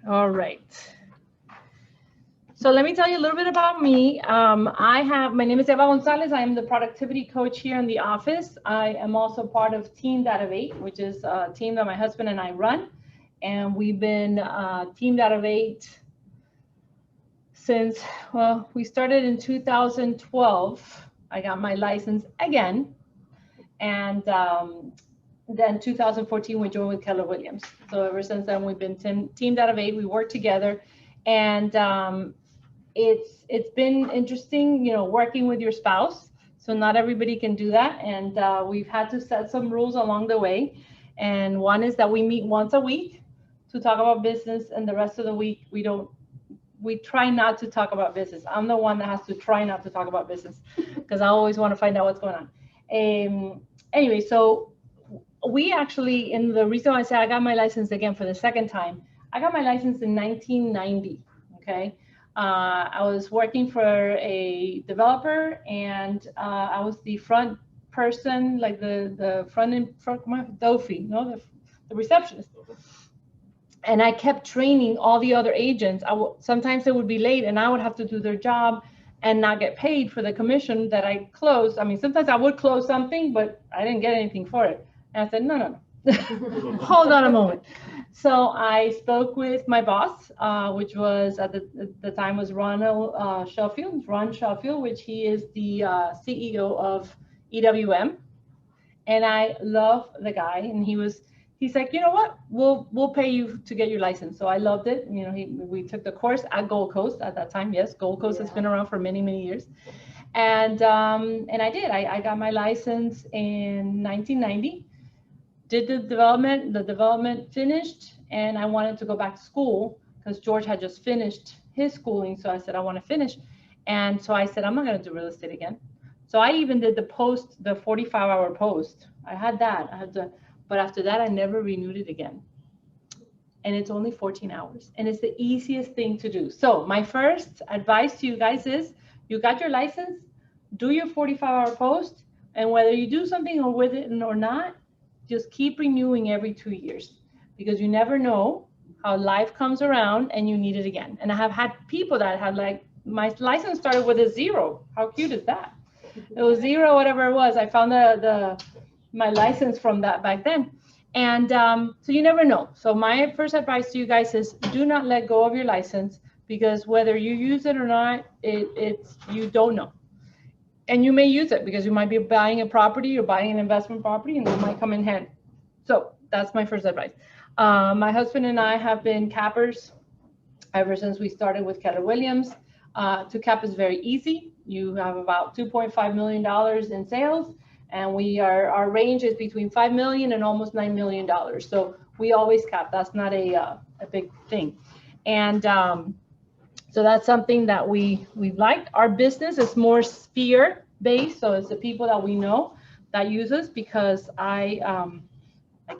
All right. So let me tell you a little bit about me. My name is Eva Gonzalez. I am the productivity coach here in the office. I am also part of Team Data8, which is a team that my husband and I run. And we've been Team Data8 since, well, we started in 2012. I got my license again. And then 2014, we joined with Keller Williams. So ever since then, we've been Team Data8. We work together. And it's been interesting, you know, working with your spouse. So not everybody can do that. And we've had to set some rules along the way. And one is that we meet once a week to talk about business, and the rest of the week we try not to talk about business. I'm the one that has to try not to talk about business because I always want to find out what's going on. Anyway, so we actually, and the reason why I say I got my license again for the second time, I got my license in 1990, okay? I was working for a developer, and I was the front person, like the front Dofi, no, the receptionist. And I kept training all the other agents. Sometimes they would be late, and I would have to do their job and not get paid for the commission that I closed. I mean, sometimes I would close something, but I didn't get anything for it. And I said, no. Hold on a moment. So I spoke with my boss, which was at the time was Ron Sheffield, which he is the CEO of EWM. And I love the guy. And he's like, you know what? We'll pay you to get your license. So I loved it. You know, we took the course at Gold Coast at that time. Yes, Gold Coast has been around for many, many years. And I did. I got my license in 1990. Did the development finished, and I wanted to go back to school because George had just finished his schooling. So I said, I want to finish. And so I said, I'm not going to do real estate again. So I even did the 45-hour post. I had that. But after that, I never renewed it again. And it's only 14 hours. And it's the easiest thing to do. So my first advice to you guys is, you got your license, do your 45-hour post, and whether you do something or with it or not, just keep renewing every 2 years, because you never know how life comes around and you need it again. And I have had people that had, like, my license started with a 0. How cute is that? It was 0, whatever it was. I found my license from that back then. And so you never know. So my first advice to you guys is, do not let go of your license, because whether you use it or not, you don't know. And you may use it because you might be buying a property or buying an investment property, and it might come in handy. So that's my first advice. My husband and I have been cappers ever since we started with Keller Williams. To cap is very easy. You have about $2.5 million in sales, and our range is between $5 million and almost $9 million. So we always cap. That's not a big thing. And so that's something that we've liked. Our business is more sphere based, so it's the people that we know that use us, because I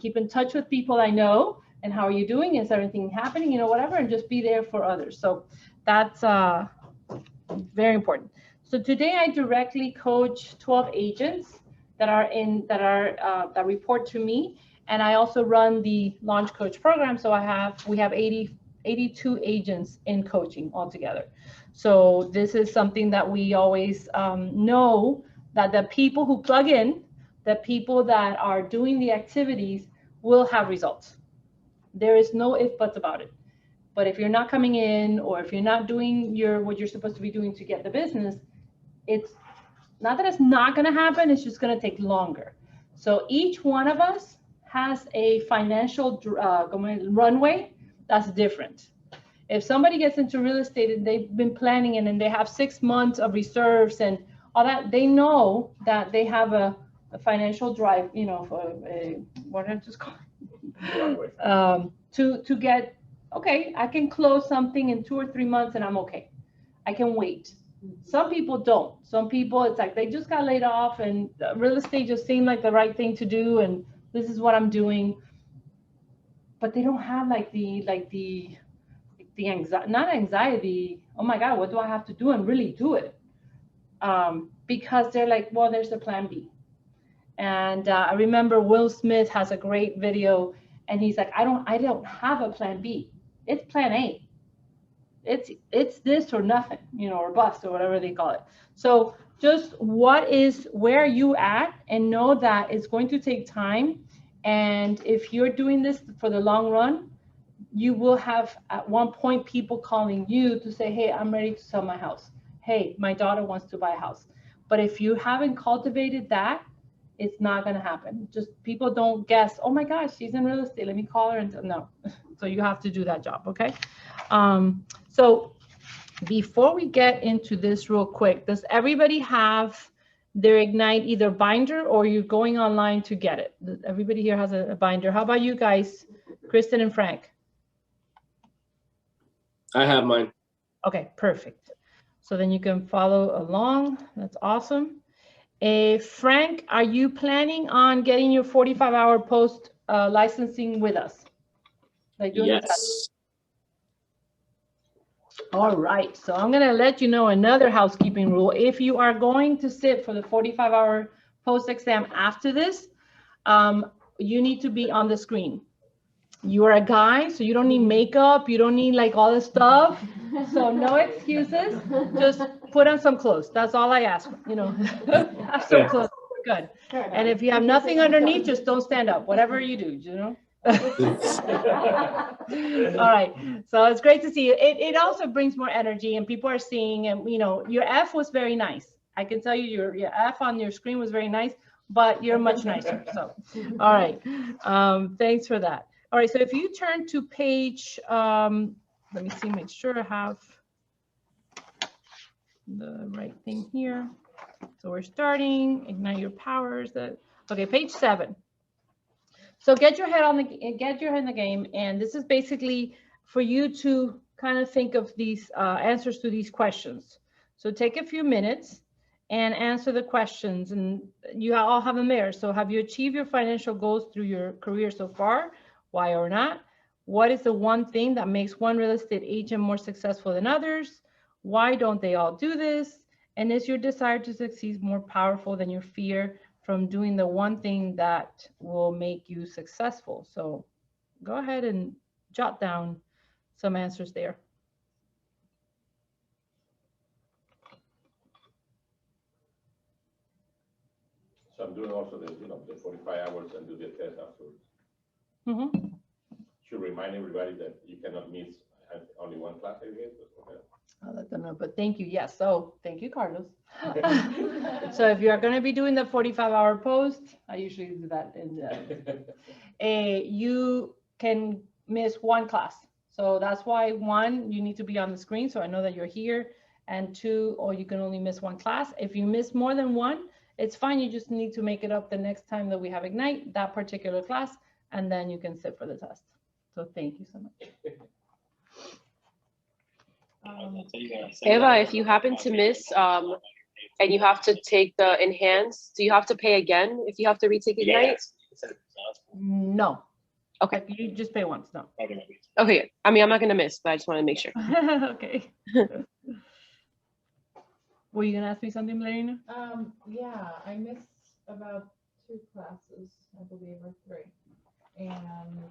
keep in touch with people I know, and how are you doing? Is everything happening? You know, whatever, and just be there for others. So that's very important. So today I directly coach 12 agents that report to me, and I also run the Launch Coach program. So we have 82 agents in coaching altogether. So this is something that we always know, that the people who plug in, the people that are doing the activities, will have results. There is no if buts about it. But if you're not coming in, or if you're not doing what you're supposed to be doing to get the business, it's not that it's not going to happen, it's just going to take longer. So each one of us has a financial runway that's different. If somebody gets into real estate and they've been planning it, and they have 6 months of reserves and all that, they know that they have a financial drive, you know, for what did I just call it? To get, okay, I can close something in 2 or 3 months and I'm okay. I can wait. Some people don't. Some people, it's like they just got laid off, and real estate just seemed like the right thing to do, and this is what I'm doing. But they don't have the anxiety, not anxiety, oh my God, what do I have to do, and really do it. Because they're like, well, there's a plan B. And I remember Will Smith has a great video, and he's like, I don't have a plan B. it's plan A. It's this or nothing, you know, or bust or whatever they call it. So just where are you at, and know that it's going to take time. And if you're doing this for the long run, you will have at one point people calling you to say, hey, I'm ready to sell my house. Hey, my daughter wants to buy a house. But if you haven't cultivated that, it's not going to happen. Just people don't guess, oh my gosh, she's in real estate, let me call her. And no. So you have to do that job. Okay. So before we get into this real quick, does everybody have their Ignite either binder, or you're going online to get it? Everybody here has a binder. How about you guys, Kristen and Frank? I have mine. Okay, perfect. So then you can follow along. That's awesome. Frank, are you planning on getting your 45-hour post licensing with us? Like doing Yes. All right, so I'm going to let you know another housekeeping rule. If you are going to sit for the 45-hour post exam after this, you need to be on the screen. You are a guy, so you don't need makeup. You don't need like all this stuff. So no excuses. Just put on some clothes. That's all I ask. You know, have some clothes. Good. And if you have nothing underneath, just don't stand up. Whatever you do, you know. All right, so it's great to see you. It also brings more energy, and people are seeing, and you know, your F was very nice. I can tell you your F on your screen was very nice, but you're much nicer. So, all right, thanks for that. All right, so if you turn to page, let me see, make sure I have the right thing here. So we're starting, ignite your powers. Okay, page 7. So get your head in the game, and this is basically for you to kind of think of these answers to these questions. So take a few minutes and answer the questions, and you all have them there. So have you achieved your financial goals through your career so far? Why or not? What is the one thing that makes one real estate agent more successful than others? Why don't they all do this? And is your desire to succeed more powerful than your fear from doing the one thing that will make you successful? So go ahead and jot down some answers there. So I'm doing also the, you know, the 45 hours and do the test afterwards. Mm-hmm. Should remind everybody that you cannot miss only one class, I guess. I'll let them know, but thank you. Yes, so thank you, Carlos. So if you're going to be doing the 45-hour post, I usually do that you can miss one class. So that's why, 1, you need to be on the screen so I know that you're here, and 2, or you can only miss one class. If you miss more than one, it's fine. You just need to make it up the next time that we have Ignite, that particular class, and then you can sit for the test. So thank you so much. Eva, if you happen to miss and you have to take the enhanced, do you have to pay again if you have to retake Ignite? No. Okay. You just pay once. No. Okay. I mean, I'm not going to miss, but I just want to make sure. Okay. Were you going to ask me something, Larina? Yeah, I missed about 2 classes, I believe, or 3. And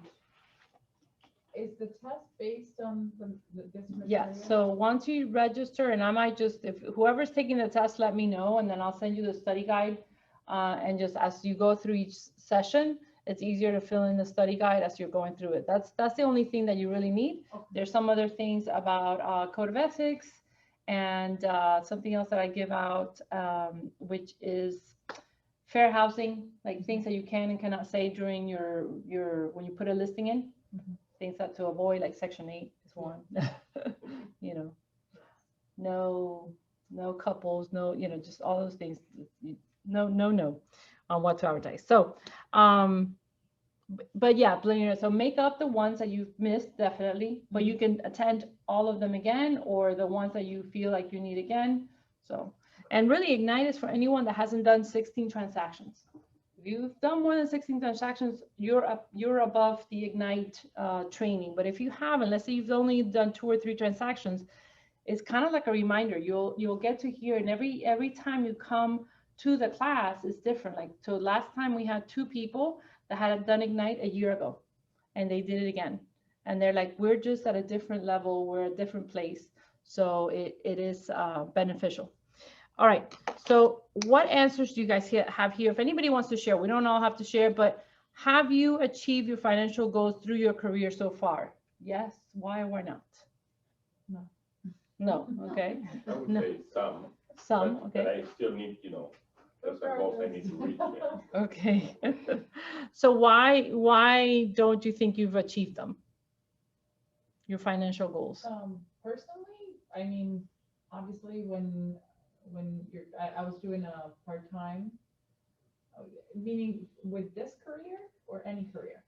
is the test based on this material? Yes. So once you register, and I might just, if whoever's taking the test, let me know, and then I'll send you the study guide. And just as you go through each session, it's easier to fill in the study guide as you're going through it. That's the only thing that you really need. Okay. There's some other things about code of ethics and something else that I give out, which is fair housing, like things that you can and cannot say during your when you put a listing in. Mm-hmm. Things that to avoid, like Section 8 is one. You know, no couples, no, you know, just all those things. No on what to advertise. So, but yeah, so make up the ones that you've missed, definitely, but you can attend all of them again, or the ones that you feel like you need again. So, and really Ignite is for anyone that hasn't done 16 transactions. If you've done more than 16 transactions, you're above the Ignite training. But if you haven't, let's say you've only done 2 or 3 transactions, it's kind of like a reminder. You'll get to hear, and every time you come to the class is different. Like, so last time we had 2 people that had done Ignite a year ago, and they did it again. and they're like, we're just at a different level, we're a different place. So it is beneficial. All right, so what answers do you guys have here? If anybody wants to share, we don't all have to share, but have you achieved your financial goals through your career so far? Yes, why or why not? No. No, okay. I would No. say some. Some, But okay. I still need, there's some goals I need to reach, yeah. Okay. So why don't you think you've achieved them? Your financial goals? Personally, I mean, obviously when I was doing a part-time, meaning with this career or any career?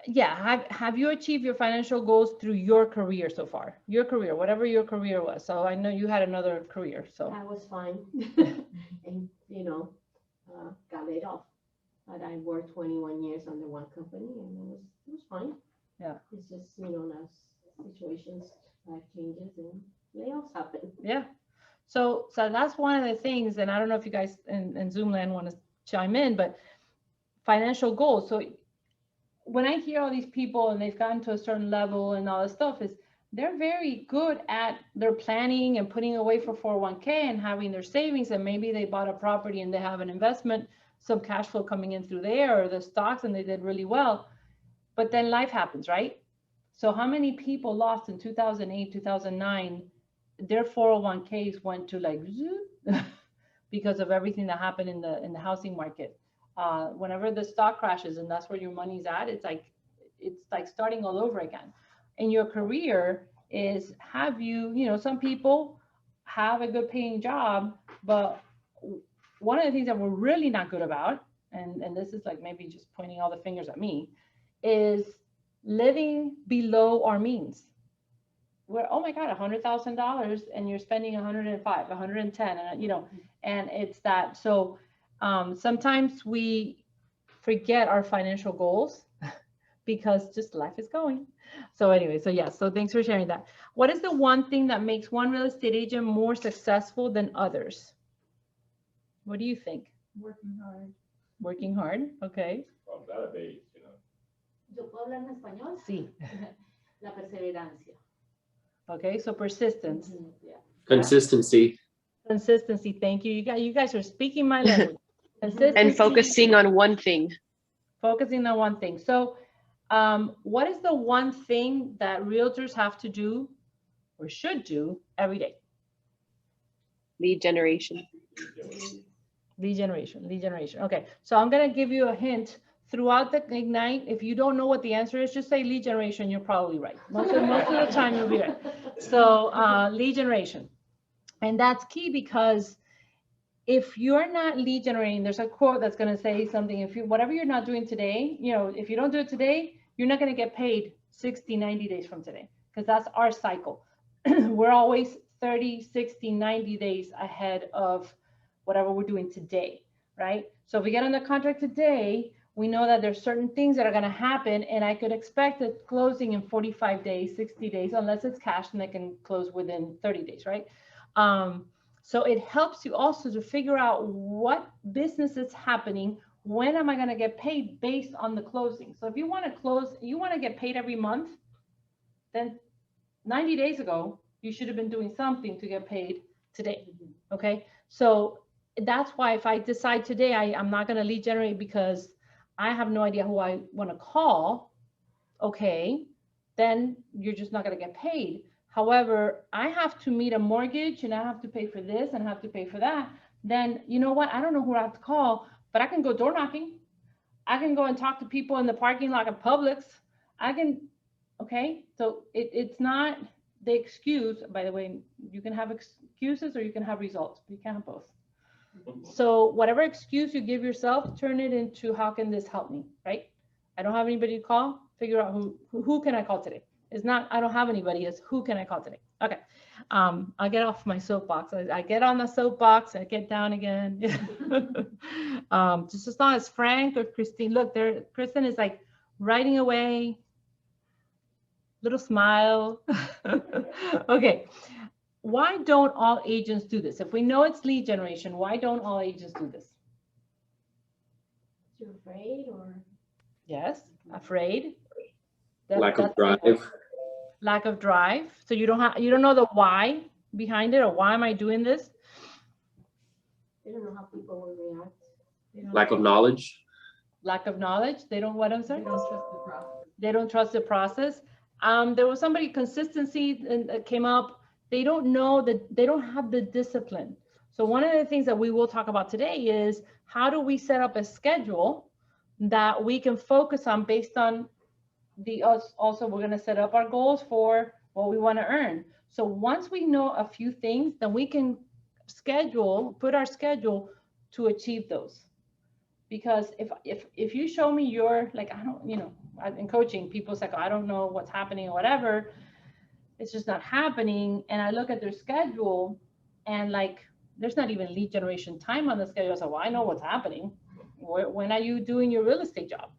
Yeah, have you achieved your financial goals through your career so far? Your career, whatever your career was. So I know you had another career, so. I was fine. And, got laid off. But I worked 21 years under one company and it was fine. Yeah. It's just, now situations, life changes and layoffs happen. Yeah. So that's one of the things, and I don't know if you guys in Zoomland want to chime in, but financial goals. So when I hear all these people and they've gotten to a certain level and all this stuff, is they're very good at their planning and putting away for 401k and having their savings, and maybe they bought a property and they have an investment, some cash flow coming in through there, or the stocks, and they did really well. But then life happens, right? So how many people lost in 2008, 2009? Their 401ks went to like because of everything that happened in the housing market. Whenever the stock crashes and that's where your money's at, it's like starting all over again. And your career is, have you, some people have a good paying job, but one of the things that we're really not good about, and this is like maybe just pointing all the fingers at me, is living below our means. We're, oh my God, $100,000 and you're spending 105, 110, and and it's that. So sometimes we forget our financial goals because just life is going. So anyway, so yes, so thanks for sharing that. What is the one thing that makes one real estate agent more successful than others? What do you think? Working hard. Working hard, okay. Well, database, ¿Yo puedo hablar en español? Sí. La perseverancia. Okay, so persistence. Yeah. Consistency. Consistency, thank you. You guys are speaking my language. Consistency, And focusing on one thing. focusing on one thing. So what is the one thing that realtors have to do or should do every day? Lead generation. Lead generation. Okay, so I'm gonna give you a hint. Throughout the Ignite, if you don't know what the answer is, just say lead generation, you're probably right. Most of the time you'll be right. So lead generation. And that's key because if you're not lead generating, there's a quote that's gonna say something, whatever you're not doing today, if you don't do it today, you're not gonna get paid 60, 90 days from today, because that's our cycle. We're always 30, 60, 90 days ahead of whatever we're doing today, right? So if we get on the contract today, we know that there's certain things that are going to happen, and I could expect a closing in 45 days, 60 days, unless it's cash and they can close within 30 days, right? So it helps you also to figure out what business is happening, when am I going to get paid based on the closing. So if you want to close, you want to get paid every month, then 90 days ago, you should have been doing something to get paid today, okay? So that's why if I decide today, I'm not going to lead generate because I have no idea who I want to call, okay, then you're just not going to get paid. However, I have to meet a mortgage and I have to pay for this and I have to pay for that. Then you know what? I don't know who I have to call, but I can go door knocking. I can go and talk to people in the parking lot at Publix. I can, okay? So it's not the excuse. By the way, you can have excuses or you can have results, but you can't have both. So whatever excuse you give yourself, turn it into how can this help me, right? I don't have anybody to call, figure out who can I call today? It's not, I don't have anybody, it's who can I call today? Okay, I'll get off my soapbox. I get on the soapbox, I get down again. Just as long as Frank or Christine, look, Kristen is like writing away, little smile. Okay. Why don't all agents do this? If we know it's lead generation, why don't all agents do this? You're afraid or? Yes, afraid. Lack of that's a big one. drive. Lack of drive. So you don't know the why behind it, or why am I doing this? I don't know how people will react. Lack of knowledge. Lack of knowledge. They don't what I'm They sorry? don't trust the process. They don't trust the process. There was somebody consistency and came up. They don't know that they don't have the discipline. So one of the things that we will talk about today is how do we set up a schedule that we can focus on based on the also we're going to set up our goals for what we want to earn. So once we know a few things, then we can put our schedule to achieve those. Because if you show me your, like, I don't, in coaching, people's like, I don't know what's happening or whatever, it's just not happening. And I look at their schedule and like, there's not even lead generation time on the schedule. So well, I know what's happening. When are you doing your real estate job?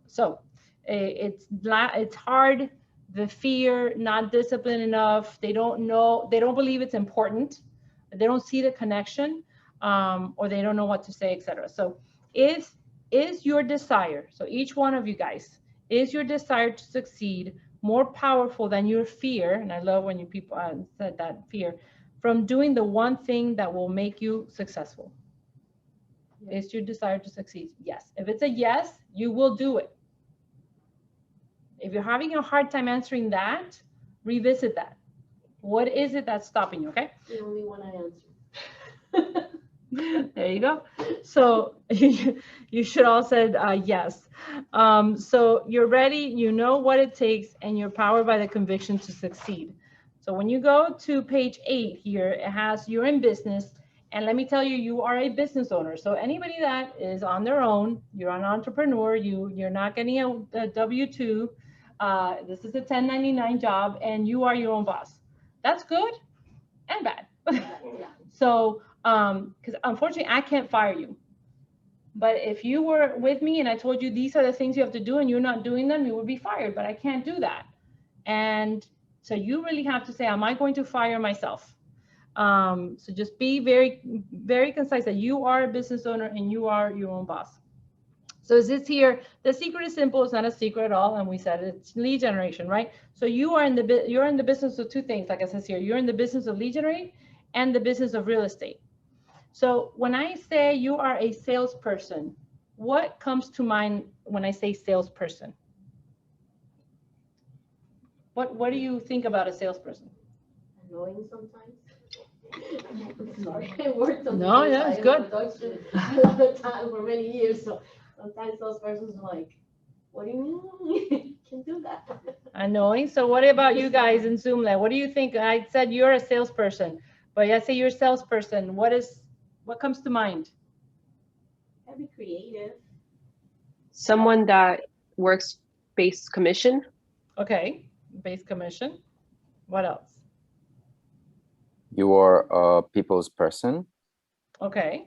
So it's hard. The fear, not disciplined enough. They don't know, they don't believe it's important. They don't see the connection. Or they don't know what to say, etc. So is your desire, so each one of you guys, is your desire to succeed more powerful than your fear? And I love when you people said that, fear, from doing the one thing that will make you successful. Yes. Is your desire to succeed? Yes. If it's a yes, you will do it. If you're having a hard time answering that, revisit that. What is it that's stopping you? Okay. The only one I answer. There you go. So you should all said yes. So you're ready, you know what it takes, and you're powered by the conviction to succeed. So when you go to page 8 here, it has you're in business. And let me tell you, you are a business owner. So anybody that is on their own, you're an entrepreneur, you're not getting a W-2. This is a 1099 job, and you are your own boss. That's good and bad. Yeah. So because unfortunately I can't fire you, but if you were with me and I told you these are the things you have to do and you're not doing them, you would be fired. But I can't do that. And so you really have to say, am I going to fire myself? So just be very, very concise that you are a business owner and you are your own boss. So is this here, the secret is simple. It's not a secret at all. And we said it's lead generation, right? So you're in the business of two things. Like I said here, you're in the business of lead generate and the business of real estate. So when I say you are a salesperson, what comes to mind when I say salesperson? What do you think about a salesperson? Annoying sometimes. Sorry, I worked on No, yeah, it's good. A lot of time for many years, so sometimes those persons are like, what do you mean? Can do that. Annoying. So what about you guys in Zoom Land? What do you think? I said you're a salesperson, but I say you're a salesperson. What comes to mind? Gotta be creative. Someone that works base commission. Okay, base commission. What else? You are a people's person. Okay.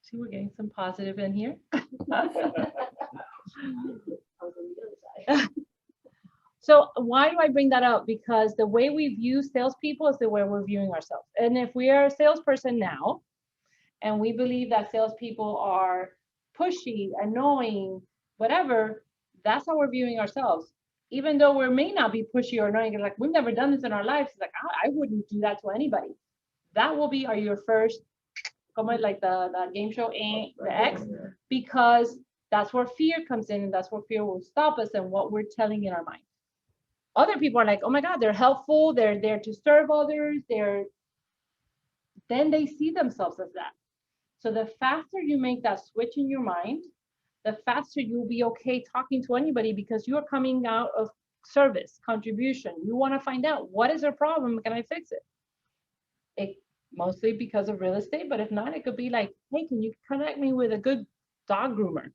See, we're getting some positive in here. So why do I bring that up? Because the way we view salespeople is the way we're viewing ourselves. And if we are a salesperson now, and we believe that salespeople are pushy, annoying, whatever, that's how we're viewing ourselves. Even though we may not be pushy or annoying, like we've never done this in our lives. It's like, I wouldn't do that to anybody. That will be your first, like the game show, the X, because that's where fear comes in, and that's where fear will stop us and what we're telling in our mind. Other people are like, oh my God, they're helpful. They're there to serve others. Then they see themselves as that. So the faster you make that switch in your mind, the faster you'll be okay talking to anybody, because you're coming out of service, contribution. You want to find out what is their problem. Can I fix it? Mostly because of real estate, but if not, it could be like, hey, can you connect me with a good dog groomer?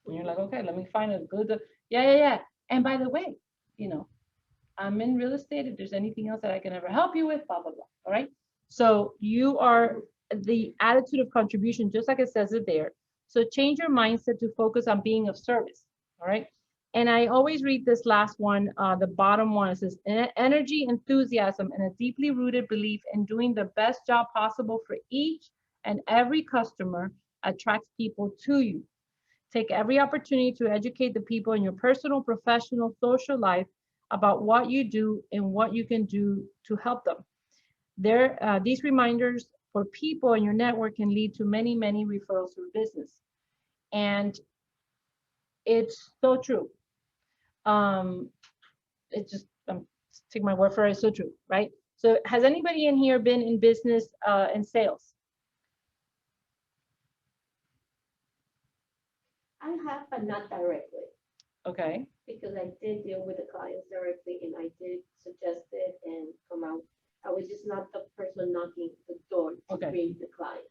And you're like, okay, let me find a good, yeah. And by the way, I'm in real estate. If there's anything else that I can ever help you with, blah, blah, blah. All right. So you are the attitude of contribution, just like it says it there. So change your mindset to focus on being of service. All right. And I always read this last one, the bottom one. It says energy, enthusiasm, and a deeply rooted belief in doing the best job possible for each and every customer attracts people to you. take every opportunity to educate the people in your personal, professional, social life about what you do and what you can do to help them. These reminders for people in your network can lead to many, many referrals for business. And it's so true. It's just, take my word for it, it's so true, right? So has anybody in here been in business and sales? I have, but not directly, Okay, because I did deal with the clients directly and I did suggest it and come out. I was just not the person knocking the door to Okay. bring the client.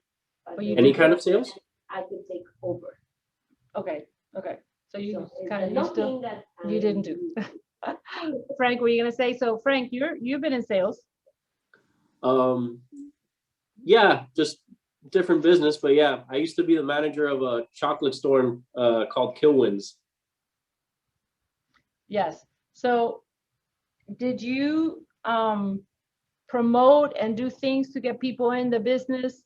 But you then Any kind of sales? I could take over. okay, okay. So you So it's kind the of, you still, knocking that you didn't do. Frank, were you gonna say? So Frank, you've been in sales. Yeah, just different business, but yeah, I used to be the manager of a chocolate store called Kilwins. Yes. So did you promote and do things to get people in the business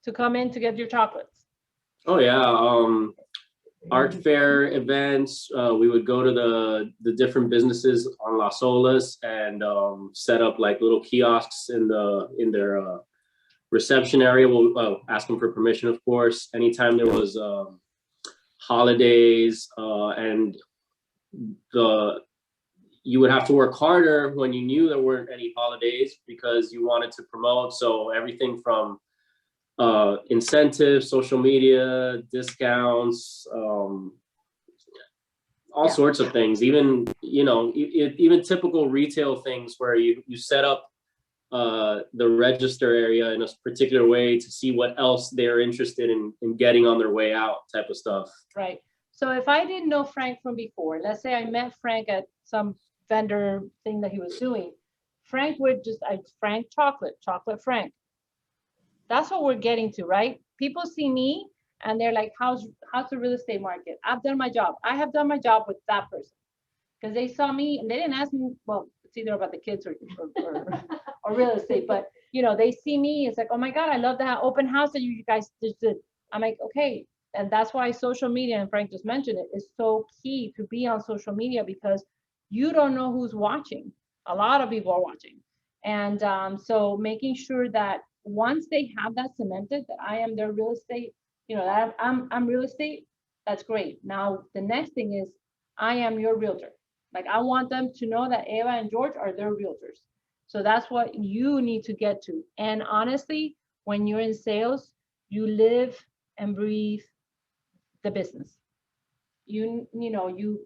to come in to get your chocolates? Oh yeah, art fair events. We would go to the different businesses on Las Olas and set up like little kiosks in their reception area. We'll ask them for permission, of course. Anytime there was holidays and you would have to work harder when you knew there weren't any holidays because you wanted to promote. So everything from incentives, social media, discounts, all sorts of things. Even even typical retail things where you set up the register area in a particular way to see what else they're interested in getting on their way out, type of stuff. Right. So if I didn't know Frank from before, let's say I met Frank at some vendor thing that he was doing, Frank would just, Frank chocolate Frank. That's what we're getting to, right? People see me and they're like, how's the real estate market? I've done my job. I have done my job with that person. Because they saw me and they didn't ask me, well, it's either about the kids or real estate, but they see me, it's like, oh my God, I love that open house that you guys just did. I'm like, okay. And that's why social media, and Frank just mentioned it, is so key to be on social media because you don't know who's watching. A lot of people are watching. And so making sure that once they have that cemented, that I am their real estate, that I'm real estate, that's great. Now, the next thing is I am your realtor. Like I want them to know that Eva and George are their realtors. So that's what you need to get to. And honestly, when you're in sales, you live and breathe the business. You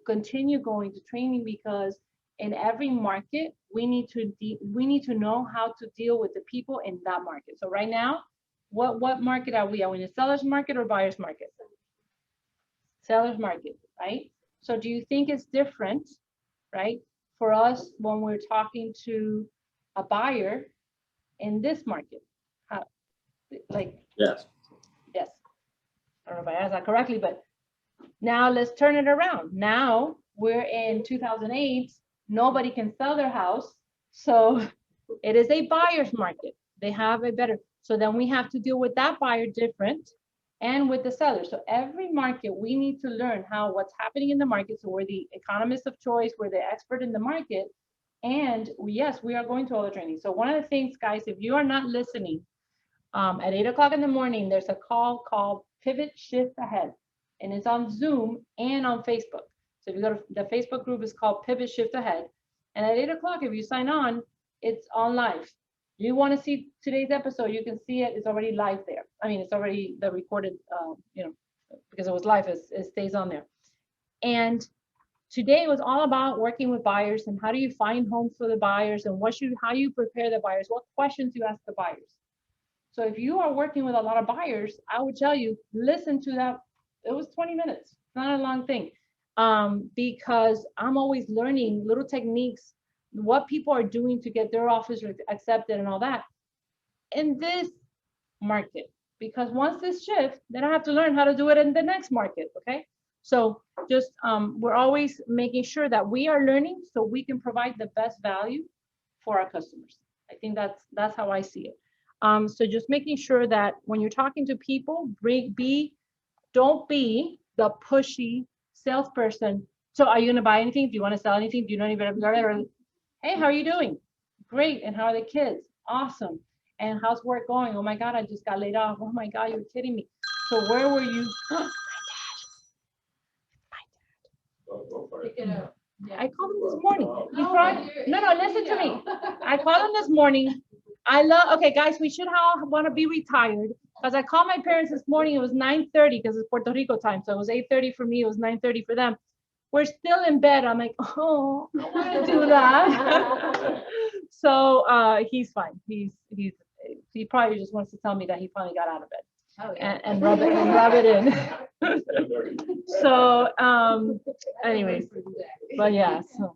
continue going to training because in every market, we need to know how to deal with the people in that market. So right now, what market are we? Are we in a seller's market or buyer's market? Seller's market, right? So do you think it's different, right, for us when we're talking to a buyer in this market? Yes. Yes. I don't know if I asked that correctly, but now let's turn it around. Now we're in 2008. Nobody can sell their house. So it is a buyer's market. They have a better, so then we have to deal with that buyer different and with the seller. So every market, we need to learn what's happening in the market. So we're the economist of choice, we're the expert in the market. And yes, we are going to all the training. So one of the things, guys, if you are not listening, at 8 o'clock in the morning, there's a call called Pivot Shift Ahead. And it's on Zoom and on Facebook. So if you go to the Facebook group, is called Pivot Shift Ahead. And at 8 o'clock, if you sign on, it's on live. You want to see today's episode, you can see it. It's already live there. I mean, it's already the recorded, because it was live, it stays on there. And today was all about working with buyers and how do you find homes for the buyers and how you prepare the buyers, what questions you ask the buyers. So if you are working with a lot of buyers, I would tell you, listen to that. It was 20 minutes, not a long thing. Because I'm always learning little techniques, what people are doing to get their offers accepted and all that in this market. Because once this shifts, then I have to learn how to do it in the next market, okay? So just, we're always making sure that we are learning so we can provide the best value for our customers. I think that's how I see it. So just making sure that when you're talking to people, don't be the pushy salesperson. So are you going to buy anything? Do you want to sell anything? Do you know anybody? Hey, how are you doing? Great. And how are the kids? Awesome. And how's work going? Oh my God, I just got laid off. Oh my God, you're kidding me. So where were you? Go for it. Pick it up. Yeah. I called him this morning. He No, probably, you're- no, listen to me. I called him this morning. Okay, guys, we should all want to be retired because I called my parents this morning. It was 9:30 because it's Puerto Rico time. So it was 8:30 for me. It was 9:30 for them. We're still in bed. I'm like, oh, I want to do that. So he's fine. He probably just wants to tell me that he finally got out of bed Oh, yeah. and rub it in. So anyways, but yeah, so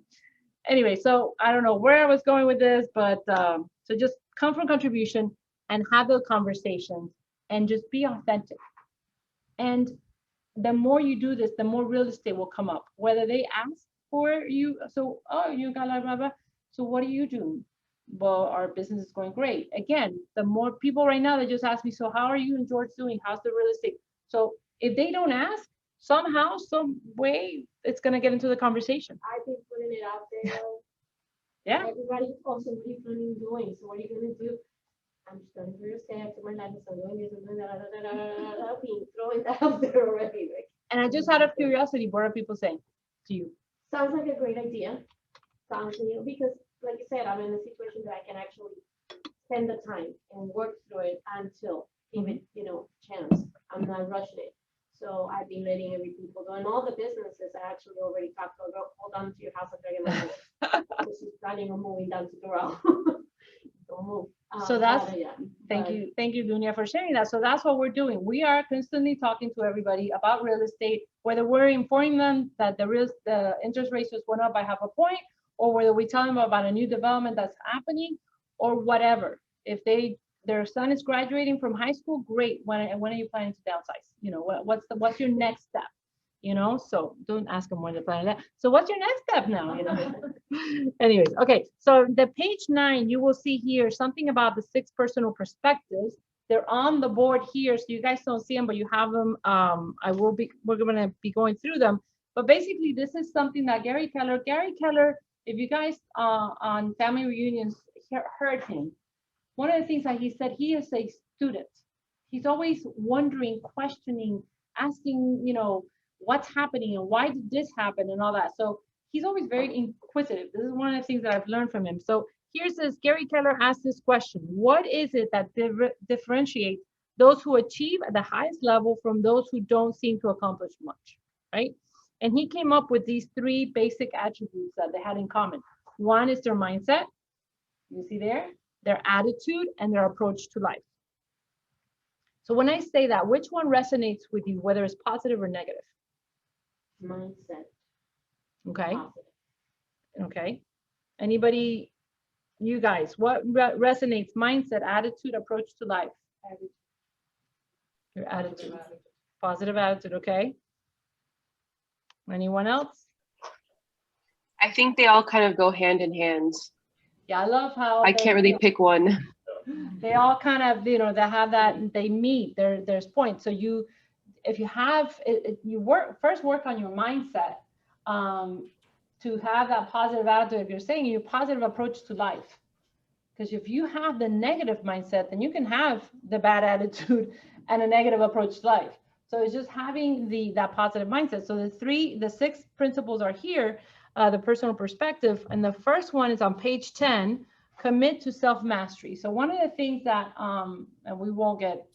anyway, so I don't know where I was going with this, but so just come from contribution and have those conversations and just be authentic. And the more you do this, the more real estate will come up, whether they ask for you. So, oh, you got blah, blah, blah. So what do you do? Well, our business is going great. Again, the more people right now, they just ask me, so how are you and George doing? How's the real estate? So if they don't ask, somehow, some way, it's going to get into the conversation. I've been putting it out there. Yeah. Everybody constantly planning doing. So what are you gonna do? I'm just going through your steps. My life is doing this and that. Being throwing that out there already. Like, And I just out of curiosity, what are people saying to you? sounds like a great idea. Sounds new because, like you said, I'm in a situation that I can actually spend the time and work through it until even chance. I'm not rushing it. So I've been letting every people go, and all the businesses I actually already talked to. Hold on to your house until I get my home. She's planning on moving down to Doral. Don't move. So that's- but, yeah, Thank but- you, Dunia, for sharing that. So that's what we're doing. We are constantly talking to everybody about real estate, whether we're informing them that the interest rates just went up by 0.5 point, or whether we tell them about a new development that's happening, or whatever. If their son is graduating from high school, great. When are you planning to downsize? What's your next step? So don't ask them when they're planning that. So what's your next step now? Anyways, okay. So the page 9, you will see here something about the 6 personal perspectives. They're on the board here, so you guys don't see them, but you have them. We're gonna be going through them. But basically, this is something that Gary Keller, if you guys on family reunions heard him, one of the things that he said, he is a student. He's always wondering, questioning, asking, what's happening and why did this happen and all that. So he's always very inquisitive. This is one of the things that I've learned from him. So here's this, Gary Keller asked this question: what is it that differentiates those who achieve at the highest level from those who don't seem to accomplish much, right? And he came up with these 3 basic attributes that they had in common. One is their mindset, you see there, their attitude, and their approach to life. So when I say that, which one resonates with you, whether it's positive or negative? Mindset. Okay, Positive. okay. Anybody, you guys, what resonates? Mindset, attitude, approach to life. Your attitude, positive attitude, okay. Anyone else? I think they all kind of go hand in hand. Yeah, I love how I can't really pick one. they all kind of, they have that, they meet, there's points. So if you have, first work on your mindset to have that positive attitude. If you're saying your positive approach to life, because if you have the negative mindset, then you can have the bad attitude and a negative approach to life. So it's just having that positive mindset. So the 6 principles are here, the personal perspective. And the first one is on page 10, commit to self-mastery. So one of the things that, and we won't get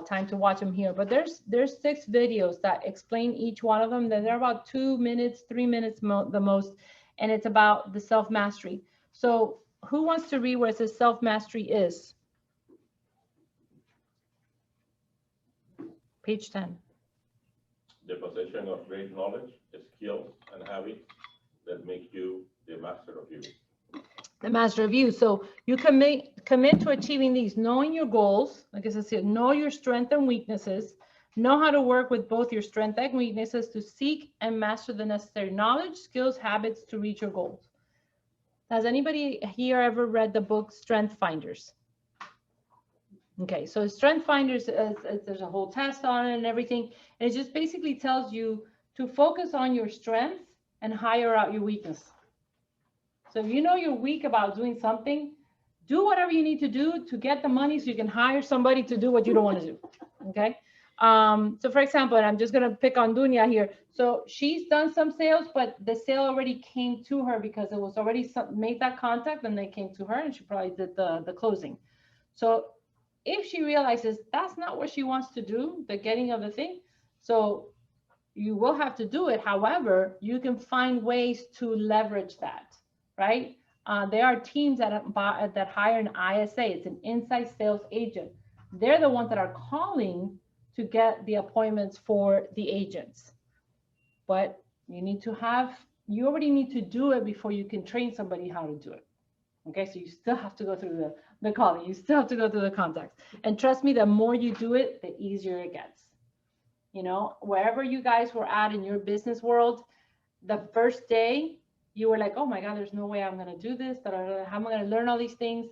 time to watch them here, but there's 6 videos that explain each one of them. They're about 2 minutes, 3 minutes the most, and it's about the self-mastery. So who wants to read where it says self-mastery is? Page 10. The possession of great knowledge, skills, and habits that make you the master of you. The master of you. So you commit to achieving these, knowing your goals. Like I said, know your strengths and weaknesses, know how to work with both your strengths and weaknesses to seek and master the necessary knowledge, skills, habits to reach your goals. Has anybody here ever read the book Strength Finders? Okay, so Strength Finders, there's a whole test on it and everything. And it just basically tells you to focus on your strength and hire out your weakness. So if you know you're weak about doing something, do whatever you need to do to get the money so you can hire somebody to do what you don't want to do. Okay. So for example, and I'm just going to pick on Dunya here. So she's done some sales, but the sale already came to her because it was already made that contact and they came to her and she probably did the closing. So if she realizes that's not what she wants to do, the getting of the thing, so you will have to do it. However, you can find ways to leverage that, right? There are teams that hire an ISA. It's an inside sales agent. They're the ones that are calling to get the appointments for the agents. But you already need to do it before you can train somebody how to do it. Okay, so you still have to go through the calling. You still have to go through the contacts. And trust me, the more you do it, the easier it gets. You know, wherever you guys were at in your business world, the first day you were like, oh my God, there's no way I'm going to do this. How am I going to learn all these things?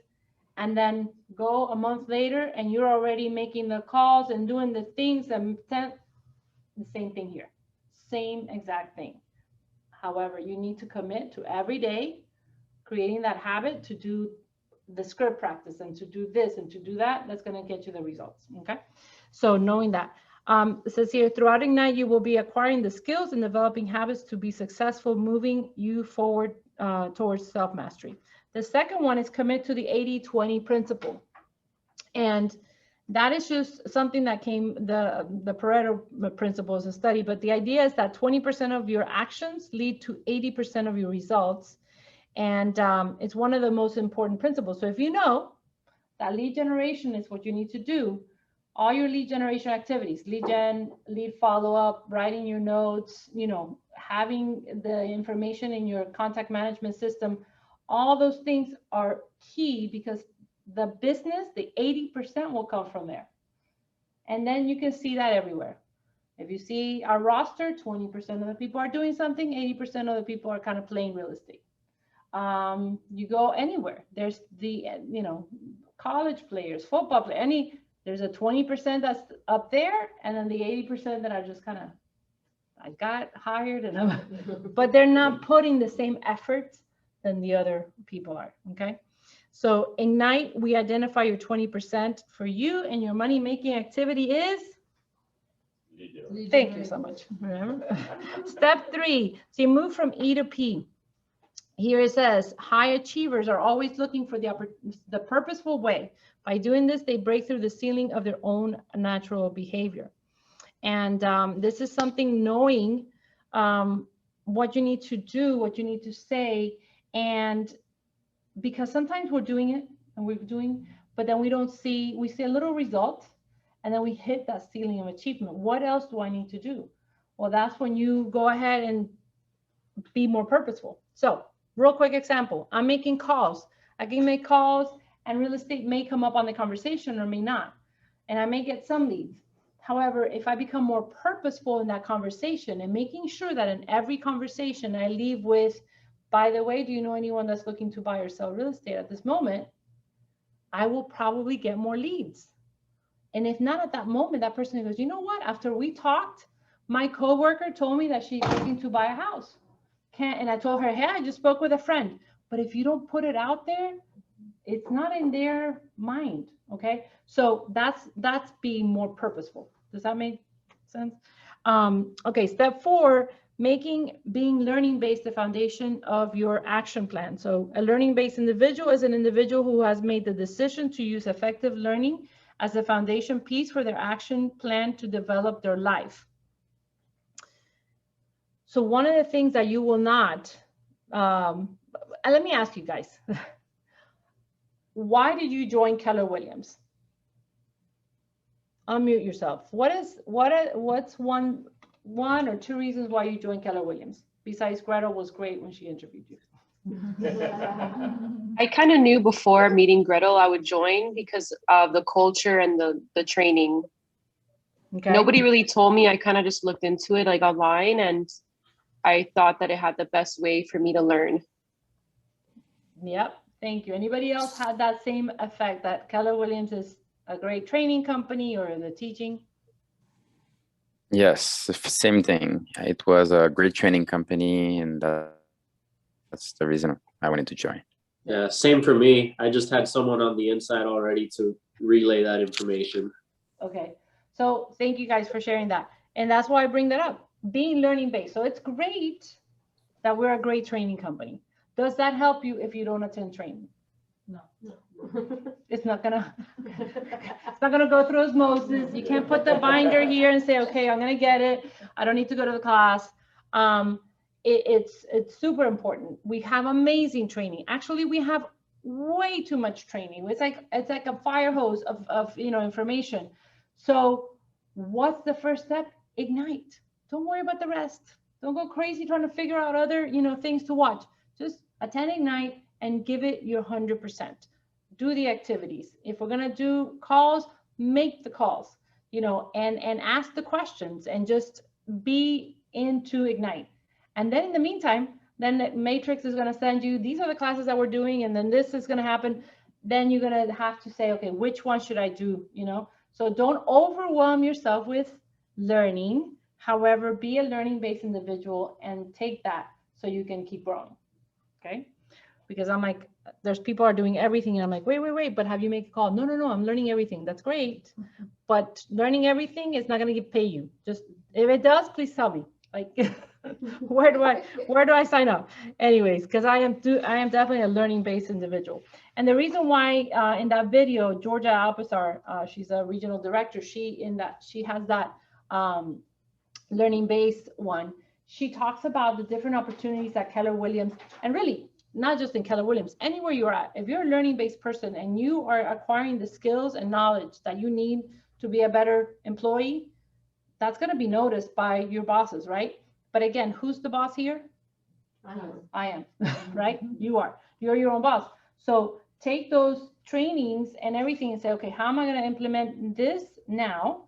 And then go a month later and you're already making the calls and doing the things. And the same thing here. Same exact thing. However, you need to commit to every day creating that habit to do the script practice and to do this and to do that. That's going to get you the results. Okay. So knowing that. It says here, throughout Ignite, you will be acquiring the skills and developing habits to be successful, moving you forward towards self-mastery. The second one is commit to the 80-20 principle. And that is just something that came, the Pareto principle is a study, but the idea is that 20% of your actions lead to 80% of your results. And it's one of the most important principles. So if you know that lead generation is what you need to do, all your lead generation activities, lead gen, lead follow-up, writing your notes, you know, having the information in your contact management system, all those things are key because the business, the 80% will come from there. And then you can see that everywhere. If you see our roster, 20% of the people are doing something, 80% of the people are kind of playing real estate. You go anywhere. There's the, you know, college players, football players, there's a 20% that's up there, and then the 80% that are just kind of, I got hired, but they're not putting the same effort than the other people are, okay? So Ignite, we identify your 20% for you, and your money-making activity is? Thank you so much. Remember? Step 3, so you move from E to P. Here it says, high achievers are always looking for the purposeful way. By doing this, they break through the ceiling of their own natural behavior. And this is something knowing what you need to do, what you need to say. And because sometimes we're doing it and but then we see a little result and then we hit that ceiling of achievement. What else do I need to do? Well, that's when you go ahead and be more purposeful. So real quick example, I'm making calls. I can make calls and real estate may come up on the conversation or may not. And I may get some leads. However, if I become more purposeful in that conversation and making sure that in every conversation I leave with, by the way, do you know anyone that's looking to buy or sell real estate at this moment? I will probably get more leads. And if not at that moment, that person goes, you know what? After we talked, my coworker told me that she's looking to buy a house. And I told her, hey, I just spoke with a friend. But if you don't put it out there, it's not in their mind, okay? So that's being more purposeful. Does that make sense? Okay, step 4, being learning-based the foundation of your action plan. So a learning-based individual is an individual who has made the decision to use effective learning as a foundation piece for their action plan to develop their life. So one of the things that you will not, let me ask you guys, why did you join Keller Williams? Unmute yourself. What's one or two reasons why you joined Keller Williams? Besides Gretel was great when she interviewed you. I kind of knew before meeting Gretel I would join because of the culture and the training. Okay. Nobody really told me. I kind of just looked into it like online, and I thought that it had the best way for me to learn. Yep. Thank you. Anybody else had that same effect, that Keller Williams is a great training company or the teaching? Yes, same thing. It was a great training company, and that's the reason I wanted to join. Yeah, same for me. I just had someone on the inside already to relay that information. Okay, so thank you guys for sharing that. And that's why I bring that up, being learning based. So it's great that we're a great training company. Does that help you if you don't attend training? No. It's not gonna, it's not gonna go through osmosis. You can't put the binder here and say, okay, I'm gonna get it. I don't need to go to the class. It's super important. We have amazing training. Actually, we have way too much training. It's like a fire hose of information. So what's the first step? Ignite. Don't worry about the rest. Don't go crazy trying to figure out other things to watch. Just attend Ignite and give it your 100%. Do the activities. If we're gonna do calls, make the calls, and ask the questions and just be into Ignite. And then in the meantime, then Matrix is gonna send you, these are the classes that we're doing, and then this is gonna happen. Then you're gonna have to say, okay, which one should I do, So don't overwhelm yourself with learning. However, be a learning-based individual and take that so you can keep growing, okay? Because I'm like, there's people are doing everything, and I'm like, wait, but have you made a call? No, I'm learning everything. That's great, but learning everything is not gonna pay you. Just if it does, please tell me. Like, where do I sign up? Anyways, because I am definitely a learning-based individual. And the reason why in that video, Georgia Alpazar, she's a regional director. She has that learning-based one. She talks about the different opportunities at Keller Williams, and really not just in Keller Williams, anywhere you're at. If you're a learning-based person and you are acquiring the skills and knowledge that you need to be a better employee, that's going to be noticed by your bosses, right? But again, who's the boss here? I am, right? You are. You're your own boss. So take those trainings and everything and say, okay, how am I going to implement this now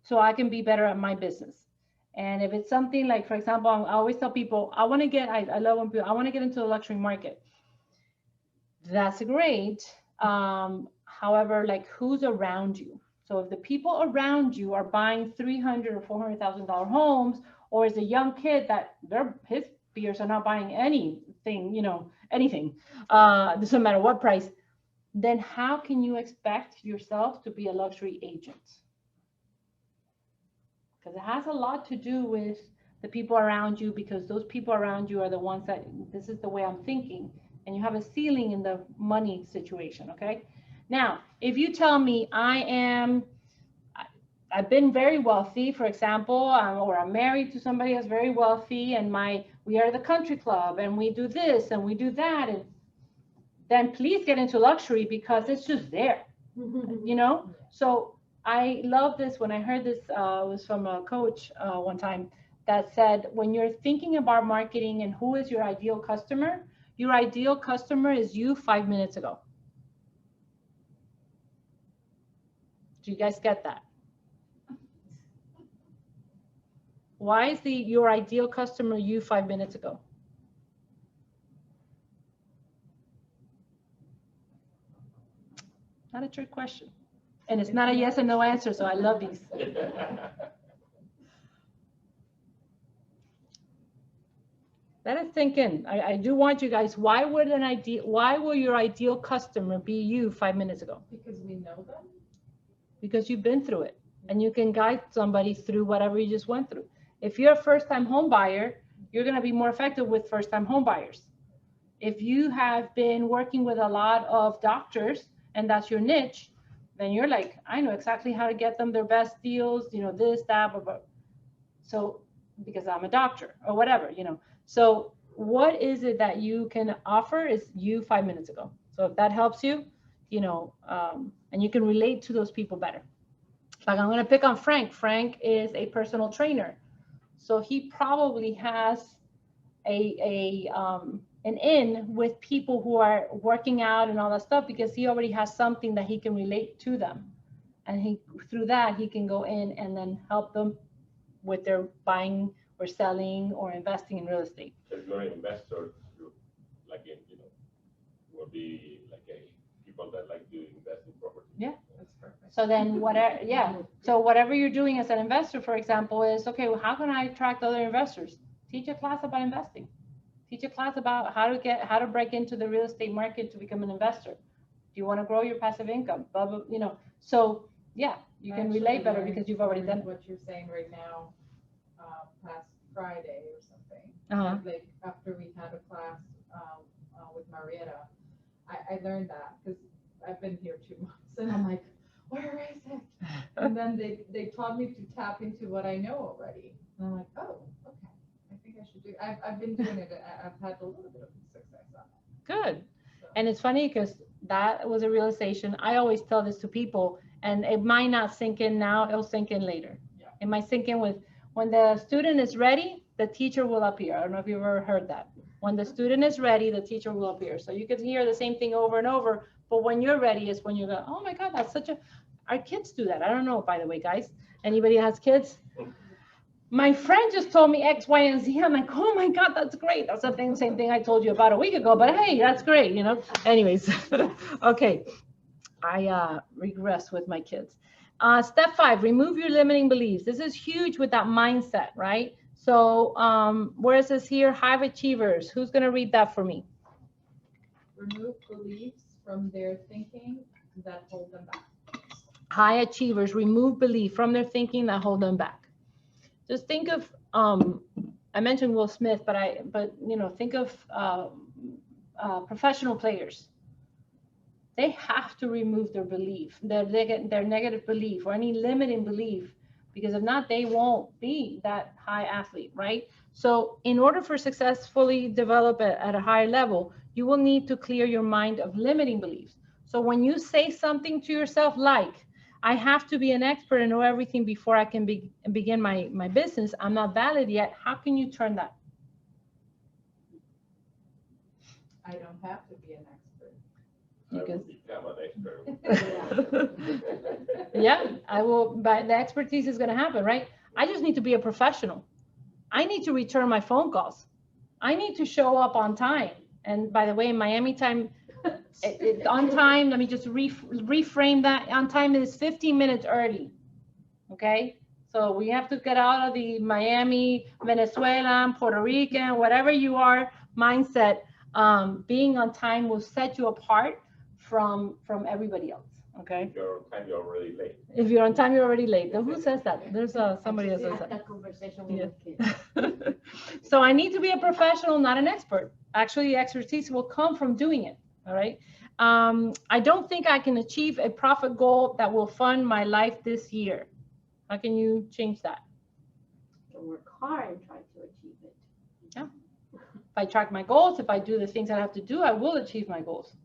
so I can be better at my business? And if it's something like, for example, I always tell people, I want to get, I love when people, I want to get into the luxury market. That's great. However, like, who's around you? So if the people around you are buying $300,000 or $400,000 homes, or is a young kid that his peers are not buying anything, anything, doesn't matter what price, then how can you expect yourself to be a luxury agent? Because it has a lot to do with the people around you, because those people around you are the ones that, this is the way I'm thinking, and you have a ceiling in the money situation, okay? Now, if you tell me I've been very wealthy, for example, or I'm married to somebody that's very wealthy, and we are the country club, and we do this and we do that, and then please get into luxury, because it's just there, So I love this. When I heard this, was from a coach one time that said, when you're thinking about marketing and who is your ideal customer is you 5 minutes ago. Do you guys get that? Why is your ideal customer you 5 minutes ago? Not a trick question. And it's not a yes or no answer, so I love these. Let it sink in. I do want you guys, why will your ideal customer be you 5 minutes ago? Because we know them. Because you've been through it, and you can guide somebody through whatever you just went through. If you're a first-time home buyer, you're going to be more effective with first-time home buyers. If you have been working with a lot of doctors and that's your niche, then you're like, I know exactly how to get them their best deals, this, that, blah, blah. So, because I'm a doctor or whatever, So what is it that you can offer is you 5 minutes ago. So if that helps you, and you can relate to those people better. Like, I'm going to pick on Frank. Frank is a personal trainer. So he probably has an in with people who are working out and all that stuff, because he already has something that he can relate to them. And through that, he can go in and then help them with their buying or selling or investing in real estate. So if you're an investor, will be like people that like to invest in property. Yeah. That's perfect. So then whatever, yeah. So whatever you're doing as an investor, for example, is, okay, well, how can I attract other investors? Teach a class about investing. Teach a class about how to break into the real estate market to become an investor. Do you want to grow your passive income? Blah, blah, you know, so yeah, you can relate better because you've already done it. What you're saying right now, past Friday or something. Uh-huh. Like after we had a class with Marietta, I learned that because I've been here 2 months and I'm like, where is it? And then they taught me to tap into what I know already. And I'm like, oh, okay. I think I should do. I've been doing it. I've had a little bit of success on it. Good. So. And it's funny because that was a realization. I always tell this to people, and it might not sink in now, it'll sink in later. Yeah. It might sink in with when the student is ready, the teacher will appear. I don't know if you've ever heard that. When the student is ready, the teacher will appear. So you could hear the same thing over and over, but when you're ready is when you go, oh my God, that's such a, our kids do that. I don't know, by the way, guys, anybody has kids? My friend just told me X, Y, and Z. I'm like, oh my God, that's great. That's the same thing I told you about a week ago, but hey, that's great, you know? Anyways, okay. I regress with my kids. Step 5, remove your limiting beliefs. This is huge with that mindset, right? So where it says here, high achievers, who's gonna read that for me? Remove beliefs from their thinking that hold them back. High achievers remove belief from their thinking that hold them back. Just think of, I mentioned Will Smith, but you know, think of professional players. They have to remove their belief, their negative belief or any limiting belief, because if not, they won't be that high athlete, right? So in order for successfully develop at a higher level, you will need to clear your mind of limiting beliefs. So when you say something to yourself like, I have to be an expert and know everything before I can begin my business, I'm not valid yet, how can you turn that? I don't have to be an expert. I will become an expert. Yeah, I will, but the expertise is going to happen, right? I just need to be a professional. I need to return my phone calls. I need to show up on time. And by the way, Miami time, on time, let me just reframe that. On time is 15 minutes early, okay? So we have to get out of the Miami, Venezuelan, Puerto Rican, whatever you are, mindset. Being on time will set you apart from everybody else, okay? If you're on time, you're already late. If you're on time, you're already late. Who says that? There's somebody that says that. That conversation with my kids. So I need to be a professional, not an expert. Actually, expertise will come from doing it, all right? I don't think I can achieve a profit goal that will fund my life this year. How can you change that? To work hard and try to achieve it. Yeah. If I track my goals, if I do the things I have to do, I will achieve my goals.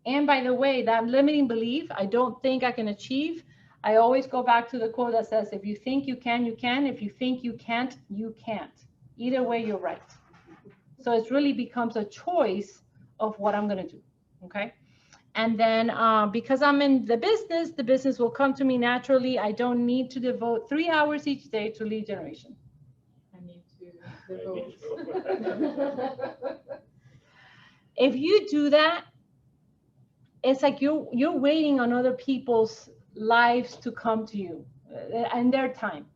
And by the way, that limiting belief, I don't think I can achieve. I always go back to the quote that says, if you think you can, you can. If you think you can't, you can't. Either way, you're right. So it really becomes a choice of what I'm going to do. Okay. And then because I'm in the business will come to me naturally. I don't need to devote 3 hours each day to lead generation. I need to devote. If you do that, it's like you're waiting on other people's lives to come to you and their time.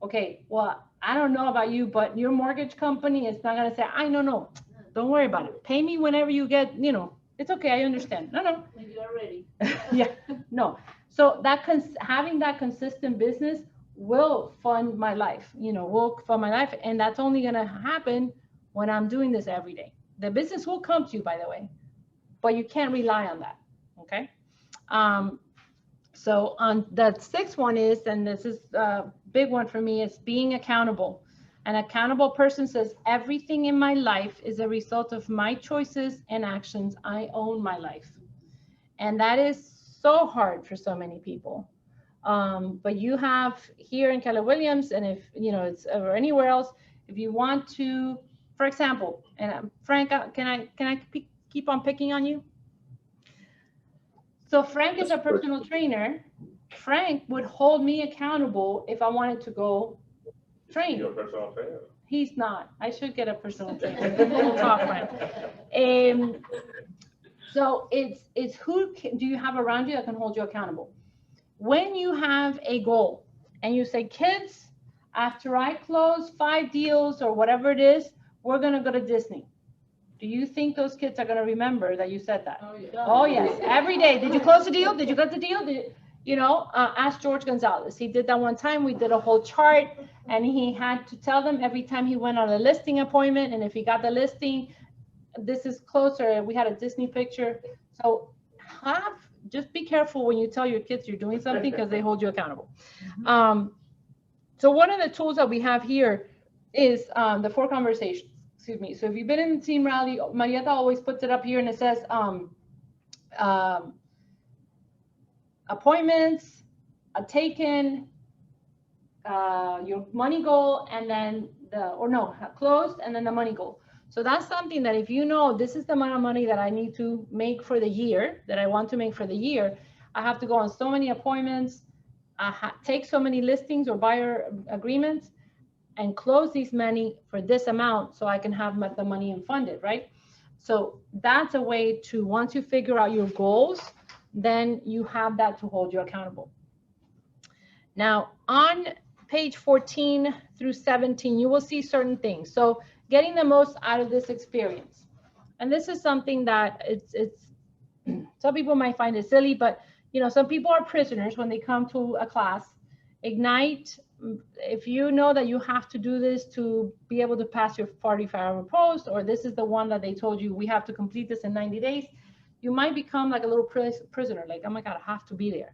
Okay, well, I don't know about you, but your mortgage company is not going to say, I no, don't worry about it. Pay me whenever you get, you know, it's okay. I understand. No. When you're ready. Yeah, no. So that having that consistent business will fund my life, will fund my life. And that's only going to happen when I'm doing this every day. The business will come to you, by the way, but you can't rely on that. Okay. So on the 6th one is, and this is a big one for me, is being accountable. An accountable person says, everything in my life is a result of my choices and actions. I own my life. And that is so hard for so many people. But you have here in Keller Williams, and if, it's or anywhere else, if you want to, for example, and Frank, can I keep on picking on you? So Frank is a personal trainer. Frank would hold me accountable if I wanted to go train. Your personal trainer? He's not. I should get a personal trainer. We'll talk, Frank. So it's who do you have around you that can hold you accountable? when you have a goal and you say, kids, after I close 5 deals or whatever it is, we're going to go to Disney. Do you think those kids are going to remember that you said that? Oh, yeah. Oh, yes. Every day. Did you close the deal? Did you cut the deal? Ask George Gonzalez. He did that one time. We did a whole chart, and he had to tell them every time he went on a listing appointment. And if he got the listing, this is closer. We had a Disney picture. So just be careful when you tell your kids you're doing something, because they hold you accountable. So one of the tools that we have here is the 4 conversations. Excuse me. So if you've been in the team rally, Marietta always puts it up here, and it says appointments, a taken, your money goal, and then closed, and then the money goal. So that's something that if you know this is the amount of money that I need to make for the year, that I want to make for the year, I have to go on so many appointments, take so many listings or buyer agreements, and close these many for this amount so I can have the money and fund it, right? So that's a way to, once you figure out your goals, then you have that to hold you accountable. Now, on page 14 through 17, you will see certain things. So getting the most out of this experience. And this is something that it's some people might find it silly, but some people are prisoners when they come to a class. Ignite, if you know that you have to do this to be able to pass your 45-hour post, or this is the one that they told you we have to complete this in 90 days, you might become like a little prisoner, like, oh my God, I have to be there.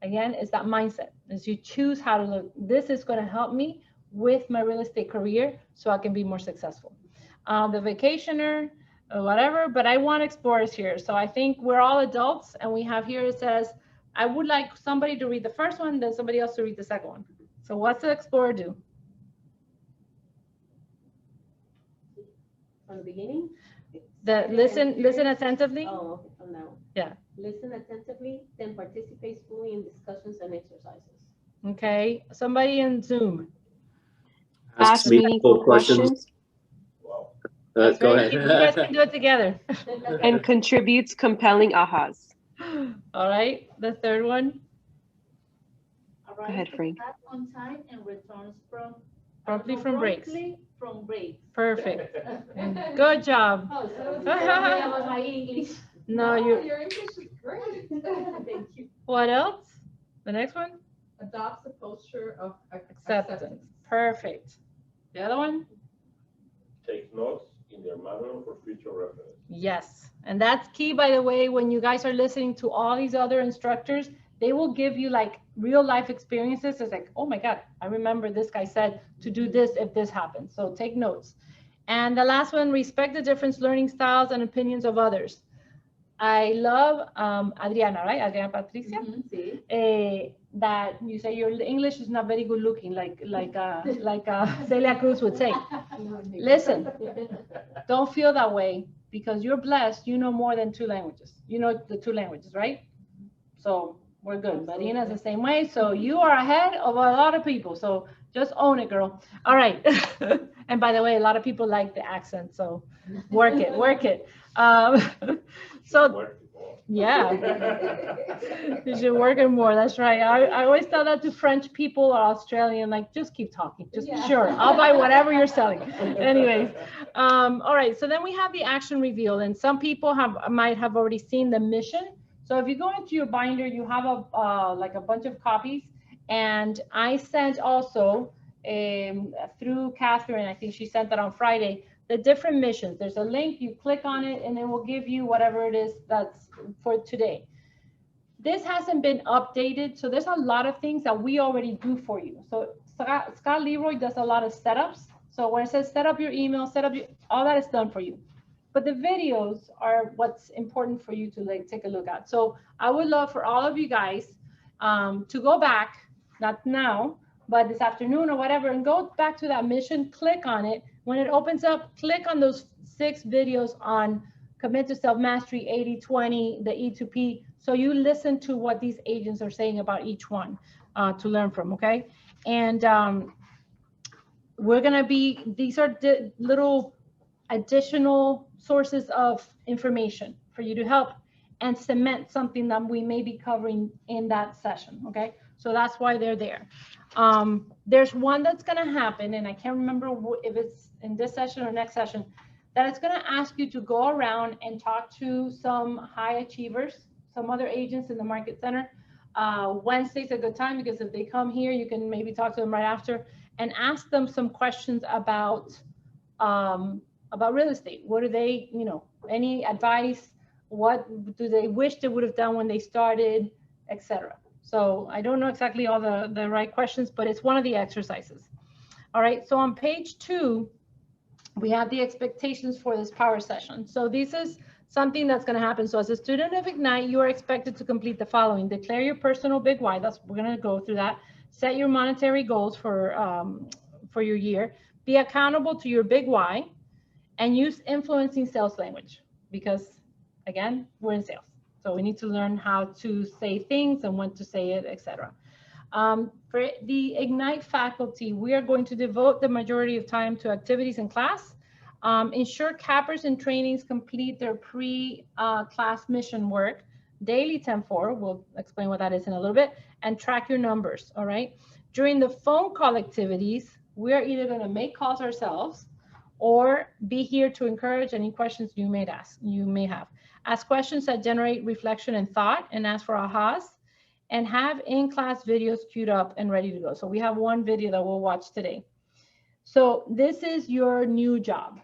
Again, it's that mindset. As you choose how to look, this is going to help me with my real estate career so I can be more successful. The vacationer, whatever, but I want explorers here. So I think we're all adults, and we have here, it says, I would like somebody to read the first one, then somebody else to read the second one. So what's the explorer do? From the beginning? Listen attentively. Oh, no. Yeah. Listen attentively, then participate fully in discussions and exercises. Okay. Somebody in Zoom. Ask meaningful questions. Wow. Go Right? ahead. You guys can do it together. And contributes compelling ahas. All right. The third one. Go ahead, Frank. On time and returns Promptly from breaks. From breaks. Perfect. Good job. Oh, so that was my English. No, Your English is great. Thank you. What else? The next one? Adopts a posture of Acceptance. Perfect. The other one? Take notes in their manual for future reference. Yes. And that's key, by the way, when you guys are listening to all these other instructors, they will give you like real life experiences. It's like, oh my God, I remember this guy said to do this if this happens. So take notes. And the last one, respect the different learning styles and opinions of others. I love Adriana, right? Adriana Patricia. That you say your English is not very good looking, like Celia Cruz would say. Listen, don't feel that way, because you're blessed. You know more than 2 languages. You know the 2 languages, right? So we're good. Marina's the same way. So you are ahead of a lot of people. So just own it, girl. All right. And by the way, a lot of people like the accent. So work it. So yeah, you should work it more. That's right. I always tell that to French people or Australian, like, just keep talking. Just sure, I'll buy whatever you're selling. Anyways, all right. So then we have the action reveal, and some people might have already seen the mission. So if you go into your binder, you have like a bunch of copies, and I sent also through Catherine. I think she sent that on Friday. The different missions. There's a link, you click on it, and it will give you whatever it is that's for today. This hasn't been updated, so there's a lot of things that we already do for you. So Scott Leroy does a lot of setups. So when it says set up your email, all that is done for you. But the videos are what's important for you to like take a look at. So I would love for all of you guys to go back, not now, but this afternoon or whatever, and go back to that mission, click on it. When it opens up, click on those 6 videos on commit to self-mastery, 80-20, the E2P. So you listen to what these agents are saying about each one to learn from, okay? And we're gonna be, these are little additional sources of information for you to help. and cement something that we may be covering in that session, okay? So that's why they're there. There's one that's gonna happen, and I can't remember if it's in this session or next session, that it's gonna ask you to go around and talk to some high achievers, some other agents in the Market Center. Wednesday's a good time because if they come here, you can maybe talk to them right after and ask them some questions about real estate. What do they, any advice? What do they wish they would have done when they started, etc. So I don't know exactly all the right questions, but it's one of the exercises. All right, so on page 2, we have the expectations for this power session. So this is something that's going to happen. So as a student of Ignite, you are expected to complete the following: declare your personal big why. We're going to go through that. Set your monetary goals for your year. Be accountable to your big why, and use influencing sales language, because again, we're in sales. So we need to learn how to say things and when to say it, etc. For the Ignite faculty, we are going to devote the majority of time to activities in class. Ensure cappers and trainings complete their pre-class mission work. Daily 10-4, we'll explain what that is in a little bit, and track your numbers, all right? During the phone call activities, we are either gonna make calls ourselves or be here to encourage any questions you may have. Ask questions that generate reflection and thought, and ask for ahas, and have in-class videos queued up and ready to go. So we have one video that we'll watch today. So this is your new job.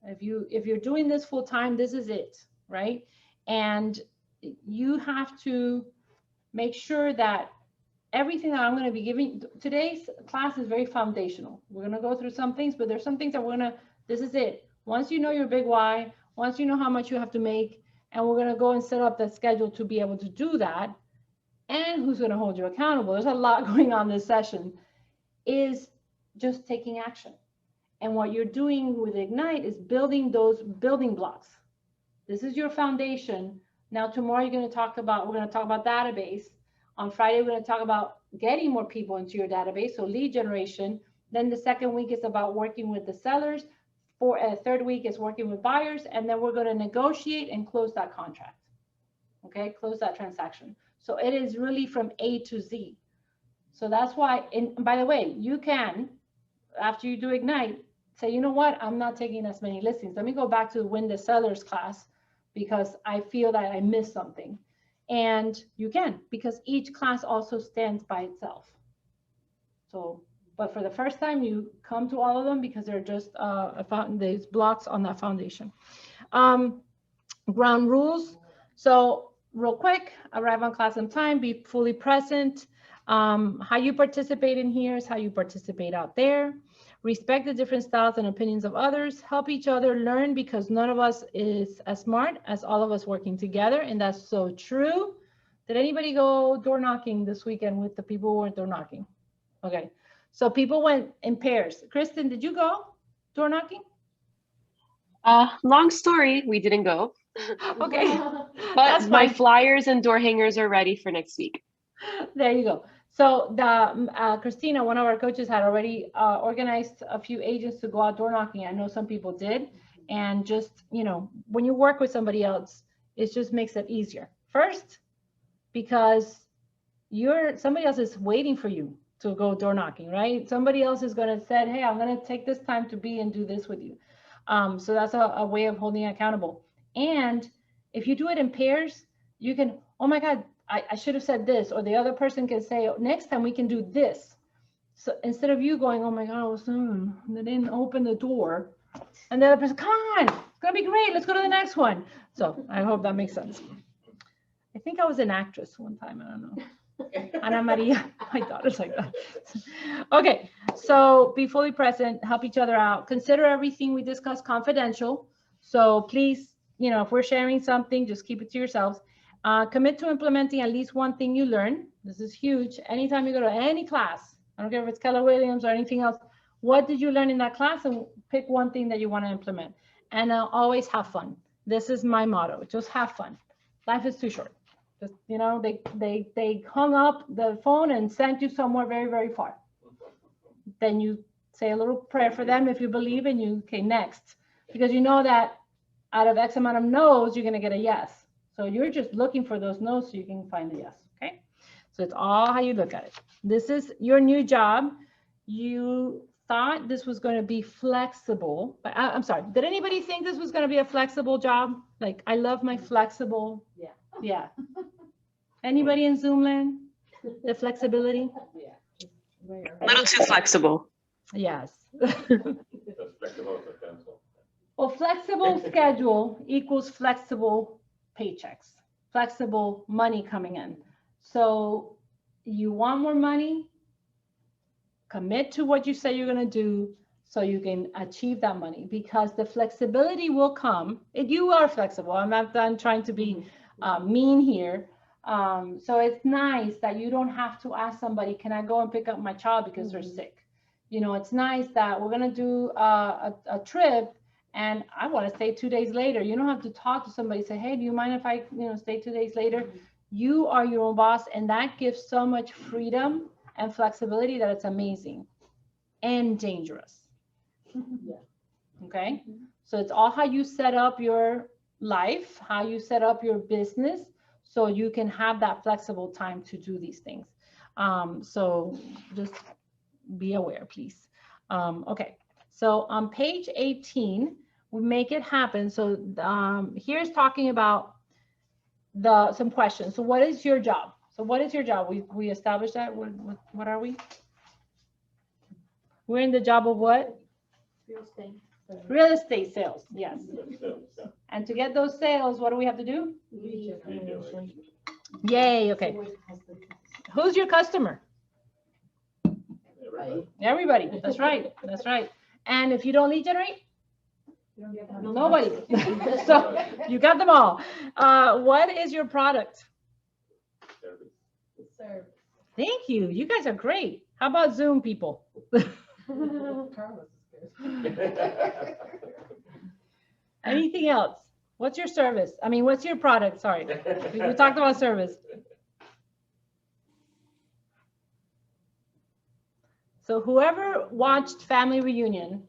If you're doing this full time, this is it, right? And you have to make sure that everything that I'm going to be giving, today's class is very foundational. We're going to go through some things, but there's some things that this is it. Once you know your big why, once you know how much you have to make, and we're going to go and set up the schedule to be able to do that, and who's going to hold you accountable. There's a lot going on this session, is just taking action. And what you're doing with Ignite is building those building blocks. This is your foundation. Now tomorrow we're going to talk about database. On Friday, we're going to talk about getting more people into your database, so lead generation. Then the second week is about working with the sellers. Third week is working with buyers, and then we're going to negotiate and close that contract. Okay, close that transaction. So it is really from A to Z. So that's why, and by the way, you can, after you do Ignite, say, you know what, I'm not taking as many listings. Let me go back to Win the Sellers class because I feel that I missed something. And you can, because each class also stands by itself. So, but for the first time, you come to all of them because they're just these blocks on that foundation. Ground rules. So real quick, arrive on class on time, be fully present. How you participate in here is how you participate out there. Respect the different styles and opinions of others. Help each other learn, because none of us is as smart as all of us working together, and that's so true. Did anybody go door knocking this weekend with the people who went door knocking? Okay, so people went in pairs. Kristen, did you go door knocking? Long story, we didn't go. Okay, but my flyers and door hangers are ready for next week. There you go. So Christina, one of our coaches, had already organized a few agents to go out door knocking. I know some people did. And just, when you work with somebody else, it just makes it easier. First, because somebody else is waiting for you to go door knocking, right? Somebody else is going to say, hey, I'm going to take this time to be and do this with you. So that's a way of holding accountable. And if you do it in pairs, you can, oh my God, I should have said this, or the other person can say, next time we can do this. So instead of you going, oh my God, they didn't open the door. And the other person, come on, it's gonna be great. Let's go to the next one. So I hope that makes sense. I think I was an actress one time, I don't know. Ana Maria, my daughter's like that. Okay, so be fully present, help each other out. Consider everything we discuss confidential. So please, if we're sharing something, just keep it to yourselves. Commit to implementing at least one thing you learn. This is huge. Anytime you go to any class, I don't care if it's Keller Williams or anything else, what did you learn in that class? And pick one thing that you want to implement. And always have fun. This is my motto. Just have fun. Life is too short. Just, they hung up the phone and sent you somewhere very, very far. Then you say a little prayer for them if you believe, and okay, next. Because you know that out of X amount of no's, you're going to get a yes. So you're just looking for those no's so you can find the yes, okay? So it's all how you look at it. This is your new job. You thought this was going to be flexible, but I'm sorry. Did anybody think this was going to be a flexible job? Like, I love my flexible. Yeah. Yeah. Anybody in Zoom land? The flexibility? Yeah. just where- A little too flexible. Yes. That's flexible as a pencil. Well, flexible schedule equals flexible paychecks, flexible money coming in. So you want more money, commit to what you say you're going to do so you can achieve that money, because the flexibility will come. If you are flexible, I'm not done trying to be mean here. So it's nice that you don't have to ask somebody, can I go and pick up my child because they're sick? You know, it's nice that we're going to do a trip and I want to stay 2 days later. You don't have to talk to somebody, say, hey, do you mind if I, stay 2 days later? You are your own boss, and that gives so much freedom and flexibility that it's amazing and dangerous. Okay. So it's all how you set up your life, how you set up your business, so you can have that flexible time to do these things. So just be aware, please. Okay. So on page 18, we make it happen. So here's talking about some questions. So what is your job? So what is your job? We established that. What are we? We're in the job of what? Real estate. Real estate sales. Yes. That's sales, yeah. And to get those sales, what do we have to do? Lead generation. Yay. Okay. Who's your customer? Everybody. Everybody. That's right. That's right. And if you don't lead generate, You don't get that. nobody. So you got them all. What is your product? Service. Serve. Thank you. You guys are great. How about Zoom people? Carlos is good. Anything else? What's your service? I mean, what's your product? Sorry. We talked about service. So whoever watched Family Reunion,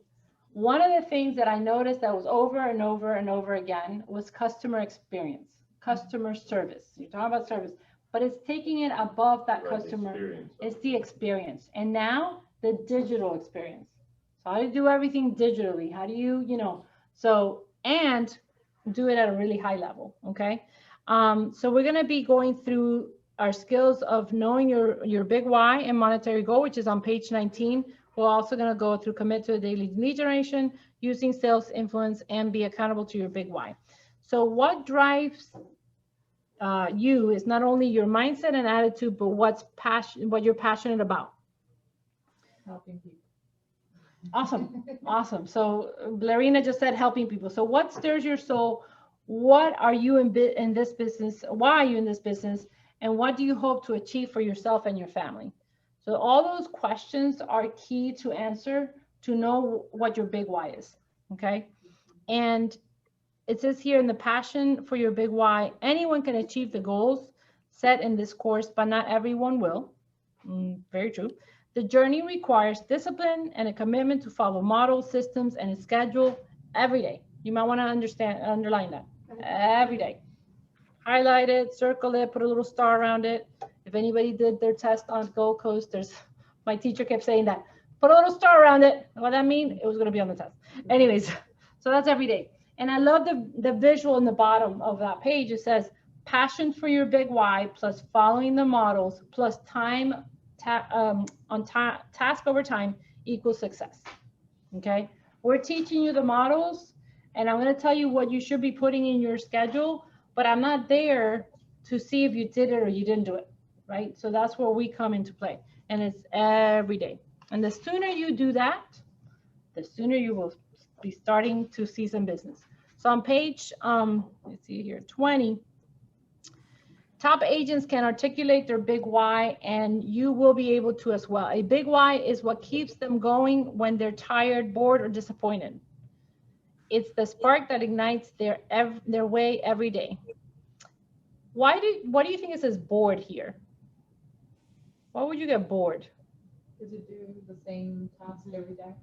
one of the things that I noticed that was over and over and over again was customer experience, customer service. You're talking about service, but it's taking it above that Right, customer. experience. It's the experience. And now the digital experience. So how do you do everything digitally? How do you, and do it at a really high level, okay? So we're gonna be going through our skills of knowing your big why and monetary goal, which is on page 19. We're also gonna go through commit to a daily lead generation, using sales influence, and be accountable to your big why. So what drives you is not only your mindset and attitude, but what you're passionate about. Helping people. Awesome. Awesome. So Blarina just said helping people. So what stirs your soul? What are you in this business? Why are you in this business? And what do you hope to achieve for yourself and your family? So all those questions are key to answer to know what your big why is. Okay. And it says here in the passion for your big why, anyone can achieve the goals set in this course, but not everyone will. Very true. The journey requires discipline and a commitment to follow models, systems, and a schedule every day. You might want to underline that every day. Highlight it, circle it, put a little star around it. If anybody did their test on Gold Coast, my teacher kept saying that. Put a little star around it. What that mean? It was going to be on the test. Anyways, so that's every day. And I love the visual in the bottom of that page. It says passion for your big why plus following the models plus time task over time equals success. Okay, we're teaching you the models, and I'm going to tell you what you should be putting in your schedule, but I'm not there to see if you did it or you didn't do it, right? So that's where we come into play, and it's every day. And the sooner you do that, the sooner you will be starting to see some business. So on page, let's see here, 20, top agents can articulate their big why, and you will be able to as well. A big why is what keeps them going when they're tired, bored, or disappointed. It's the spark that ignites their way every day. What do you think it says bored here? Why would you get bored? Is it doing the same task every day?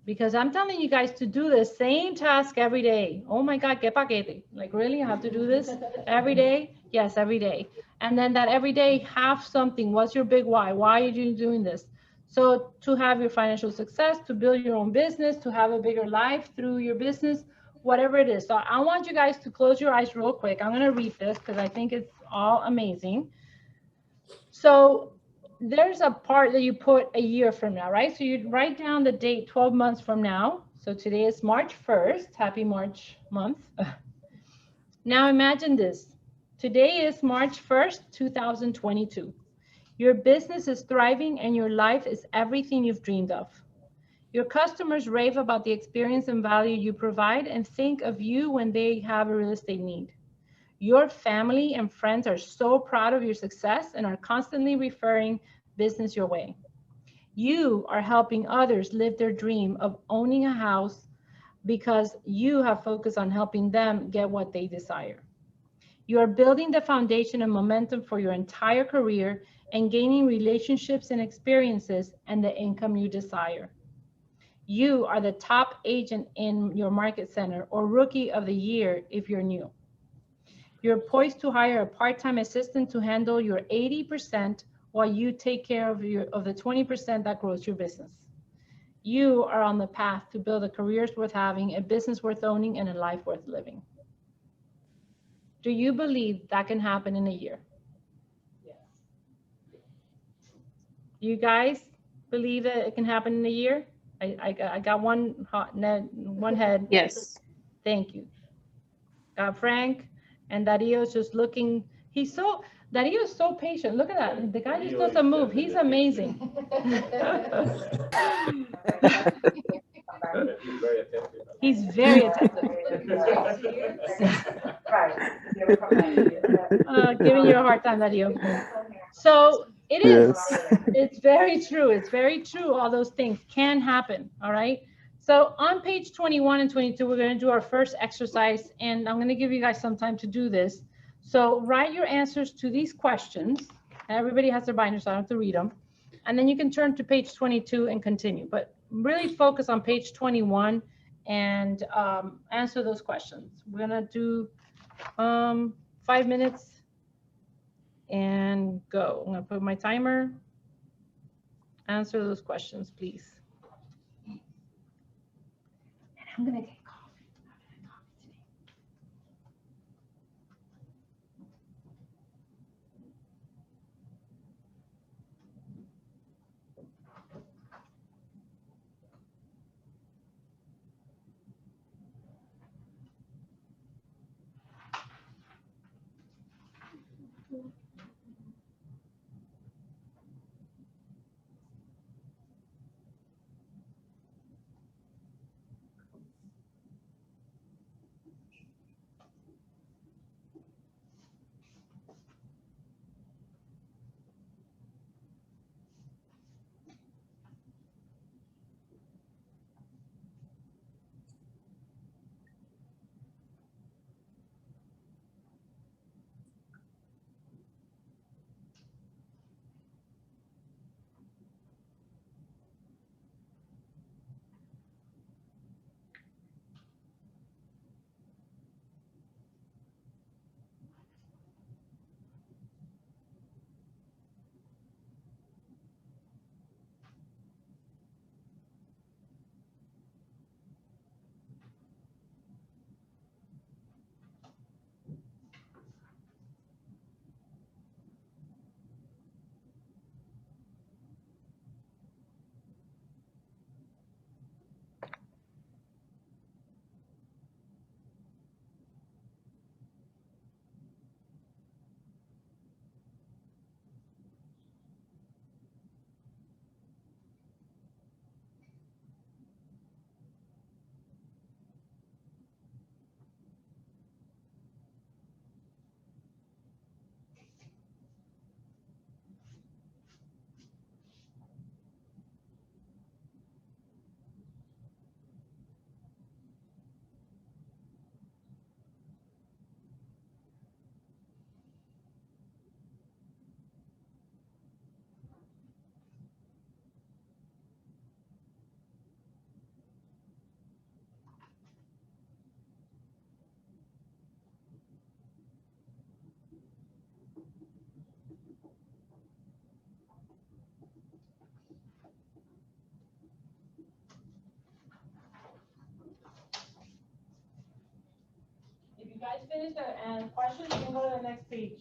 Because I'm telling you guys to do the same task every day. Oh my God, que paquete. Like, really? I have to do this every day? Yes, every day. And then that every day have something. What's your big why? Why are you doing this? So to have your financial success, to build your own business, to have a bigger life through your business, whatever it is. So I want you guys to close your eyes real quick. I'm going to read this because I think it's all amazing. So there's a part that you put a year from now, right? So you write down the date 12 months from now. So today is March 1st. Happy March month. Now imagine this. Today is March 1st, 2022. Your business is thriving and your life is everything you've dreamed of. Your customers rave about the experience and value you provide and think of you when they have a real estate need. Your family and friends are so proud of your success and are constantly referring business your way. You are helping others live their dream of owning a house because you have focused on helping them get what they desire. You are building the foundation and momentum for your entire career and gaining relationships and experiences and the income you desire. You are the top agent in your market center or rookie of the year if you're new. You're poised to hire a part-time assistant to handle your 80% while you take care of the 20% that grows your business. You are on the path to build a career worth having, a business worth owning, and a life worth living. Do you believe that can happen in a year? Yes. You guys believe that it can happen in a year? I got one head. Yes. Thank you. Got Frank and Dario's just looking. Dario is so patient. Look at that. The guy just doesn't move. He's amazing. He's very attentive. Giving you a hard time, Dario. So it is. It's very true. It's very true. All those things can happen. All right. So on page 21 and 22, we're going to do our first exercise, and I'm going to give you guys some time to do this. So write your answers to these questions. Everybody has their binder, so I don't have to read them. And then you can turn to page 22 and continue. But really focus on page 21 and answer those questions. We're going to do 5 minutes and go. I'm going to put my timer. Answer those questions, please. I'm gonna get coffee. I'm gonna have coffee today. finish that and questions, you can go to the next page.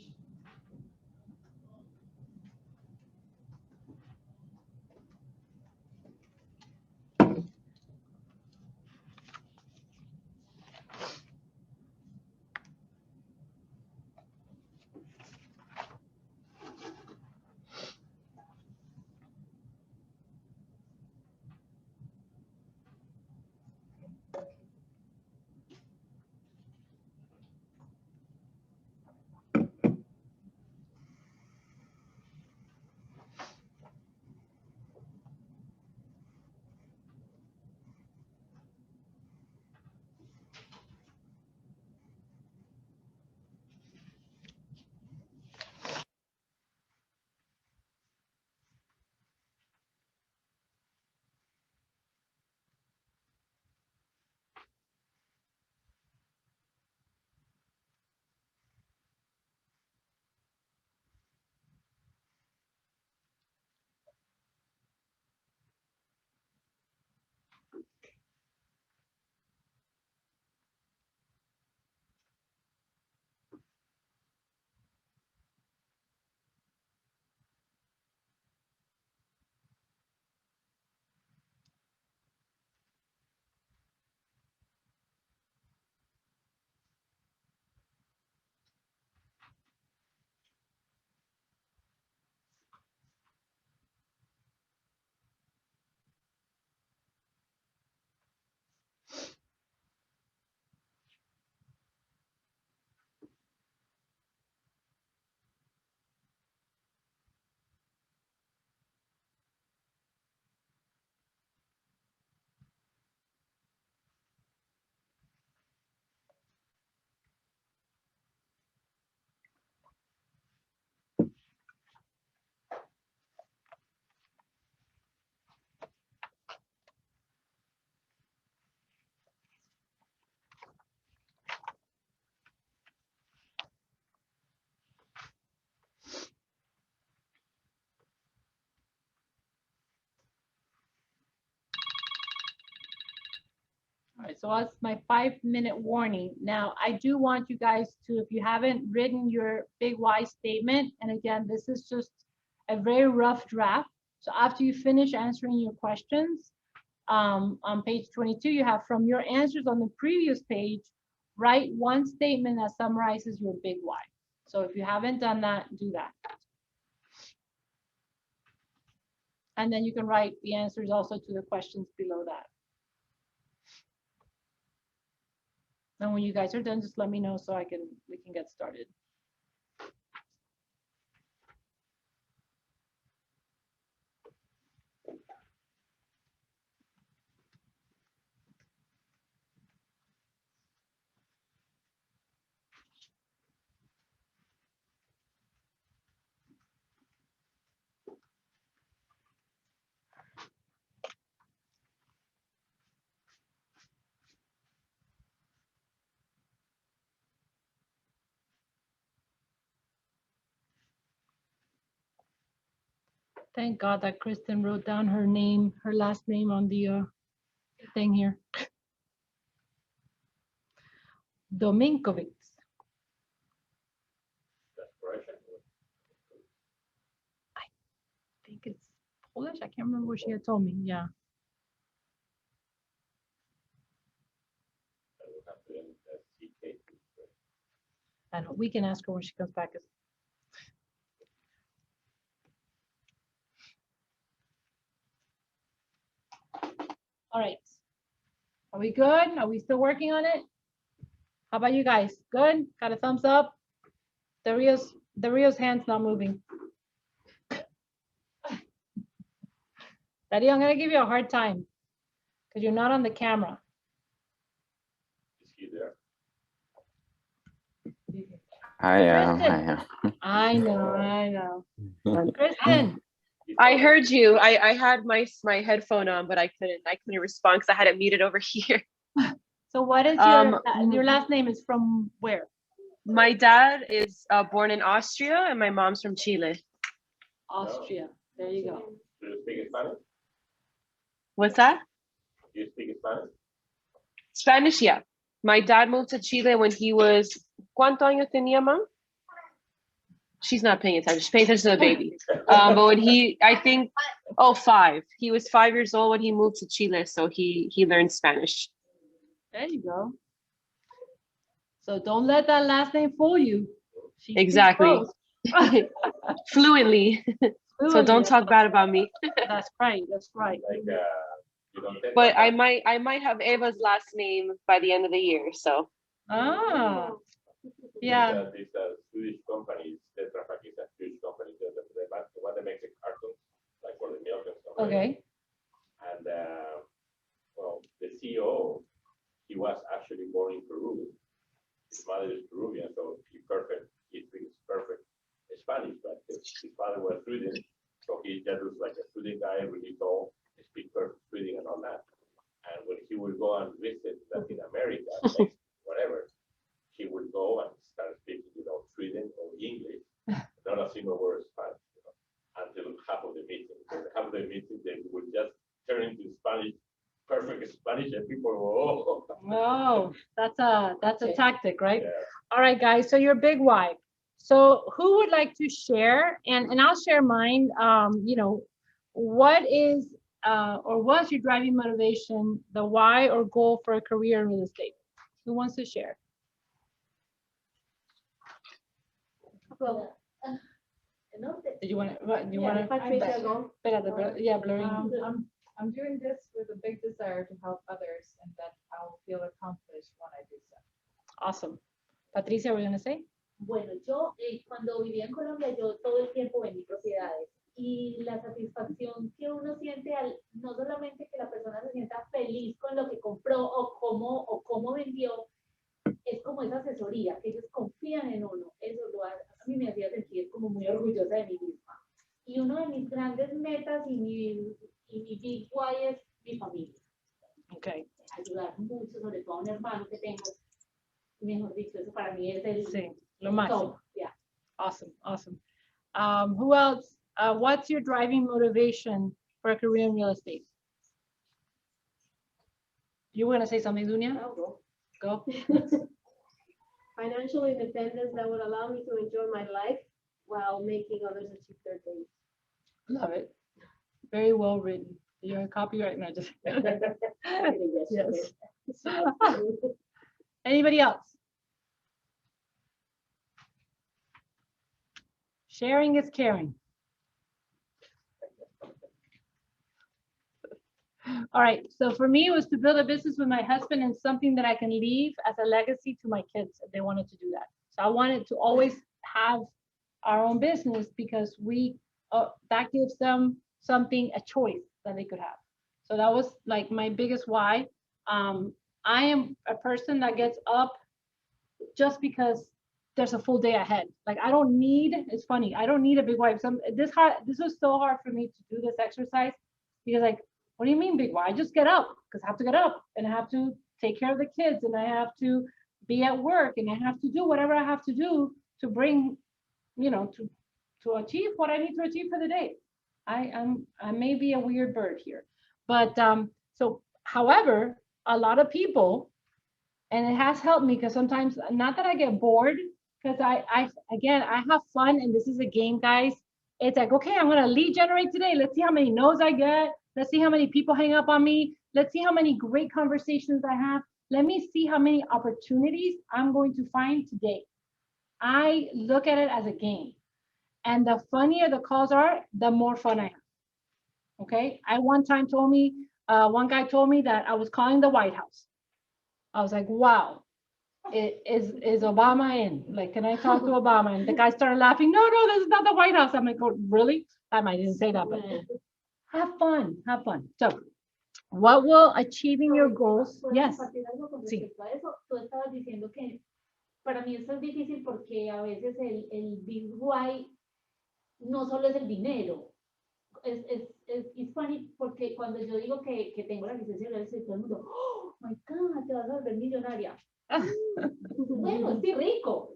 All right, so that's my 5-minute warning. Now, I do want you guys to, if you haven't written your big why statement, and again, this is just a very rough draft. So after you finish answering your questions, on page 22, you have from your answers on the previous page, write one statement that summarizes your big why. So if you haven't done that, do that. And then you can write the answers also to the questions below that. And when you guys are done, just let me know so we can get started. Thank God that Kristen wrote down her name, her last name on the thing here. Dominkovic. That's correct. I think it's Polish. I can't remember what she had told me. Yeah. I will have to end at CK. I don't. We can ask her when she comes back. All right. Are we good? Are we still working on it? How about you guys? Good? Got a thumbs up? Dario's hand's not moving. Dario, I'm gonna give you a hard time because you're not on the camera. Is he there? I am. I know. Kristen, I heard you. I had my headphone on, but I couldn't respond because I had it muted over here. so what is your last name is from where? My dad is born in Austria and my mom's from Chile. Austria. There you go. Do you speak Spanish? What's that? Do you speak Spanish? Spanish, yeah. My dad moved to Chile when he was, ¿cuánto años tenía, Mom? She's not paying attention. She's paying attention to the baby. But when I think, 5. He was 5 years old when he moved to Chile, so he learned Spanish. There you go. So don't let that last name fool you. She speaks Exactly. both. Fluently. So don't talk bad about me. That's right. That's right. Like, you don't take But that I might have Eva's last name by the end of the year. So Ah, yeah. These Swedish companies, Tetra Pak is a huge company, the one that makes the cartons, like for the milk and stuff. Okay. And, well, the CEO, he was actually born in Peru. His mother is Peruvian, so he speaks perfect Spanish, but his father was Sweden, so he just was like a Sweden guy, really tall, speak perfect Sweden and all that. And when he would go and visit Latin America, whatever, he would go and start speaking, Sweden or English, not a single word of Spanish, until half of the meeting. So half of the meeting, they would just turn into Spanish, perfect Spanish, and people go, oh. Oh, that's a tactic, right? Yeah. All right, guys. So your big why. So who would like to share? And I'll share mine. What is or what's your driving motivation, the why or goal for a career in real estate? Who wants to share? Well, Do you want to? You want to? Patricia, go. Yeah, blurring. I'm doing this with a big desire to help others and that I'll feel accomplished when I do so. Awesome. Patricia, what are you gonna say? Bueno, yo cuando vivía en Colombia, yo todo el tiempo vendí propiedades y la satisfacción que uno siente no solamente que la persona se sienta feliz con lo que compró o cómo vendió, es como esa asesoría, que ellos confían en uno. Eso a mí me hacía sentir como muy orgullosa de mí misma. Y uno de mis grandes metas y mi big why es mi familia. Okay. Ayudar mucho, sobre todo a un hermano que tengo. Mejor dicho, eso para mí es el Sí, lo máximo. top. Yeah. Awesome, awesome. Who else? What's your driving motivation for a career in real estate? You were gonna say something, Dunia? I'll go. Go. Financial independence that would allow me to enjoy my life while making others achieve their dreams. Love it. Very well written. You're a copyright, no, just. Yes. Anybody else? Sharing is caring. All right, so for me, it was to build a business with my husband and something that I can leave as a legacy to my kids if they wanted to do that. So I wanted to always have our own business because that gives them something, a choice that they could have. So that was like my biggest why. I am a person that gets up just because there's a full day ahead. Like I don't need, it's funny, I don't need a big why. This was so hard for me to do this exercise because like, what do you mean big why? I just get up because I have to get up and I have to take care of the kids and I have to be at work and I have to do whatever I have to do to bring, to achieve what I need to achieve for the day. I may be a weird bird here, but however, a lot of people, and it has helped me because sometimes, not that I get bored, because I have fun and this is a game, guys. It's like, okay, I'm gonna lead generate today. Let's see how many no's I get. Let's see how many people hang up on me. Let's see how many great conversations I have. Let me see how many opportunities I'm going to find today. I look at it as a game. And the funnier the calls are, the more fun I have. Okay. One guy told me that I was calling the White House. I was like, wow, is Obama in? Like, can I talk to Obama? And the guy started laughing. No, this is not the White House. I'm like, oh, really? I didn't say that, but have fun. So what will achieving your goals? Yes. Sí. Tú estabas diciendo que para mí esto es difícil porque a veces el big why no solo es el dinero. Es funny porque cuando yo digo que tengo la licencia de todo el mundo, oh my God, te vas a volver millonaria. Bueno, sí, rico,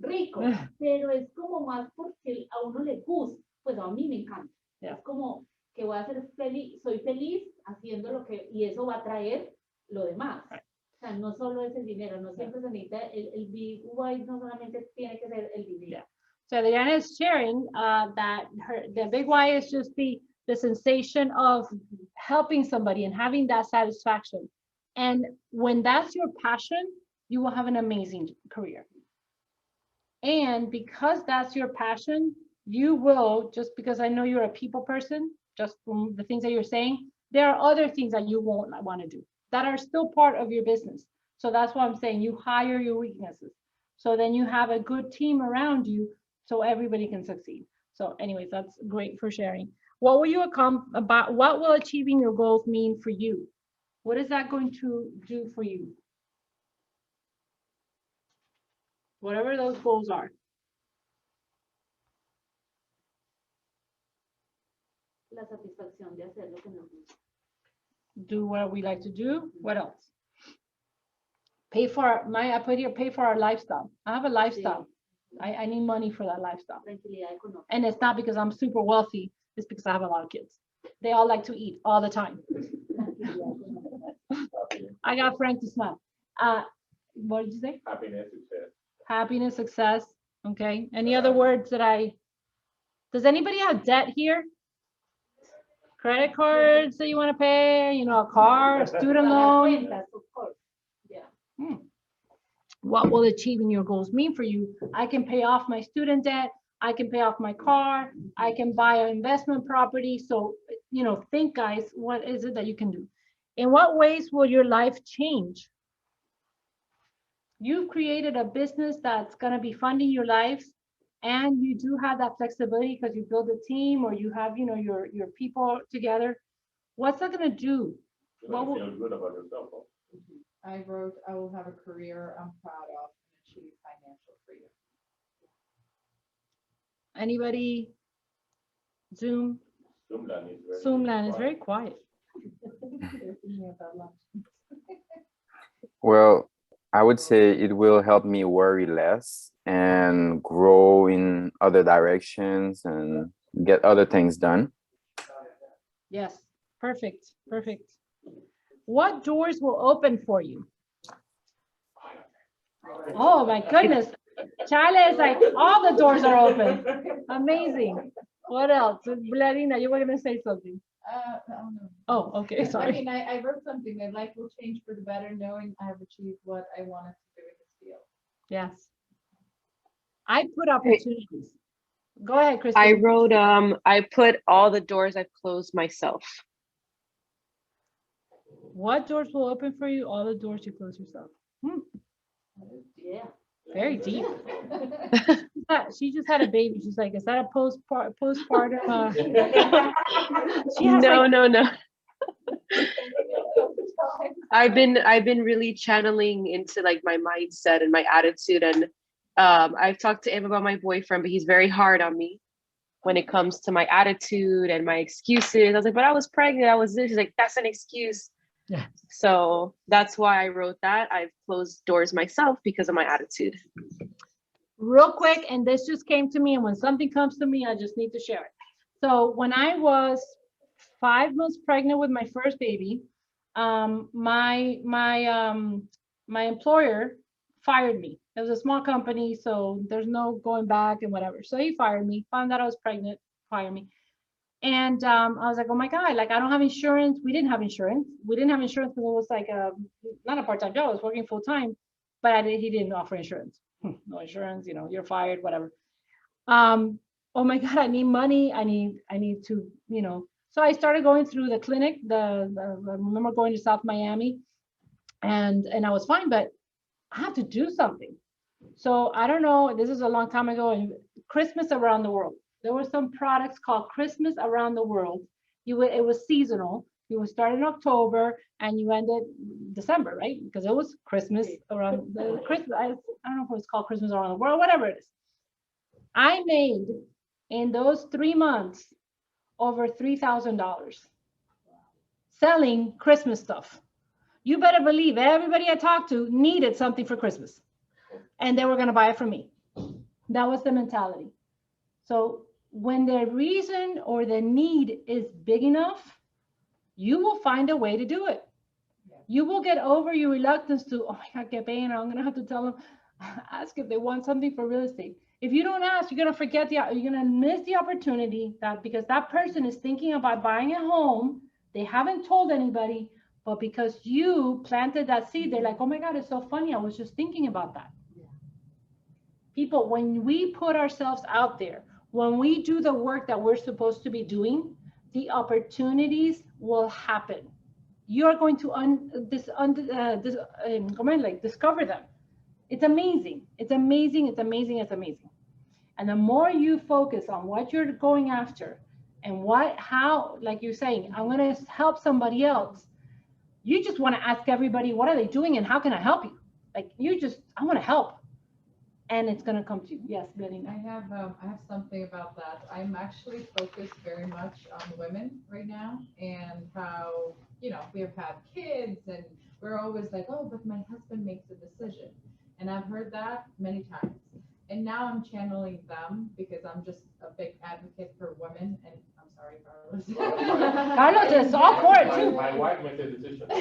pero es como más porque a uno le gusta, pues a mí me encanta. Yeah. Es como que voy a ser feliz, soy feliz haciendo lo que, y eso va a traer lo demás. Right. O sea, no solo es el dinero, no siempre se necesita, el big why no solamente tiene que ser el dinero. Yeah. So Adriana is sharing that the big why is just the sensation of helping somebody and having that satisfaction. And when that's your passion, you will have an amazing career. And because that's your passion, you will, just because I know you're a people person, just from the things that you're saying, there are other things that you won't want to do that are still part of your business. So that's why I'm saying you hire your weaknesses. So then you have a good team around you so everybody can succeed. So anyways, that's great for sharing. What will you what will achieving your goals mean for you? What is that going to do for you? Whatever those goals are. La satisfacción de hacer lo que nos gusta. Do what we like to do. What else? Pay for I put here, pay for our lifestyle. I have a lifestyle. I need money for that lifestyle. Tranquilidad económica. And it's not because I'm super wealthy, it's because I have a lot of kids. They all like to eat all the time. I got Frank to smile. What did you say? Happiness, success. Happiness, success. Okay. Any other words does anybody have debt here? Credit cards that you want to pay, you know, a car, a student loan? Cuentas, of course. Yeah. What will achieving your goals mean for you? I can pay off my student debt. I can pay off my car. I can buy an investment property. So, you know, think, guys, what is it that you can do? In what ways will your life change? You've created a business that's going to be funding your life, and you do have that flexibility because you build a team or you have, you know, your people together. What's that going to do? You're gonna feel good about yourself. Huh? I wrote, I will have a career I'm proud of and achieve financial freedom. Anybody? Zoom? Zoomland Zoomland is very quiet. Well, I would say it will help me worry less and grow in other directions and get other things done. Yes, perfect, perfect. What doors will open for you? Oh my goodness. Charlie is like, all the doors are open. Amazing. What else? Blarina, you were gonna say something. I don't know. Oh, okay, I sorry. mean, I wrote something that life will change for the better, knowing I have achieved what I wanted to do in this field. Yes. I put opportunities. Go ahead, Kristen. I wrote, I put all the doors I've closed myself. What doors will open for you? All the doors you close yourself. Yeah. Very deep. She just had a baby. She's like, is that a postpartum? She has No, like, no. I've been really channeling into like my mindset and my attitude, and I've talked to him about my boyfriend, but he's very hard on me when it comes to my attitude and my excuses. I was like, but I was pregnant, I was this. He's like, that's an excuse. Yeah. So that's why I wrote that. I've closed doors myself because of my attitude. real quick, and this just came to me, and when something comes to me, I just need to share it. So when I was 5 months pregnant with my first baby, my employer fired me. It was a small company, so there's no going back and whatever. So he fired me, found out I was pregnant, fired me. And I was like, oh my God, like I don't have insurance. We didn't have insurance. We didn't have insurance because it was like not a part-time job. I was working full time, but he didn't offer insurance. No insurance, you know, you're fired, whatever. Oh my God, I need money. I need to, you know. So I started going through the clinic. I remember going to South Miami, and I was fine, but I have to do something. So I don't know. This is a long time ago. And Christmas around the world. There were some products called Christmas around the world. It was seasonal. You would start in October and you ended December, right? Because it was Christmas around the Christmas. I don't know if it was called Christmas around the world, whatever it is. I made in those 3 months over $3,000 selling Christmas stuff. You better believe everybody I talked to needed something for Christmas, and they were going to buy it from me. That was the mentality. So when the reason or the need is big enough, you will find a way to do it. You will get over your reluctance to, oh my God, qué pena, I'm gonna have to tell them, ask if they want something for real estate. If you don't ask, you're gonna miss the opportunity that because that person is thinking about buying a home, they haven't told anybody, but because you planted that seed, they're like, oh my God, it's so funny, I was just thinking about that. People, when we put ourselves out there, when we do the work that we're supposed to be doing, the opportunities will happen. You're going to discover them. It's amazing. It's amazing. It's amazing. It's amazing. And the more you focus on what you're going after and how, like you're saying, I'm going to help somebody else. You just want to ask everybody, what are they doing and how can I help you? Like I want to help. And it's going to come to you. Yes, Belinda. I have something about that. I'm actually focused very much on women right now and how, we have had kids and we're always like, oh, but my husband makes a decision. And I've heard that many times. And now I'm channeling them because I'm just a big advocate for women. And I'm sorry, Carlos. Carlos is all for it too. My wife made the decision.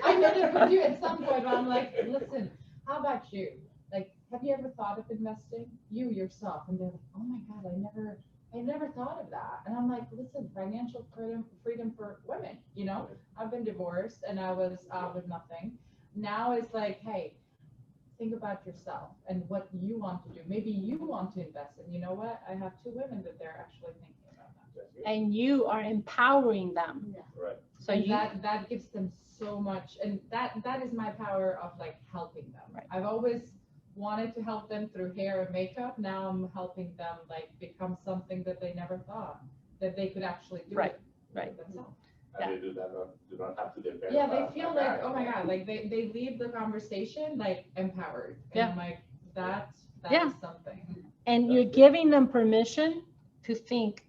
I'm going to put you at some point, but I'm like, listen, how about you? Like, have you ever thought of investing? You yourself. And they're like, oh my God, I never thought of that. And I'm like, listen, financial freedom for women, I've been divorced and I was with nothing. Now it's like, hey, think about yourself and what you want to do. Maybe you want to invest. And you know what? I have 2 women that they're actually thinking about that. And you are empowering them. Right. So that gives them so much. And that is my power of like helping them. Right. I've always wanted to help them through hair and makeup. Now I'm helping them like become something that they never thought that they could actually do. Right. Themselves. And they do not have to depend. Yeah, on they a feel guy. like, oh my God, like they leave the conversation like empowered. And Yeah. I'm like, that Yeah. is something. And you're giving them permission to think,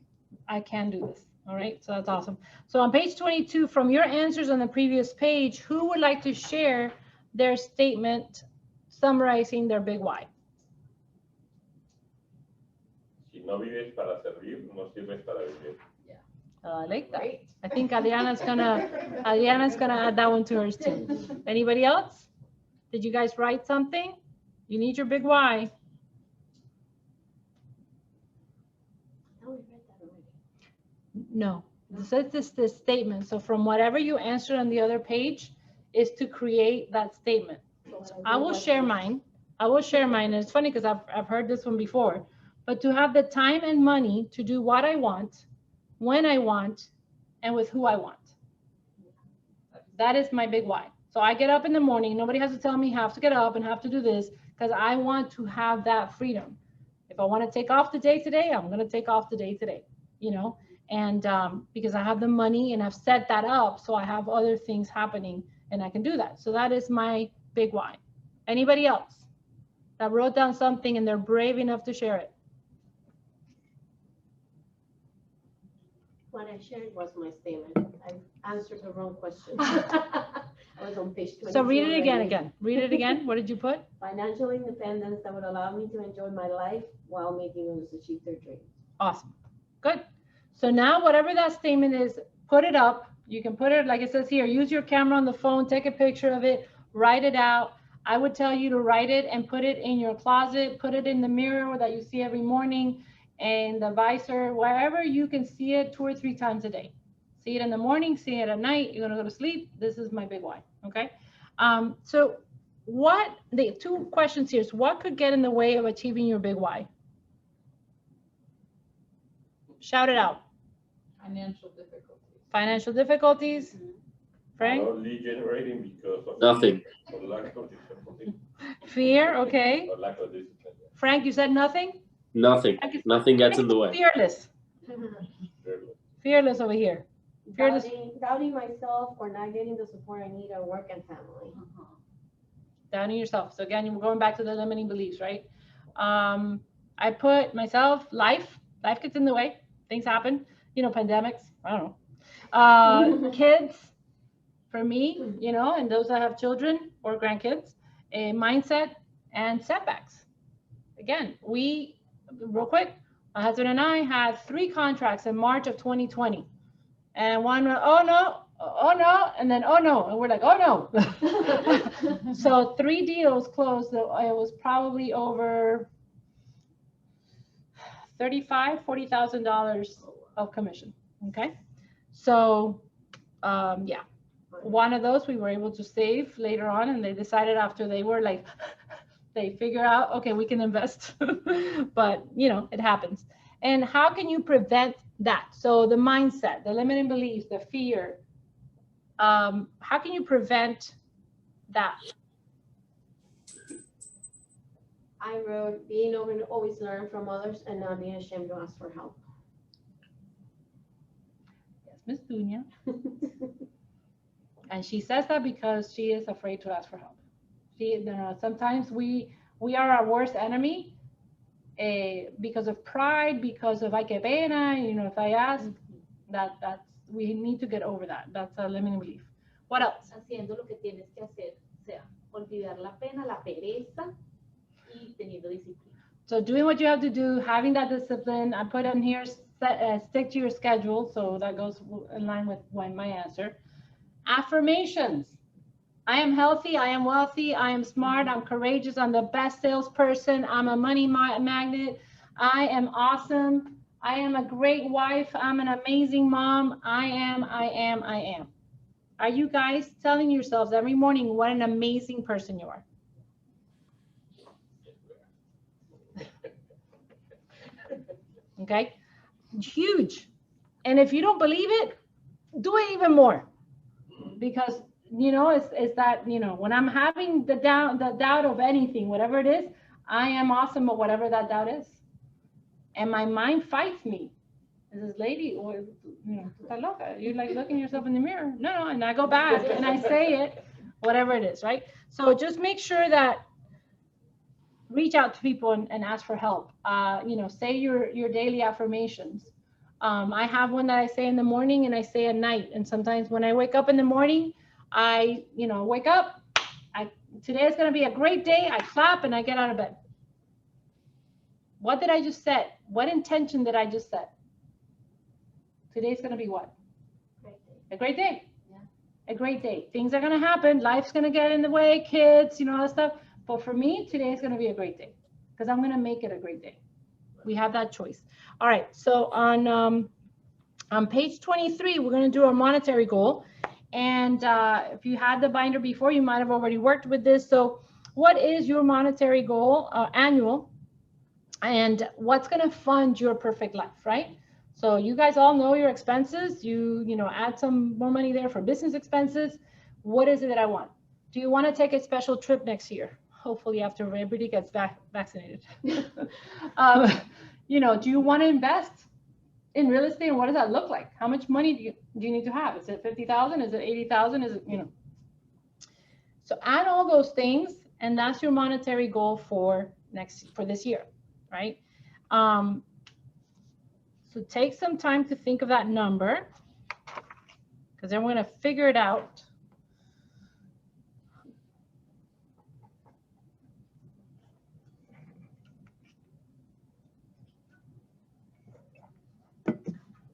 I can do this. All right, so that's awesome. So on page 22, from your answers on the previous page, who would like to share their statement summarizing their big why? Si no vives para servir, no sirves para vivir. I like that. Right? I think Adriana's gonna add that one to hers too. Anybody else? Did you guys write something? You need your big why. No, we read that already. No, this is this statement. So from whatever you answered on the other page is to create that statement. So I will share mine. And it's funny because I've heard this one before, but to have the time and money to do what I want, when I want, and with who I want. That is my big why. So I get up in the morning. Nobody has to tell me have to get up and have to do this because I want to have that freedom. If I want to take off the day today, I'm going to take off the day today, and because I have the money and I've set that up. So I have other things happening and I can do that. So that is my big why. Anybody else that wrote down something and they're brave enough to share it? What I shared was my statement. I answered the wrong question. I was on page 22. So read it already. again. Read it again. What did you put? Financial independence that would allow me to enjoy my life while making others achieve their dreams. Awesome. Good. So now whatever that statement is, put it up. You can put it, like it says here, use your camera on the phone, take a picture of it, write it out. I would tell you to write it and put it in your closet, put it in the mirror that you see every morning, and the visor, wherever you can see it 2 or 3 times a day. See it in the morning, see it at night, you're gonna go to sleep. This is my big why, okay? So the 2 questions here is what could get in the way of achieving your big why? Shout it out. Financial difficulties. Financial difficulties? Frank? Not lead generating because of Nothing. Or lack of discipline. Fear, okay. Or lack of discipline. Frank, you said nothing? Nothing. Nothing gets in the way. Fearless. Fearless over here. Fearless. Doubting myself or not getting the support I need at work and family. Doubting yourself. So again, we're going back to the limiting beliefs, right? I put myself, life gets in the way. Things happen, pandemics, I don't know. Kids, for me, and those that have children or grandkids, a mindset and setbacks. Again, real quick, my husband and I had 3 contracts in March of 2020. And one, oh no, oh no, and then, oh no, and we're like, oh no. So 3 deals closed, it was probably over $40,000 of commission, okay? So, yeah, one of those we were able to save later on, and they decided after they were like, they figure out, okay, we can invest, but you know, it happens. And how can you prevent that? So the mindset, the limiting beliefs, the fear, how can you prevent that? I wrote being open to always learn from others and not being ashamed to ask for help. Yes, Miss Dunya. And she says that because she is afraid to ask for help. Sometimes we are our worst enemy because of pride, because of ay que pena, you know, if I ask, that's, we need to get over that. That's a limiting belief. What else? Haciendo lo que tienes que hacer, o sea, olvidar la pena, la pereza y teniendo disciplina. So doing what you have to do, having that discipline. I put in here, stick to your schedule. So that goes in line with my answer. Affirmations. I am healthy, I am wealthy, I am smart, I'm courageous, I'm the best salesperson, I'm a money magnet, I am awesome, I am a great wife, I'm an amazing mom, I am. Are you guys telling yourselves every morning what an amazing person you are? Okay, huge. And if you don't believe it, do it even more, because you know, it's that, you know, when I'm having the doubt of anything, whatever it is, I am awesome at whatever that doubt is. And my mind fights me. This lady, or, you know, you're like looking yourself in the mirror. No, and I go back and I say it, whatever it is, right? So just make sure that reach out to people and ask for help. You know, say your daily affirmations. I have one that I say in the morning and I say at night. And sometimes when I wake up in the morning, I, you know, wake up, today is going to be a great day. I clap and I get out of bed. What did I just set? What intention did I just set? Today's going to be what? A great day. Yeah. A great day. Things are going to happen. Life's going to get in the way, kids, you know, all that stuff. But for me, today is going to be a great day because I'm going to make it a great day. We have that choice. All right. So on page 23, we're going to do our monetary goal. And if you had the binder before, you might have already worked with this. So what is your monetary goal, annual, and what's going to fund your perfect life, right? So you guys all know your expenses. You know, add some more money there for business expenses. What is it that I want? Do you want to take a special trip next year? Hopefully after everybody gets vaccinated. You know, do you want to invest in real estate, and what does that look like? How much money do you need to have? Is it 50,000? Is it 80,000? Is it, you know? So add all those things, and that's your monetary goal for this year, right? So take some time to think of that number, because then we're going to figure it out.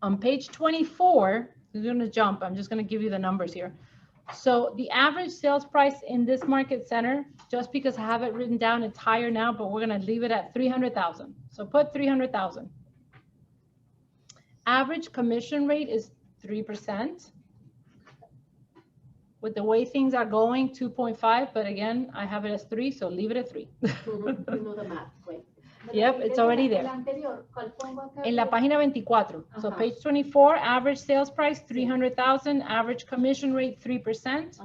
On page 24, we're going to jump. I'm just going to give you the numbers here. So the average sales price in this market center, just because I have it written down, it's higher now, but we're going to leave it at 300,000. So put 300,000. Average commission rate is 3%. With the way things are going, 2.5, but again, I have it as 3, so leave it at 3. You know the math, wait. Yep, it's already there. En la página 24. So page 24, average sales price, 300,000, average commission rate, 3%.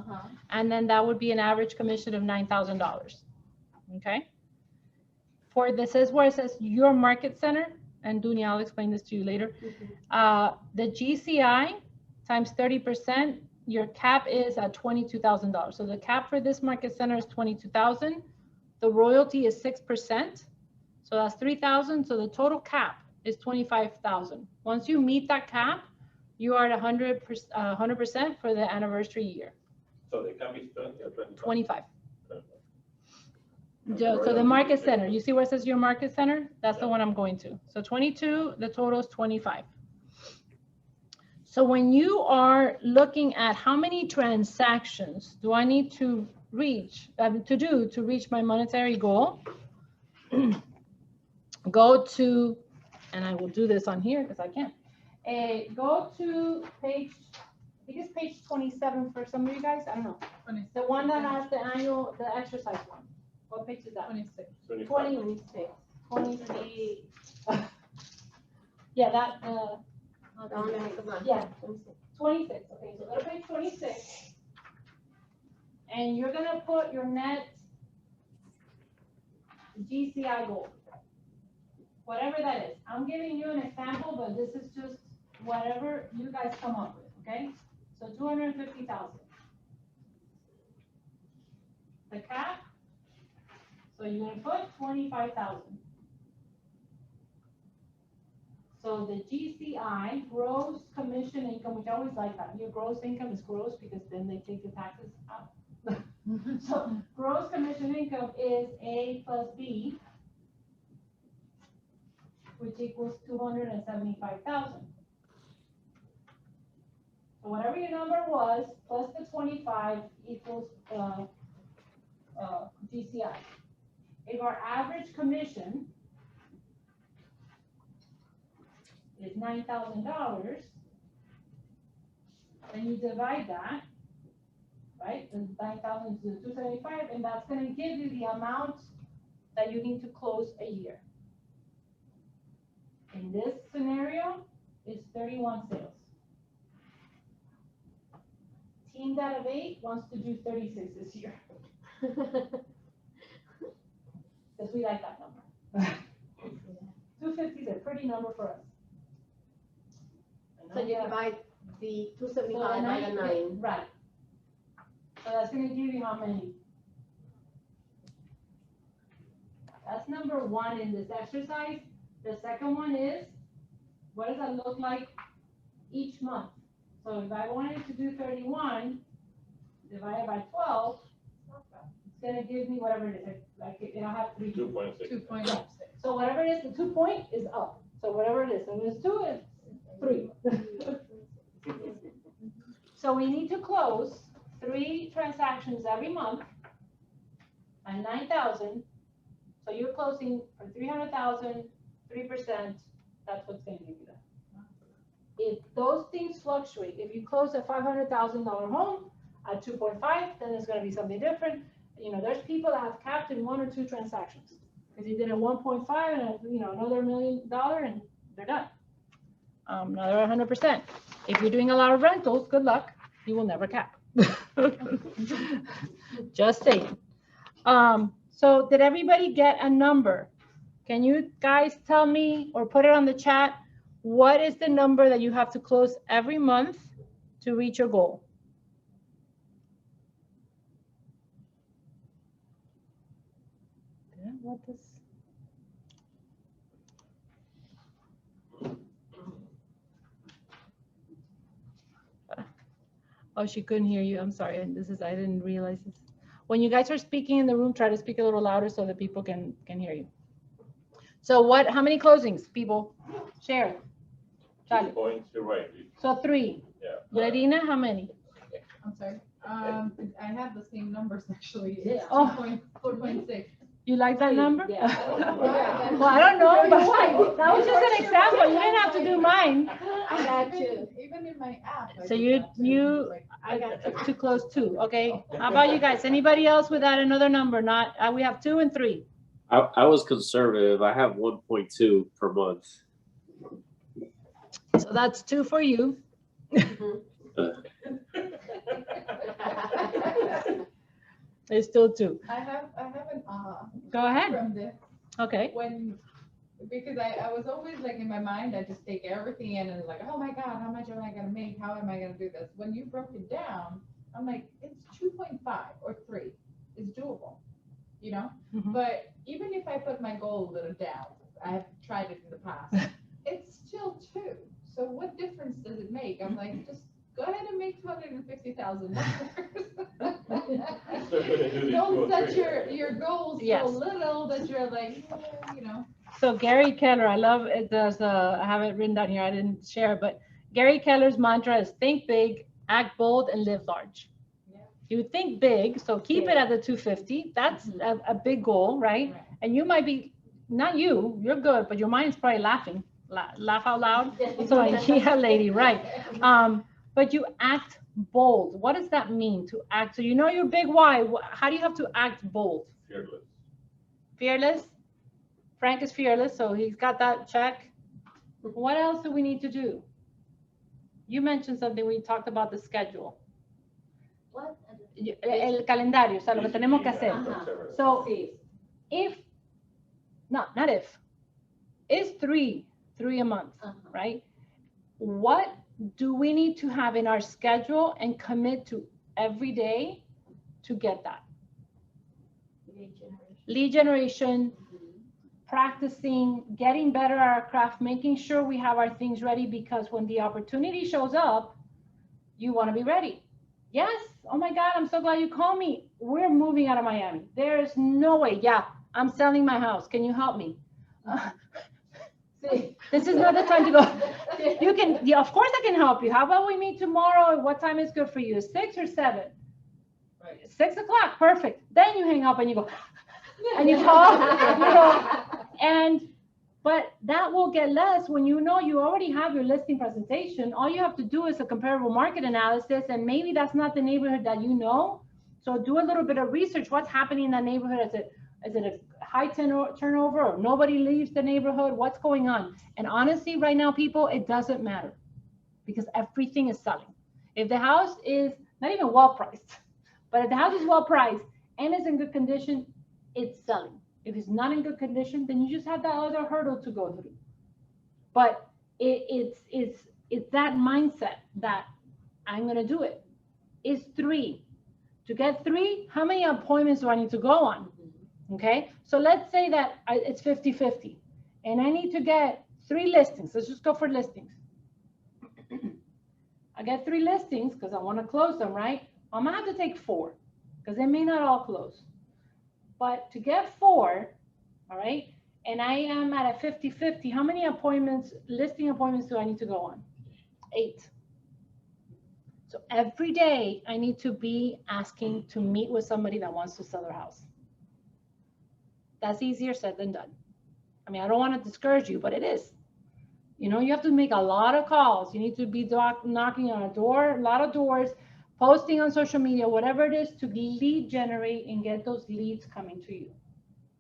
And then that would be an average commission of $9,000. Okay. For this is where it says your market center, and Dunya, I'll explain this to you later. The GCI times 30%, your cap is at $22,000. So the cap for this market center is $22,000. The royalty is 6%. So that's 3,000. So the total cap is 25,000. Once you meet that cap, you are at 100% for the anniversary year. So the cap is 20 or 25? 25. So the market center, you see where it says your market center? That's the one I'm going to. So 22, the total is 25. So when you are looking at how many transactions do I need to reach, to reach my monetary goal, go to, and I will do this on here because I can. Go to page, I think it's page 27 for some of you guys. I don't know. The one that has the annual, the exercise one. What page is that? 26. 26. 26. Yeah, that. Yeah, 26. Okay, so go to page 26. And you're gonna put your net GCI goal. Whatever that is. I'm giving you an example, but this is just whatever you guys come up with, okay? So 250,000. The cap, so you're gonna put 25,000. So the GCI, gross commission income, which I always like that. Your gross income is gross because then they take the taxes out. So gross commission income is A plus B, which equals 275,000. So whatever your number was, plus the 25 equals GCI. If our average commission is $9,000, then you divide that, right? And 9,000 to 275, and that's going to give you the amount that you need to close a year. In this scenario, it's 31 sales. Team out of 8 wants to do 36 this year. Because we like that number. 250 is a pretty number for us. So you divide the 275 by the 9. Right. So that's going to give you how many? That's number 1 in this exercise. The second one is, what does that look like each month? So if I wanted to do 31 divided by 12, it's going to give me whatever it is. Like it'll have 3. 2.6. 2.6. So whatever it is, the 2 point is up. So whatever it is, and it's 2, it's 3. So we need to close 3 transactions every month at 9,000. So you're closing for 300,000, 3%. That's what's going to give you that. If those things fluctuate, if you close a $500,000 home at 2.5, then it's going to be something different. You know, there's people that have capped in 1 or 2 transactions because you did a 1.5 and another $1 million, and they're done. Another 100%. If you're doing a lot of rentals, good luck. You will never cap. Just saying. So did everybody get a number? Can you guys tell me or put it on the chat? What is the number that you have to close every month to reach your goal? Yeah, what is? Oh, she couldn't hear you. I'm sorry. And I didn't realize this. When you guys are speaking in the room, try to speak a little louder so that people can hear you. So how many closings, people? Share. 2 points, you're right. So 3. Yeah. Gladina, how many? I'm sorry. I have the same numbers actually. Yeah. It's Oh. 4.6. You like that number? Yeah. Well, I don't know, but that was just an example. You didn't have to do mine. I got you. Even in my app. I So did that too. Like, I got you. Too close 2. Okay. How about you guys? Anybody else with that another number? Not, we have 2 and 3. I was conservative. I have 1.2 per month. So that's 2 for you. It's still 2. I have an Go ahead. from this. Okay. Because I was always like in my mind, I just take everything in and like, oh my God, how much am I gonna make? How am I gonna do this? When you broke it down, I'm like, it's 2.5 or 3. It's doable, you know? Mhm. But even if I put my goal a little down, I have tried it in the past, it's still 2. So what difference does it make? I'm like, just go ahead and make $250,000. Don't set your goals Yes. so little that you're like, you know. So Gary Keller, I love it. I have it written down here. I didn't share it, but Gary Keller's mantra is think big, act bold, and live large. Yeah. You think big, so keep it at the 250. That's a big goal, right? And you might be, not you, you're good, but your mind's probably laughing. Laugh out loud. So yeah, lady, right. But you act bold. What does that mean to act? So you know your big why. How do you have to act bold? Fearless. Fearless. Frank is fearless, so he's got that check. What else do we need to do? You mentioned something. We talked about the schedule. What? El calendario, o sea, lo que tenemos que hacer. So if, not if, it's three a month, right? What do we need to have in our schedule and commit to every day to get that? Lead generation, practicing, getting better at our craft, making sure we have our things ready, because when the opportunity shows up, you want to be ready. Yes. Oh my God, I'm so glad you called me. We're moving out of Miami. There's no way. Yeah, I'm selling my house. Can you help me? This is not the time to go. You can, yeah, of course I can help you. How about we meet tomorrow? What time is good for you? 6 or 7? Right. 6 o'clock, perfect. Then you hang up and you go, and you call, but that will get less when you know you already have your listing presentation. All you have to do is a comparable market analysis, and maybe that's not the neighborhood that you know. So do a little bit of research. What's happening in that neighborhood? Is it a high turnover, or nobody leaves the neighborhood? What's going on? And honestly, right now, people, it doesn't matter, because everything is selling. If the house is not even well priced, but if the house is well priced and is in good condition, it's selling. If it's not in good condition, then you just have that other hurdle to go through. But it's that mindset that I'm going to do it. It's 3. To get 3, how many appointments do I need to go on? Okay, so let's say that it's 50-50, and I need to get 3 listings. Let's just go for listings. I get 3 listings because I want to close them, right? I'm going to have to take 4 because they may not all close. But to get 4, all right, and I am at a 50-50, how many appointments, listing appointments do I need to go on? 8. So every day I need to be asking to meet with somebody that wants to sell their house. That's easier said than done. I mean, I don't want to discourage you, but it is. You know, you have to make a lot of calls. You need to be knocking on a lot of doors, posting on social media, whatever it is, to lead generate and get those leads coming to you.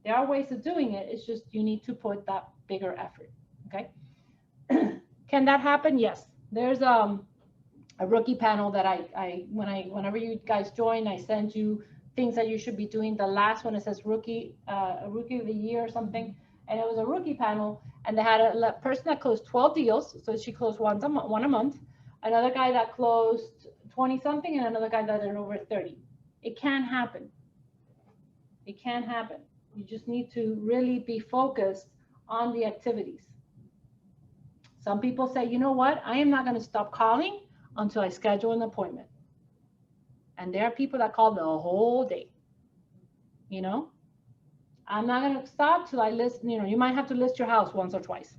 There are ways of doing it. It's just you need to put that bigger effort. Okay. Can that happen? Yes. There's a rookie panel that whenever you guys join, I send you things that you should be doing. The last one, it says rookie of the year or something, and it was a rookie panel, and they had a person that closed 12 deals, so she closed one a month, another guy that closed 20 something, and another guy that did over 30. It can happen. It can happen. You just need to really be focused on the activities. Some people say, you know what, I am not going to stop calling until I schedule an appointment. And there are people that call the whole day. You know, I'm not going to stop till I list, you know, you might have to list your house once or twice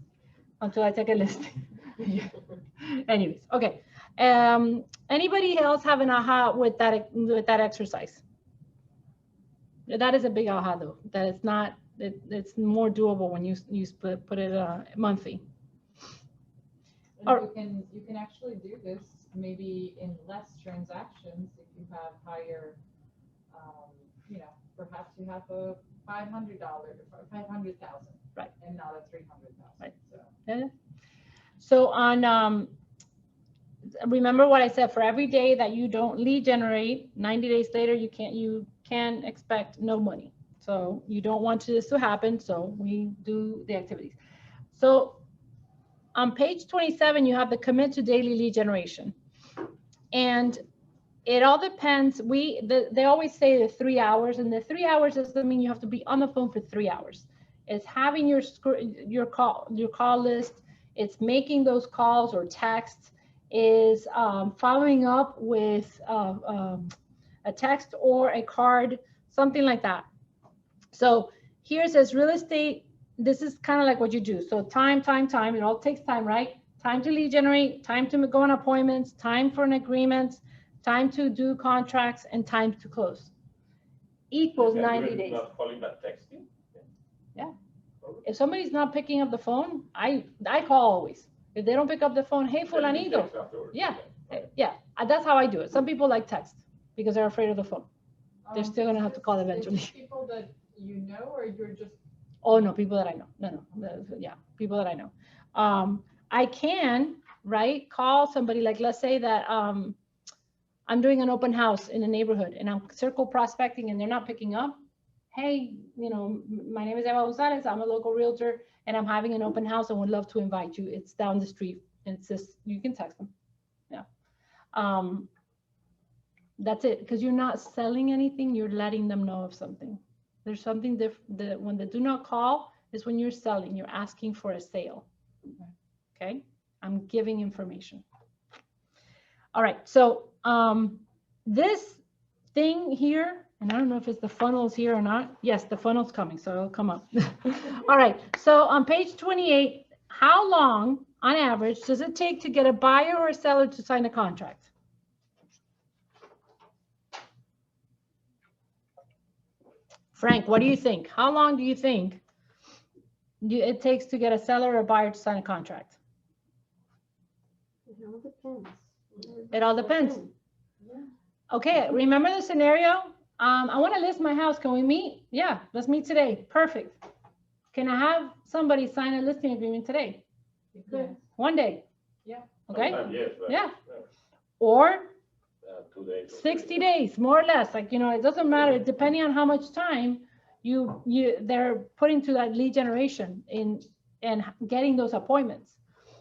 until I take a listing. Anyways, okay. Anybody else have an aha with that exercise? That is a big aha though. That it's not, it's more doable when you put it monthly. And you can actually do this maybe in less transactions if you have higher, you know, perhaps you have a $500 or $500,000, right, and not a $300,000. Right. So. Yeah. So on, remember what I said, for every day that you don't lead generate, 90 days later, you can expect no money. So you don't want this to happen. So we do the activities. So on page 27, you have the commit to daily lead generation. And it all depends. They always say the 3 hours, and the 3 hours doesn't mean you have to be on the phone for 3 hours. It's having your call list. It's making those calls or texts. Is following up with a text or a card, something like that. So here it says real estate. This is kind of like what you do. So time. It all takes time, right? time to lead generate, time to go on appointments, time for an agreement, time to do contracts, and time to close. Equals Yeah, 90 even days. Not calling, but texting. Yeah. If somebody's not picking up the phone, I call always. If they don't pick up the phone, hey, fulanito. Yeah. Yeah, that's how I do it. Some people like text because they're afraid of the phone. They're still gonna have to call eventually. Is this people that you know, or you're just? Oh, no, people that I know. No, yeah, people that I know. I can, right, call somebody, like, let's say that I'm doing an open house in a neighborhood and I'm circle prospecting and they're not picking up. Hey, you know, my name is Eva Gonzalez. I'm a local realtor and I'm having an open house and would love to invite you. It's down the street. And it's just, you can text them. Yeah. That's it. Because you're not selling anything. You're letting them know of something. There's something different. When they do not call is when you're selling. You're asking for a sale. Okay. I'm giving information. All right. So this thing here, and I don't know if it's the funnels here or not. Yes, the funnel's coming, so it'll come up. All right. So on page 28, how long on average does it take to get a buyer or a seller to sign a contract? Frank, what do you think? How long do you think it takes to get a seller or a buyer to sign a contract? It all depends. It all depends. Okay, remember the scenario? I want to list my house. Can we meet? Yeah, let's meet today. Perfect. Can I have somebody sign a listing agreement today? Yeah. One day. Yeah. Okay. Sometimes, yes, but, Yeah. Or 2 days. 60 days, more or less. Like, you know, it doesn't matter, depending on how much time they're putting to that lead generation and getting those appointments.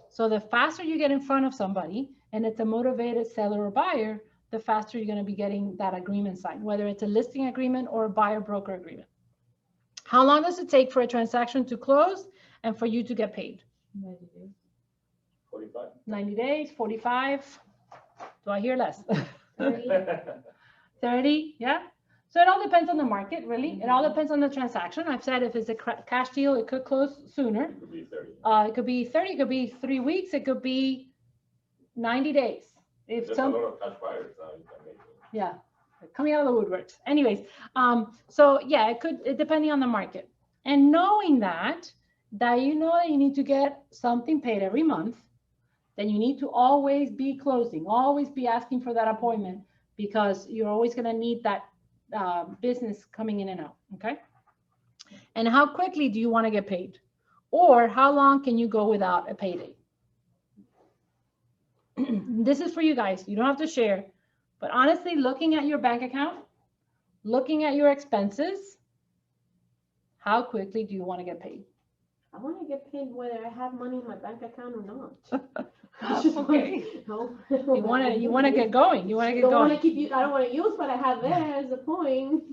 So the faster you get in front of somebody and it's a motivated seller or buyer, the faster you're going to be getting that agreement signed, whether it's a listing agreement or a buyer broker agreement. How long does it take for a transaction to close and for you to get paid? 45. 90 days, 45. Do I hear less? 30. 30, yeah. So it all depends on the market, really. It all depends on the transaction. I've said if it's a cash deal, it could close sooner. It could be 30. It could be 30, it could be 3 weeks, it could be 90 days. If There's some, a lot of cash buyers now. You can make it. yeah, coming out of the woodworks. Anyways, so yeah, it depending on the market. And knowing that you know that you need to get something paid every month, then you need to always be closing, always be asking for that appointment, because you're always going to need that business coming in and out. Okay. And how quickly do you want to get paid? Or how long can you go without a payday? This is for you guys. You don't have to share. But honestly, looking at your bank account, looking at your expenses, how quickly do you want to get paid? I want to get paid whether I have money in my bank account or not. Okay. No. You want to get going. You want to get Don't want going. to keep I don't want to use what I have there is the point.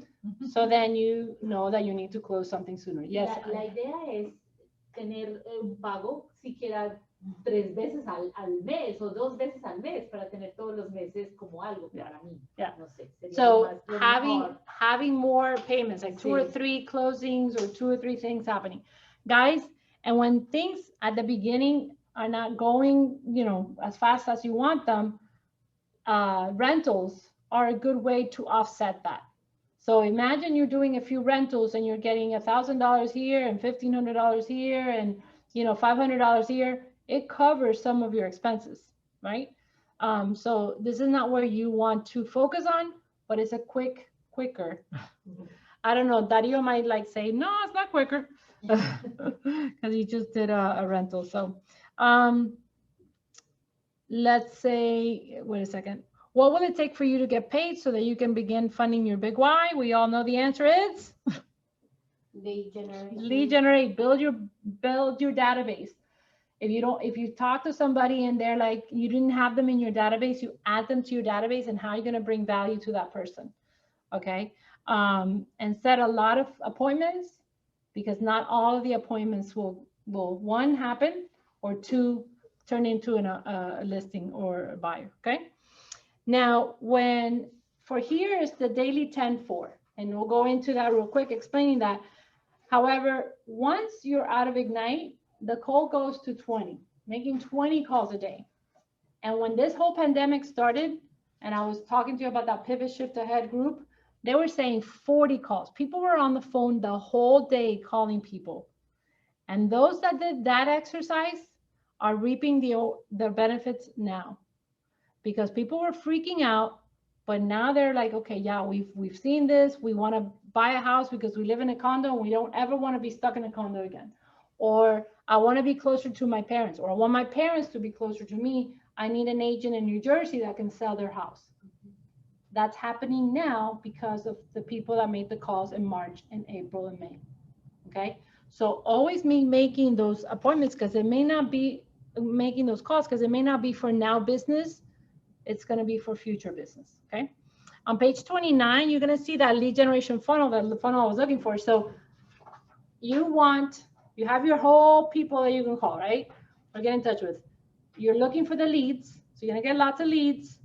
So then you know that you need to close something sooner. Yes. La idea es tener un pago siquiera 3 veces al mes o 2 veces al mes para tener todos los meses como algo para mí. Yeah. No sé, sería So lo having more payments, like 2 or Sí. 3 closings or 2 or 3 things happening, guys. And when things at the beginning are not going, you know, as fast as you want them, rentals are a good way to offset that. So imagine you're doing a few rentals and you're getting $1,000 here and $1,500 here and, you know, $500 here. It covers some of your expenses, right? So this is not where you want to focus on, but it's a quicker. I don't know, Dario might like say, no, it's not quicker, because he just did a rental. So let's say, wait a second. What will it take for you to get paid so that you can begin funding your big why? We all know the answer is Lead generation. lead generate, build your database. If you talk to somebody and they're like, you didn't have them in your database, you add them to your database, and how are you going to bring value to that person? Okay. And set a lot of appointments, because not all of the appointments will 1, happen, or 2, turn into a listing or a buyer. Okay. Now, for here is the daily 10-4, and we'll go into that real quick, explaining that. However, once you're out of Ignite, the call goes to 20. making 20 calls a day. And when this whole pandemic started, and I was talking to you about that Pivot Shift Ahead group, they were saying 40 calls. People were on the phone the whole day calling people. And those that did that exercise are reaping the benefits now, because people were freaking out, but now they're like, okay, yeah, we've seen this. We want to buy a house because we live in a condo and we don't ever want to be stuck in a condo again. Or I want to be closer to my parents, or I want my parents to be closer to me. I need an agent in New Jersey that can sell their house. That's happening now because of the people that made the calls in March and April and May. Okay. So always me making those appointments, because it may not be making those calls, because it may not be for now business. It's going to be for future business. Okay. On page 29, you're going to see that lead generation funnel, the funnel I was looking for. So you have your whole people that you can call, right? Or get in touch with. You're looking for the leads. So you're going to get lots of leads,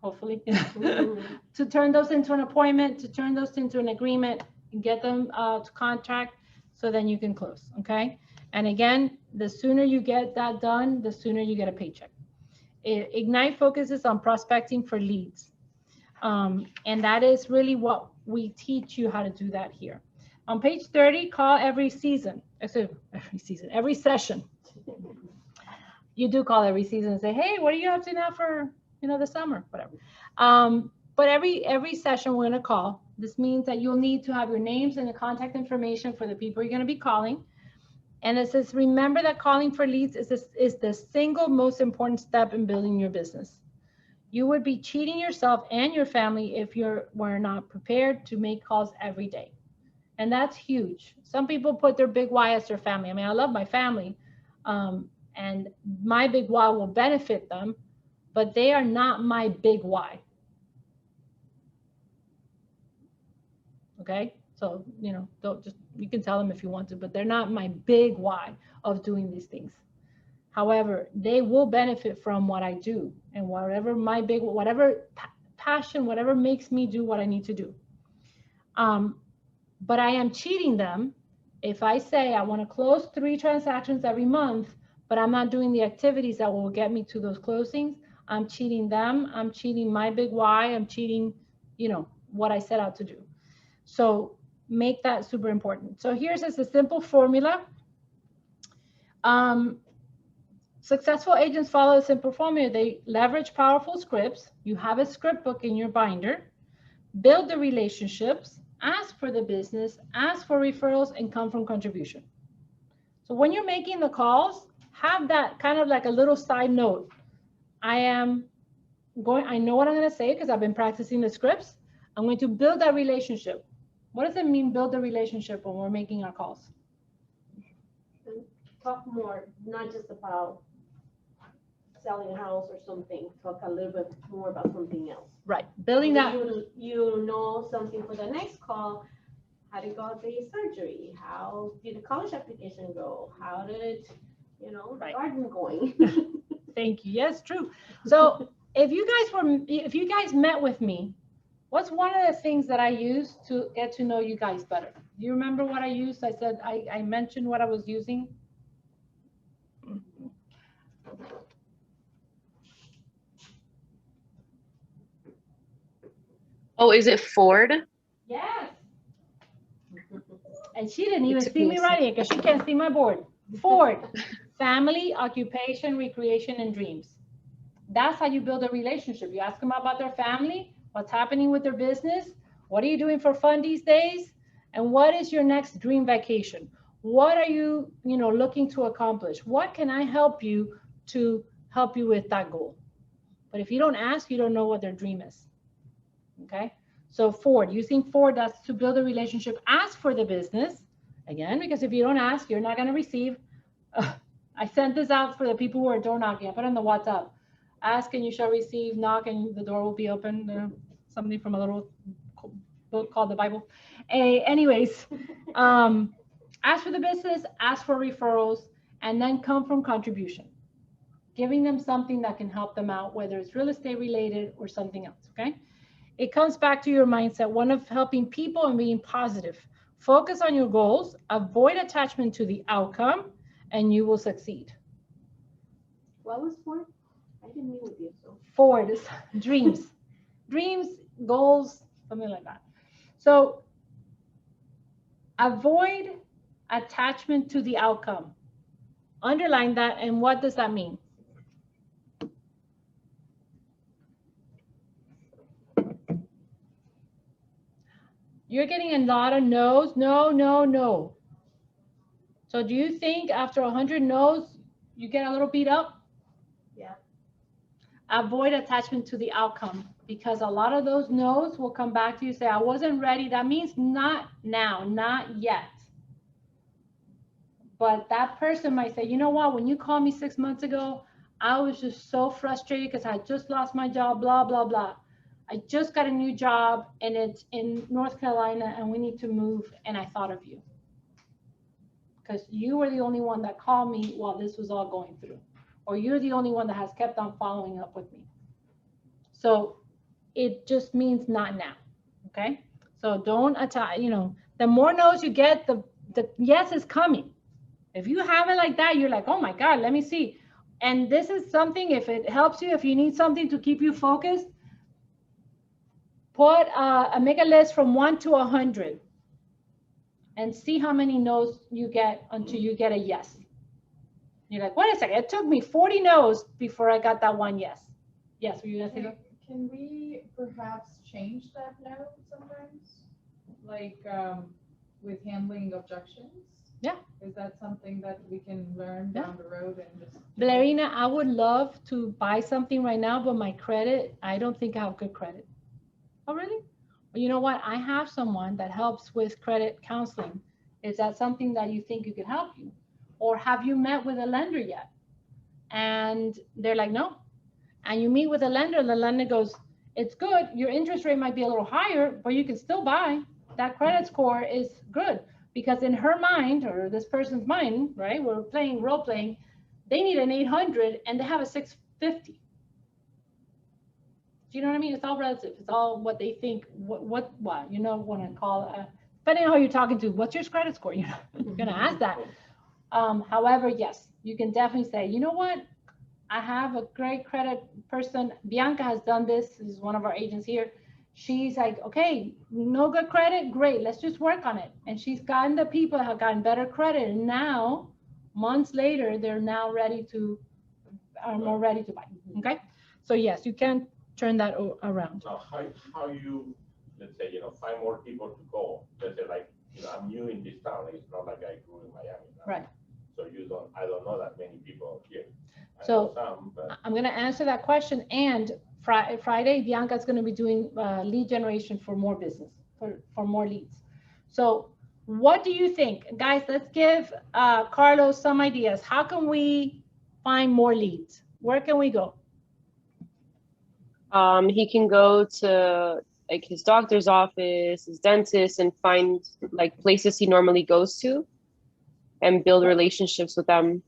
hopefully, to turn those into an appointment, to turn those into an agreement, and get them to contract, so then you can close. Okay. And again, the sooner you get that done, the sooner you get a paycheck. Ignite focuses on prospecting for leads. And that is really what we teach you how to do that here. On page 30, call every season. Every session. You do call every season and say, hey, what are you up to now for, the summer, whatever. But every session we're going to call. This means that you'll need to have your names and the contact information for the people you're going to be calling. And it says, remember that calling for leads is the single most important step in building your business. You would be cheating yourself and your family if you were not prepared to make calls every day. And that's huge. Some people put their big why as their family. I mean, I love my family, and my big why will benefit them, but they are not my big why. Okay? So, you can tell them if you want to, but they're not my big why of doing these things. However, they will benefit from what I do, and whatever passion, whatever makes me do what I need to do. But I am cheating them if I say I want to close 3 transactions every month, but I'm not doing the activities that will get me to those closings. I'm cheating them. I'm cheating my big why. I'm cheating, what I set out to do. So make that super important. So here's just a simple formula. Successful agents follow a simple formula. They leverage powerful scripts. You have a script book in your binder. Build the relationships. Ask for the business. Ask for referrals, and come from contribution. So when you're making the calls, have that kind of like a little side note. I know what I'm going to say because I've been practicing the scripts. I'm going to build that relationship. What does it mean, build a relationship, when we're making our calls? Talk more, not just about selling a house or something. Talk a little bit more about something else. Right. Building that. You know something for the next call. How did go the surgery? How did the college application go? How did, the garden going? Thank you. Yes, true. So if you guys met with me, what's one of the things that I used to get to know you guys better? Do you remember what I used? I said, I mentioned what I was using. Oh, is it Ford? Yes. And she didn't even see me writing it because she can't see my board. Ford, family, occupation, recreation, and dreams. That's how you build a relationship. You ask them about their family, what's happening with their business, what are you doing for fun these days, and what is your next dream vacation? What are you, looking to accomplish? What can I help you to help you with that goal? But if you don't ask, you don't know what their dream is. Okay, so Ford, using Ford, that's to build a relationship. Ask for the business, again, because if you don't ask, you're not going to receive. I sent this out for the people who are door knocking. I put it on the WhatsApp. Ask and you shall receive, knock and the door will be open. Something from a little book called the Bible. Anyways, ask for the business, ask for referrals, and then come from contribution. Giving them something that can help them out, whether it's real estate related or something else, okay? It comes back to your mindset, one of helping people and being positive. Focus on your goals, avoid attachment to the outcome, and you will succeed. What was for? I didn't meet with you, so. Forward is dreams, dreams, goals, something like that. So avoid attachment to the outcome. Underline that, and what does that mean? You're getting a lot of no's, no, no, no. So do you think after 100 no's, you get a little beat up? Yeah. Avoid attachment to the outcome, because a lot of those no's will come back to you, say, I wasn't ready. That means not now, not yet. But that person might say, you know what, when you called me 6 months ago, I was just so frustrated because I just lost my job, blah, blah, blah. I just got a new job and it's in North Carolina and we need to move, and I thought of you. Because you were the only one that called me while this was all going through. Or you're the only one that has kept on following up with me. So it just means not now, okay? So don't attach, you know, the more no's you get, the yes is coming. If you have it like that, you're like, oh my God, let me see. And this is something, if it helps you, if you need something to keep you focused, put make a list from 1 to 100 and see how many no's you get until you get a yes. You're like, wait a second, it took me 40 no's before I got that one yes. Yes, were you gonna say that? Can we perhaps change that note sometimes? Like with handling objections? Yeah. Is that something that we can learn down the road and just? Blarina, I would love to buy something right now, but my credit, I don't think I have good credit. Oh, really? Well, you know what? I have someone that helps with credit counseling. Is that something that you think you could help you? Or have you met with a lender yet? And they're like, no. And you meet with a lender, and the lender goes, it's good. Your interest rate might be a little higher, but you can still buy. That credit score is good. Because in her mind, or this person's mind, right? We're playing, role playing, they need an 800 and they have a 650. Do you know what I mean? It's all relative. It's all what they think, what you know, want to call, depending on who you're talking to, what's your credit score? You're going to ask that. However, yes, you can definitely say, you know what? I have a great credit person. Bianca has done this. This is one of our agents here. She's like, okay, no good credit, great, let's just work on it. And she's gotten the people that have gotten better credit. And now, months later, they're now ready to, are more ready to buy, okay? So yes, you can turn that around. Now, how you, let's say, you know, find more people to call? Let's say, like, you know, I'm new in this town. It's not like I grew in Miami. Now. Right. So I don't know that many people here. I So know some, but I'm going to answer that question. And Friday, Bianca's going to be doing lead generation for more business, for more leads. So what do you think? Guys, let's give Carlos some ideas. How can we find more leads? Where can we go? He can go to like his doctor's office, his dentist, and find like places he normally goes to and build relationships with them.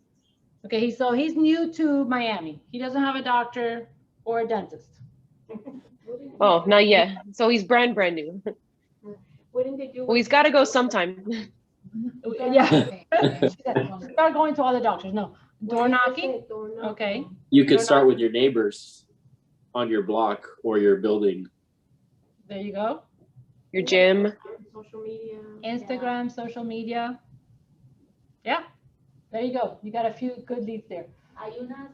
Okay, so he's new to Miami. He doesn't have a doctor or a dentist. Oh, not yet. So he's brand new. Wouldn't they do? Well, he's got to go sometime. Yeah. Start going to all the doctors. No. Door knocking. Okay. You could start with your neighbors on your block or your building. There you go. Your gym. Social media. Instagram, social media. Yeah. There you go. You got a few good leads there. Hay unas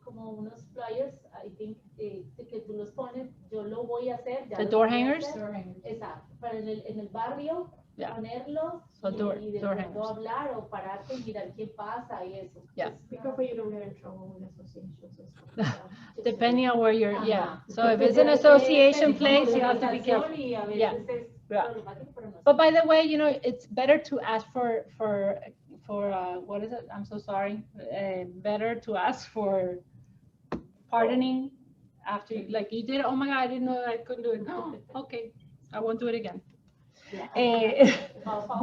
como unos flyers, I think, que tú los pones, yo lo voy a hacer. Ya The lo door voy a hangers? hacer. Exacto, para en el barrio, Yeah. ponerlos So door y de hangers. pronto hablar o pararte y mirar quién pasa y eso. Yeah. Be careful you don't get in trouble with associations and stuff. Depending on where you're, yeah. Ajá. So if it's an association place, you have to be careful. Y a veces Yeah. es Yeah. problemático, pero no But by the way, you know, it's better to ask for what is it? I'm so sorry. Better to ask for pardoning after, like you did, oh my God, I didn't know I couldn't do it. No, okay, I won't do it again.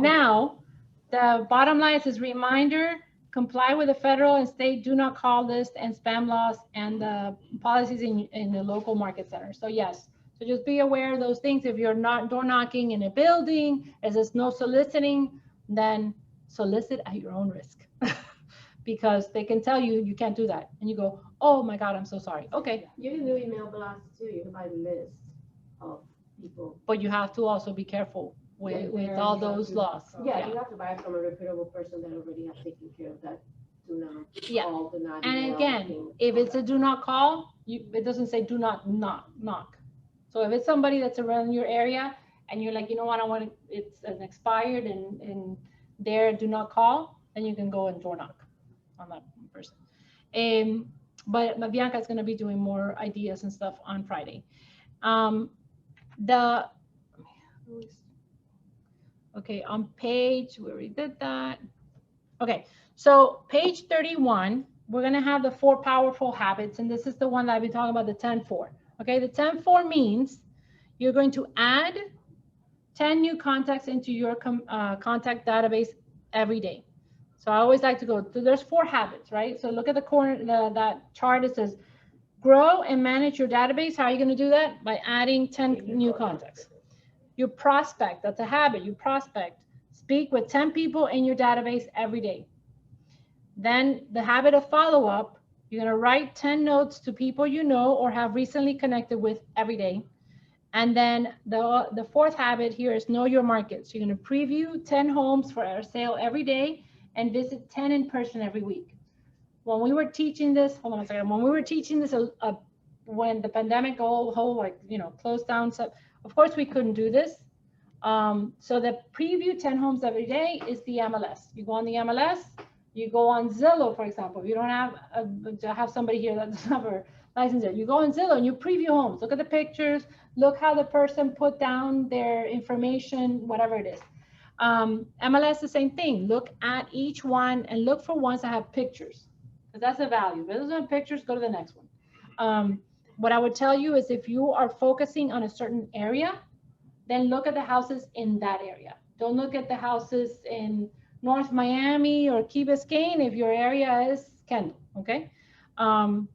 Now, the bottom line is reminder, comply with the federal and state do not call list and spam laws and the policies in the local market center. So yes, so just be aware of those things. If you're not door knocking in a building, as there's no soliciting, then solicit at your own risk. because they can tell you you can't do that. And you go, oh my God, I'm so sorry. Okay. You can do email blasts too, you can buy a list of people. But you have to also be careful with Yeah, all you have those to. laws. Yeah, you have to buy it from a reputable person that already has taken care of that. Do not Yeah. call, do not And email, again, anything, if all it's a that. do not call, it doesn't say do not knock. So if it's somebody that's around your area and you're like, you know what, I want to, it's an expired and there do not call, then you can go and door knock on that person. But Bianca is going to be doing more ideas and stuff on Friday. Okay, on page, we already did that. Okay, so page 31, we're going to have the 4 powerful habits, and this is the one that I've been talking about, the 10-4. Okay, the 10-4 means you're going to add 10 new contacts into your contact database every day. So I always like to go, so there's 4 habits, right? So look at the corner, that chart, it says, grow and manage your database. How are you going to do that? By adding 10 new contacts. You prospect, that's a habit, you prospect. Speak with 10 people in your database every day. Then the habit of follow-up, you're going to write 10 notes to people you know or have recently connected with every day. And then the 4th habit here is know your markets. You're going to preview 10 homes for our sale every day and visit 10 in person every week. When we were teaching this, hold on a second. When we were teaching this, when the pandemic whole like, you know, closed down, so of course we couldn't do this. So the preview 10 homes every day is the MLS. You go on the MLS, you go on Zillow, for example. If you don't have somebody here that doesn't have a license yet, you go on Zillow and you preview homes. Look at the pictures, look how the person put down their information, whatever it is. MLS, the same thing. Look at each one and look for ones that have pictures, because that's a value. If it doesn't have pictures, go to the next one. What I would tell you is if you are focusing on a certain area, then look at the houses in that area. Don't look at the houses in North Miami or Key Biscayne if your area is Kendall, okay? And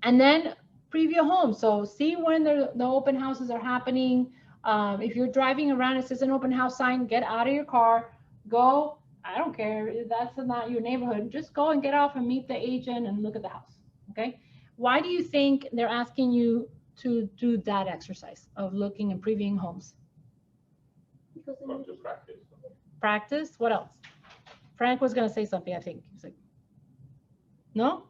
then preview homes. So see when the open houses are happening. If you're driving around, it says an open house sign, get out of your car, go. I don't care if that's not your neighborhood. Just go and get off and meet the agent and look at the house, okay? Why do you think they're asking you to do that exercise of looking and previewing homes? Because Come to practice. Practice. What else? Frank was going to say something, I think. He's like, no?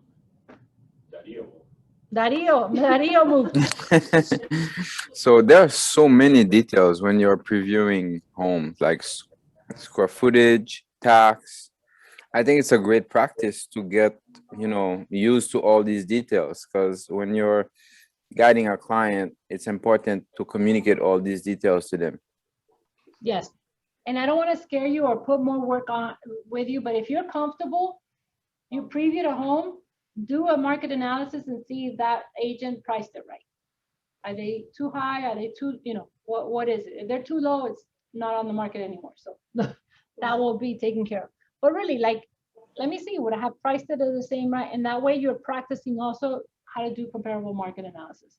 Dario moved. So there are so many details when you're previewing homes, like square footage, tax. I think it's a great practice to get, you know, used to all these details, because when you're guiding a client, it's important to communicate all these details to them. Yes. And I don't want to scare you or put more work on with you, but if you're comfortable, you previewed a home, do a market analysis and see if that agent priced it right. Are they too high? Are they too, you know, what is it? If they're too low, it's not on the market anymore. So that will be taken care of. But really, like, let me see, would I have priced it at the same right? And that way you're practicing also how to do comparable market analysis.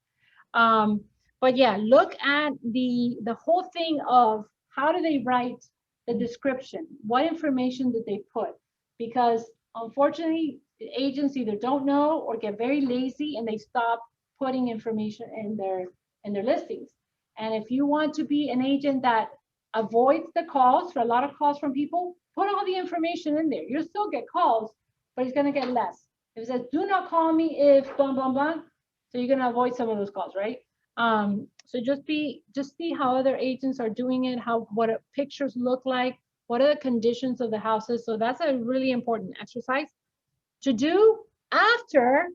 But yeah, look at the whole thing of how do they write the description? What information did they put? Because unfortunately, agents either don't know or get very lazy and they stop putting information in their listings. And if you want to be an agent that avoids the calls, for a lot of calls from people, put all the information in there. You'll still get calls, but it's going to get less. If it says, do not call me if blah, blah, blah, so you're going to avoid some of those calls, right? So just see how other agents are doing it, what pictures look like, what are the conditions of the houses. So that's a really important exercise to do after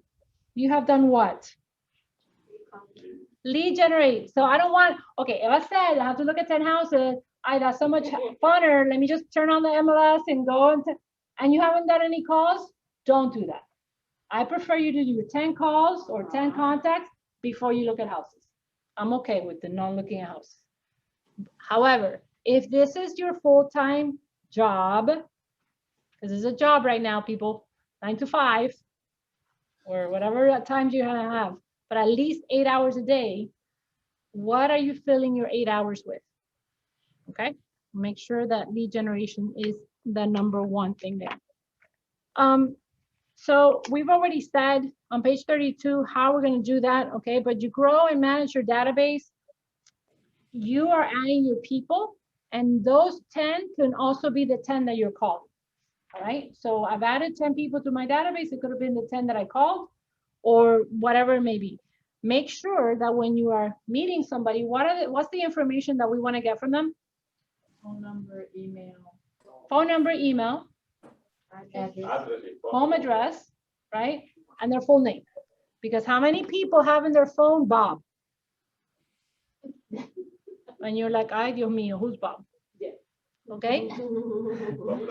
you have done what? Lead generate. So I don't want, okay, if I said I have to look at 10 houses, that's so much funner. Let me just turn on the MLS and go and you haven't done any calls, don't do that. I prefer you to do 10 calls or 10 contacts before you look at houses. I'm okay with the not looking at houses. However, if this is your full-time job, because it's a job right now, people, 9 to 5, or whatever times you're gonna have, but at least 8 hours a day, what are you filling your 8 hours with? Okay, make sure that lead generation is the #1 thing there. So we've already said on page 32 how we're going to do that, okay? But you grow and manage your database. You are adding your people, and those 10 can also be the 10 that you're calling. All right. So I've added 10 people to my database. It could have been the 10 that I called, or whatever it may be. Make sure that when you are meeting somebody, what's the information that we want to get from them? Phone number, email. Phone number, email, home address, right? And their full name. Because how many people have in their phone Bob? And you're like, ay, Dios mío, who's Bob? Yeah. Okay.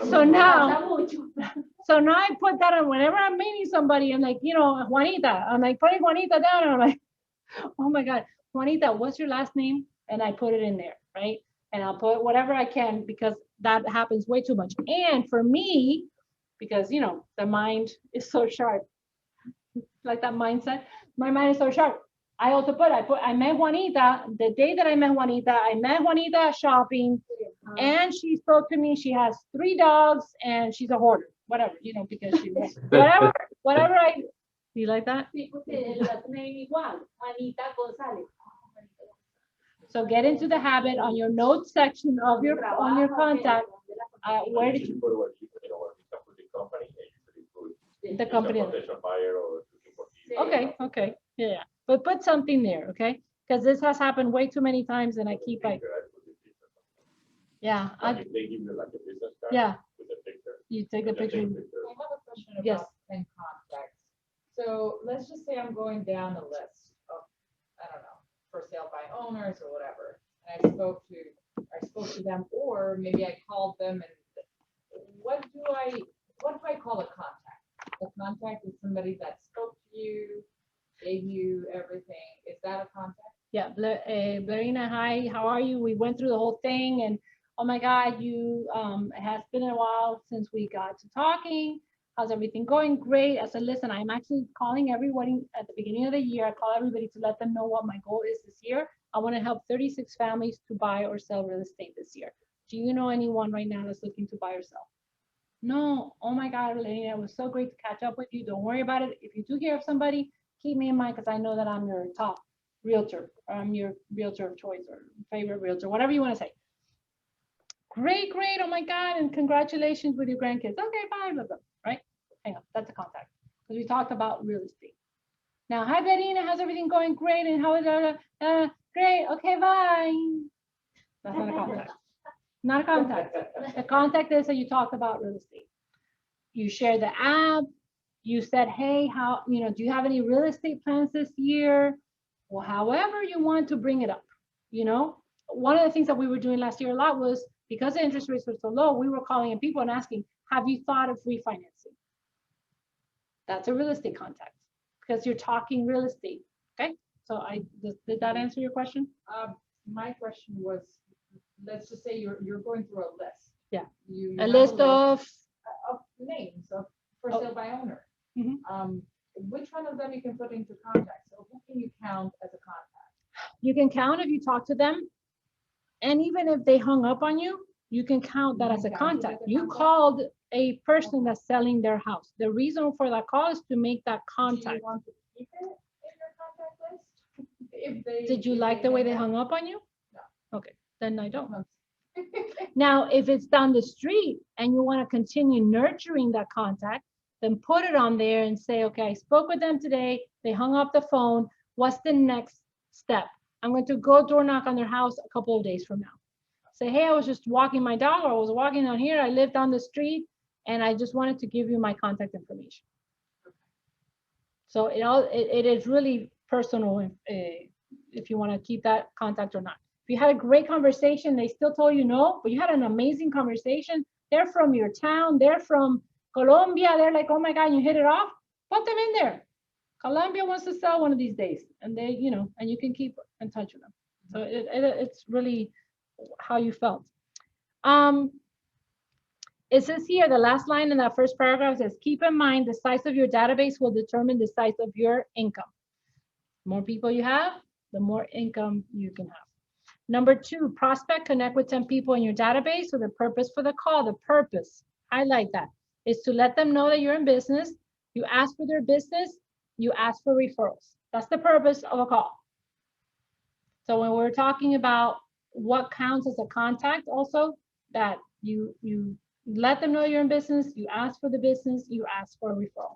So now I put that on whenever I'm meeting somebody. I'm like, Juanita. I'm like putting Juanita down, and I'm like, oh my God, Juanita, what's your last name? And I put it in there, right? And I'll put whatever I can, because that happens way too much. And for me, because the mind is so sharp, like that mindset, my mind is so sharp. I also I met Juanita, the day that I met Juanita shopping, and she spoke to me. She has 3 dogs and she's a hoarder, whatever, because she, whatever you like that? Sí, porque el last name igual, Juanita González. So get into the habit on your notes section of on your contact. Where did you put where you can put the company and usually put the company? potential buyer or Okay, yeah. But put something there, okay? Because this has happened way too many times, and I keep like, yeah, If they give you like a business card. yeah. With a picture. You take a picture. I have a question Yes. about and contacts. So let's just say I'm going down the list of, I don't know, for sale by owners or whatever. And I spoke to them, or maybe I called them, and what do I call a contact? A contact is somebody that spoke to you, gave you everything. Is that a contact? Yeah, Blarina, hi, how are you? We went through the whole thing, and oh my God, it has been a while since we got to talking. How's everything going? Great. I said, listen, I'm actually calling everybody at the beginning of the year. I call everybody to let them know what my goal is this year. I want to help 36 families to buy or sell real estate this year. Do you know anyone right now that's looking to buy or sell? No. Oh my God, Blarina, it was so great to catch up with you. Don't worry about it. If you do hear of somebody, keep me in mind, because I know that I'm your top realtor, or I'm your realtor of choice, or favorite realtor, whatever you want to say. Great. Oh my God. And congratulations with your grandkids. Okay, bye, blah, blah, right? Hang on, that's a contact. Because we talked about real estate. Now, hi, Blarina, how's everything going? Great. And how is great. Okay, bye. That's not a contact. Not a contact. A contact is that you talk about real estate. You share the app. You said, hey, do you have any real estate plans this year? Well, however you want to bring it up. One of the things that we were doing last year a lot was, because the interest rates were so low, we were calling in people and asking, have you thought of refinancing? That's a real estate contact, because you're talking real estate. Okay. So did that answer your question? My question was, let's just say you're going through a list. Yeah. You A have list of names of for sale by owner. Mhm. Which one of them you can put into contact? So who can you count as a contact? You can count if you talk to them. And even if they hung up on you, you can count that as a contact. You called a person that's selling their house. The reason for that call is to make that Do contact. you want to keep it in your contact list? Did you like the way they hung up on you? No. Okay, then I don't. Now, if it's down the street and you want to continue nurturing that contact, then put it on there and say, okay, I spoke with them today. They hung up the phone. What's the next step? I'm going to go door knock on their house a couple of days from now. Say, hey, I was just walking my dog, or I was walking down here. I live down the street, and I just wanted to give you my contact information. So it is really personal if you want to keep that contact or not. If you had a great conversation, they still told you no, but you had an amazing conversation. They're from your town. They're from Colombia. They're like, oh my God, you hit it off. Put them in there. Colombia wants to sell one of these days, and they, and you can keep in touch with them. So it's really how you felt. It says here, the last line in that first paragraph says, keep in mind the size of your database will determine the size of your income. The more people you have, the more income you can have. Number 2, prospect, connect with 10 people in your database. So the purpose for the call, the purpose, highlight that. is to let them know that you're in business. You ask for their business, you ask for referrals. That's the purpose of a call. So when we're talking about what counts as a contact also, that you let them know you're in business, you ask for the business, you ask for a referral.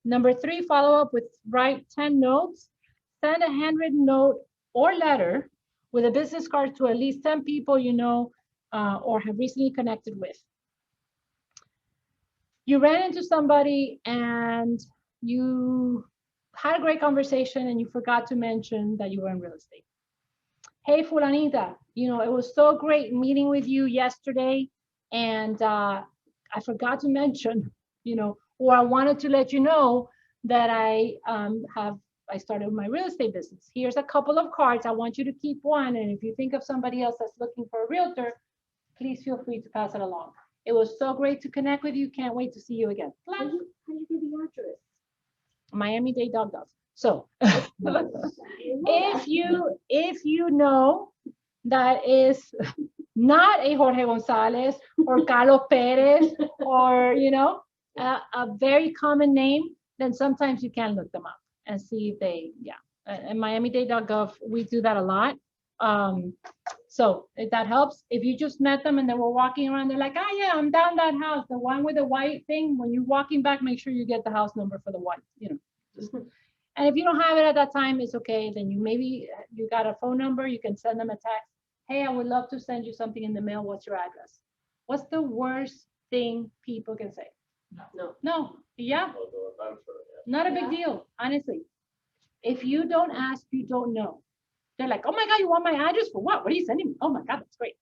Number 3, follow up with write 10 notes, send a handwritten note or letter with a business card to at least 10 people you know or have recently connected with. You ran into somebody and you had a great conversation and you forgot to mention that you were in real estate. Hey, Fulanita, it was so great meeting with you yesterday, and I forgot to mention, or I wanted to let you know that I started my real estate business. Here's a couple of cards. I want you to keep one, and if you think of somebody else that's looking for a realtor, please feel free to pass it along. It was so great to connect with you. Can't wait to see you again. How do you get the address? Miami-Dade.gov. So if you know that is not a Jorge Gonzalez or Carlos Perez or a very common name, then sometimes you can look them up and see if they, and Miami-Dade.gov, we do that a lot. So if that helps, if you just met them and they were walking around, they're like, oh yeah, I'm down that house, the one with the white thing. When you're walking back, make sure you get the house number for the white, And if you don't have it at that time, it's okay. Then you got a phone number, you can send them a text. Hey, I would love to send you something in the mail. What's your address? What's the worst thing people can say? No. Yeah. Not a big deal, honestly. If you don't ask, you don't know. They're like, oh my God, you want my address for what? What are you sending me? Oh my God, that's great.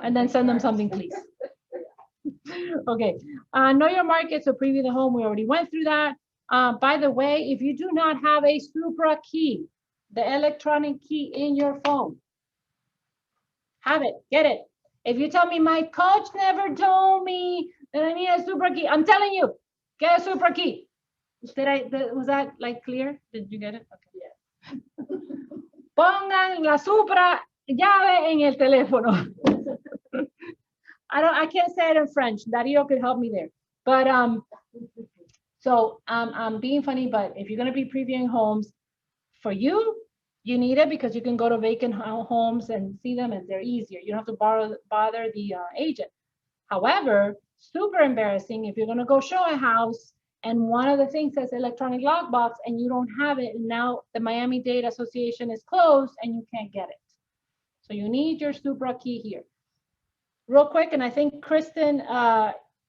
And then send them something, please. Okay. Know your market, so preview the home. We already went through that. By the way, if you do not have a Supra key, the electronic key in your phone, have it, get it. If you tell me my coach never told me that I need a Supra key, I'm telling you, get a Supra key. Was that like clear? Did you get it? Okay. Yeah. Pongan la Supra llave en el teléfono. I can't say it in French. Dario could help me there. But so I'm being funny, but if you're going to be previewing homes, for you need it because you can go to vacant homes and see them and they're easier. You don't have to bother the agent. However, super embarrassing if you're going to go show a house and one of the things says electronic lockbox and you don't have it, and now the Miami-Dade Association is closed and you can't get it. So you need your Supra key here. Real quick, and I think Kristen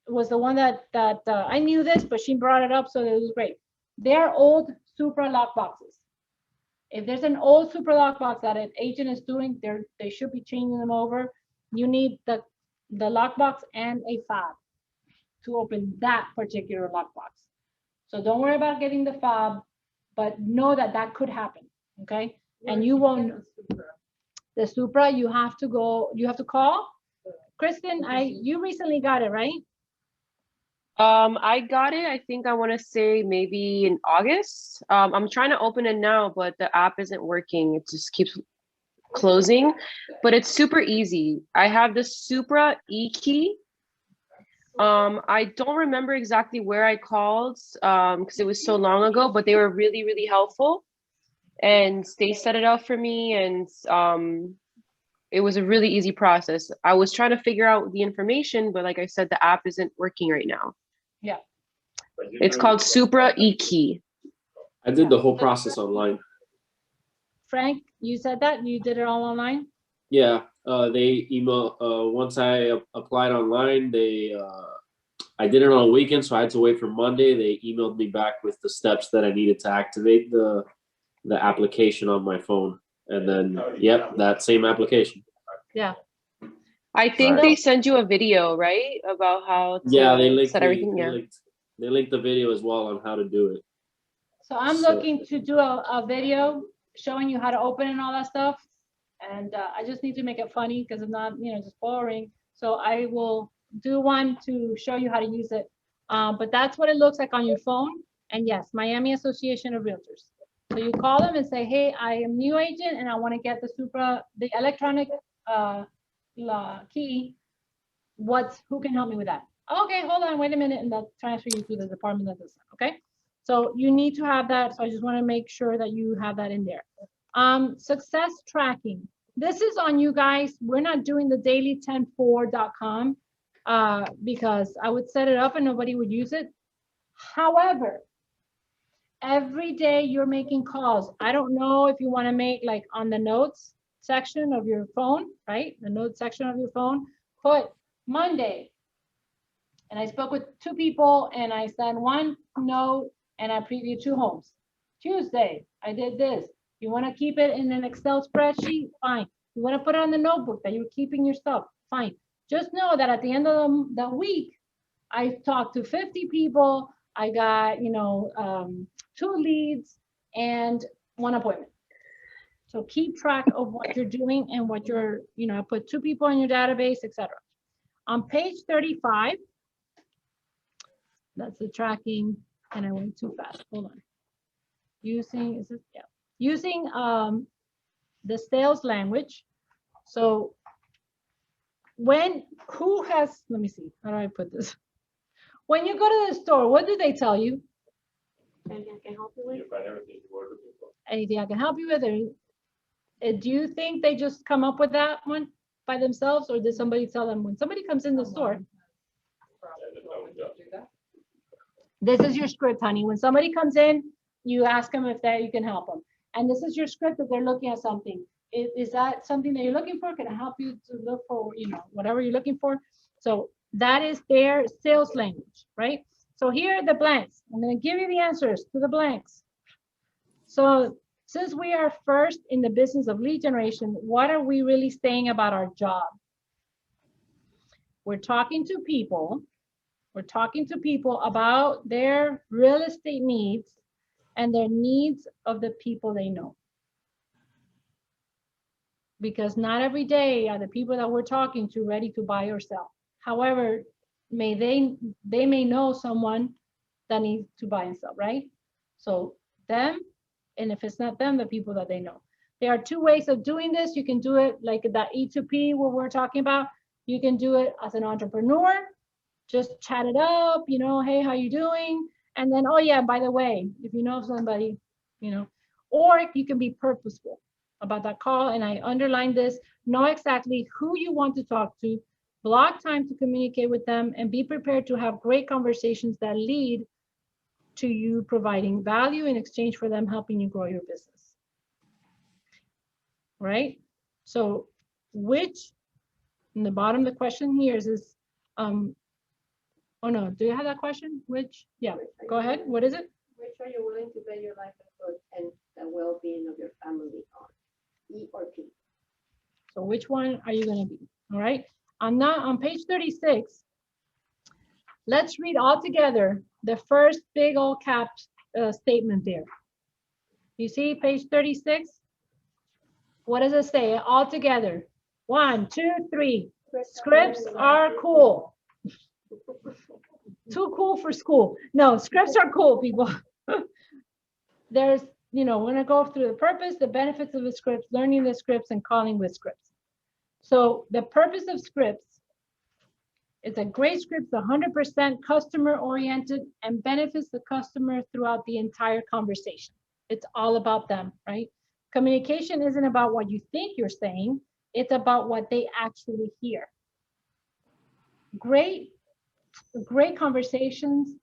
was the one that I knew this, but she brought it up, so it was great. They're old Supra lockboxes. If there's an old Supra lockbox that an agent is doing, they should be changing them over. You need the lockbox and a fob to open that particular lockbox. So don't worry about getting the fob, but know that could happen, okay? And you won't. The Supra, you have to call. Kristen, you recently got it, right? I got it, I think I want to say maybe in August. I'm trying to open it now, but the app isn't working. It just keeps closing, but it's super easy. I have the Supra e-key. I don't remember exactly where I called because it was so long ago, but they were really, really helpful. And they set it up for me, and it was a really easy process. I was trying to figure out the information, but like I said, the app isn't working right now. Yeah. It's called Supra e-key. I did the whole process online. Frank, you said that? You did it all online? Yeah, they email, once I applied online, I did it on a weekend, so I had to wait for Monday. They emailed me back with the steps that I needed to activate the application on my phone. And then, yep, that same application. Yeah. I think they send you a video, right? About how to set everything. They linked the video as well on how to do it. So I'm looking to do a video showing you how to open and all that stuff. And I just need to make it funny because it's not, just boring. So I will do one to show you how to use it. But that's what it looks like on your phone. And yes, Miami Association of Realtors. So you call them and say, hey, I am new agent and I want to get the electronic key who can help me with that? Okay, hold on, wait a minute, and they'll transfer you to the department that does that, okay? So you need to have that, so I just wanna make sure that you have that in there. Success tracking. This is on you guys. We're not doing the daily104.com because I would set it up and nobody would use it. However, every day you're making calls. I don't know if you want to make like on the notes section of your phone, right? The notes section of your phone, put Monday. And I spoke with 2 people and I sent 1 note and I previewed 2 homes. Tuesday, I did this. You want to keep it in an Excel spreadsheet? Fine. You want to put it on the notebook that you're keeping your stuff? Fine. Just know that at the end of the week, I talked to 50 people. I got, 2 leads and 1 appointment. So keep track of what you're doing and what you're, put 2 people in your database, etc. On page 35, that's the tracking, and I went too fast. Hold on. Using the sales language. So let me see, how do I put this? When you go to the store, what do they tell you? Anything I can help you with? You find everything you were looking for. Anything I can help you with? Or do you think they just come up with that one by themselves, or did somebody tell them? When somebody comes in the store, this is your script, honey. When somebody comes in, you ask them if you can help them. And this is your script that they're looking at something. Is that something that you're looking for? Can I help you to look for, whatever you're looking for? So that is their sales language, right? So here are the blanks. I'm going to give you the answers to the blanks. So since we are first in the business of lead generation, what are we really saying about our job? We're talking to people. We're talking to people about their real estate needs and their needs of the people they know. Because not every day are the people that we're talking to ready to buy or sell. However, they may know someone that needs to buy and sell, right? So them, and if it's not them, the people that they know. There are 2 ways of doing this. You can do it like that E2P where we're talking about. You can do it as an entrepreneur, just chat it up, hey, how you doing? And then, oh yeah, by the way, if you know somebody, or you can be purposeful about that call. And I underlined this, know exactly who you want to talk to, block time to communicate with them, and be prepared to have great conversations that lead to you providing value in exchange for them helping you grow your business. Right? So in the bottom of the question here is oh no, do you have that question? Yeah, go ahead. What is it? Which are you willing to bet your livelihood and the well-being of your family on? E or P? So which one are you going to be? All right. On page 36, let's read all together the first big old cap statement there. You see page 36? What does it say? All together. 1, 2, 3. Scripts are cool. Too cool for school. No, scripts are cool, people. There's, we're going to go through the purpose, the benefits of the scripts, learning the scripts, and calling with scripts. So the purpose of scripts, it's a great script, 100% customer oriented and benefits the customer throughout the entire conversation. It's all about them, right? Communication isn't about what you think you're saying. It's about what they actually hear. Great conversations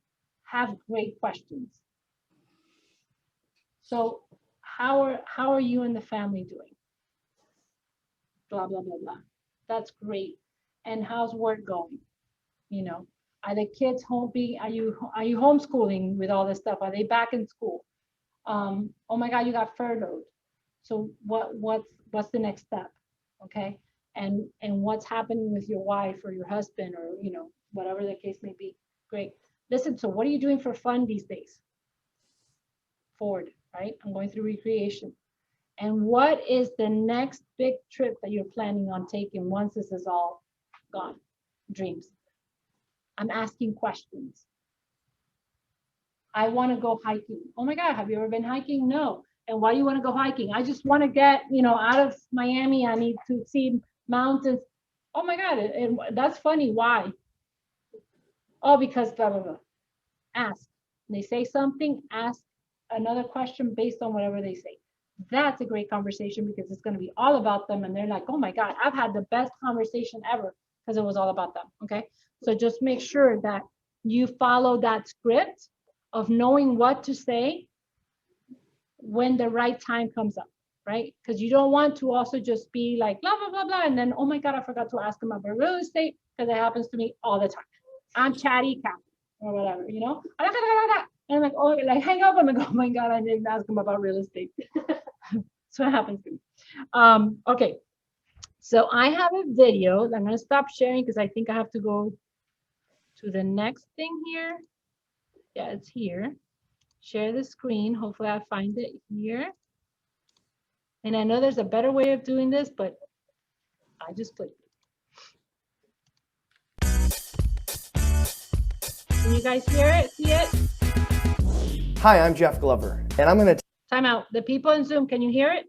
have great questions. So how are you and the family doing? Blah, blah, blah, blah. That's great. And how's work going? Are the kids home? Are you homeschooling with all this stuff? Are they back in school? Oh my God, you got furloughed. So what's the next step? Okay. And what's happening with your wife or your husband or, whatever the case may be. Great. Listen, so what are you doing for fun these days? Ford, right? I'm going through recreation. And what is the next big trip that you're planning on taking once this is all gone? Dreams. I'm asking questions. I want to go hiking. Oh my God, have you ever been hiking? No. And why do you want to go hiking? I just want to get, out of Miami. I need to see mountains. Oh my God, that's funny. Why? Oh, because blah, blah, blah. Ask. They say something, ask another question based on whatever they say. That's a great conversation because it's going to be all about them. And they're like, oh my God, I've had the best conversation ever because it was all about them. Okay. So just make sure that you follow that script of knowing what to say when the right time comes up, right? Because you don't want to also just be like, blah, blah, blah, blah. And then, oh my God, I forgot to ask them about real estate because it happens to me all the time. I'm chatty cat or whatever, you know? And I'm like, oh, like hang up. I'm like, oh my God, I didn't ask him about real estate. So it happens to me. Okay. So I have a video. I'm going to stop sharing because I think I have to go to the next thing here. Yeah, it's here. Share the screen. Hopefully I find it here. And I know there's a better way of doing this, but I just clicked it. Can you guys hear it? See it? Hi, I'm Jeff Glover, and I'm going to Time out. The people in Zoom, can you hear it?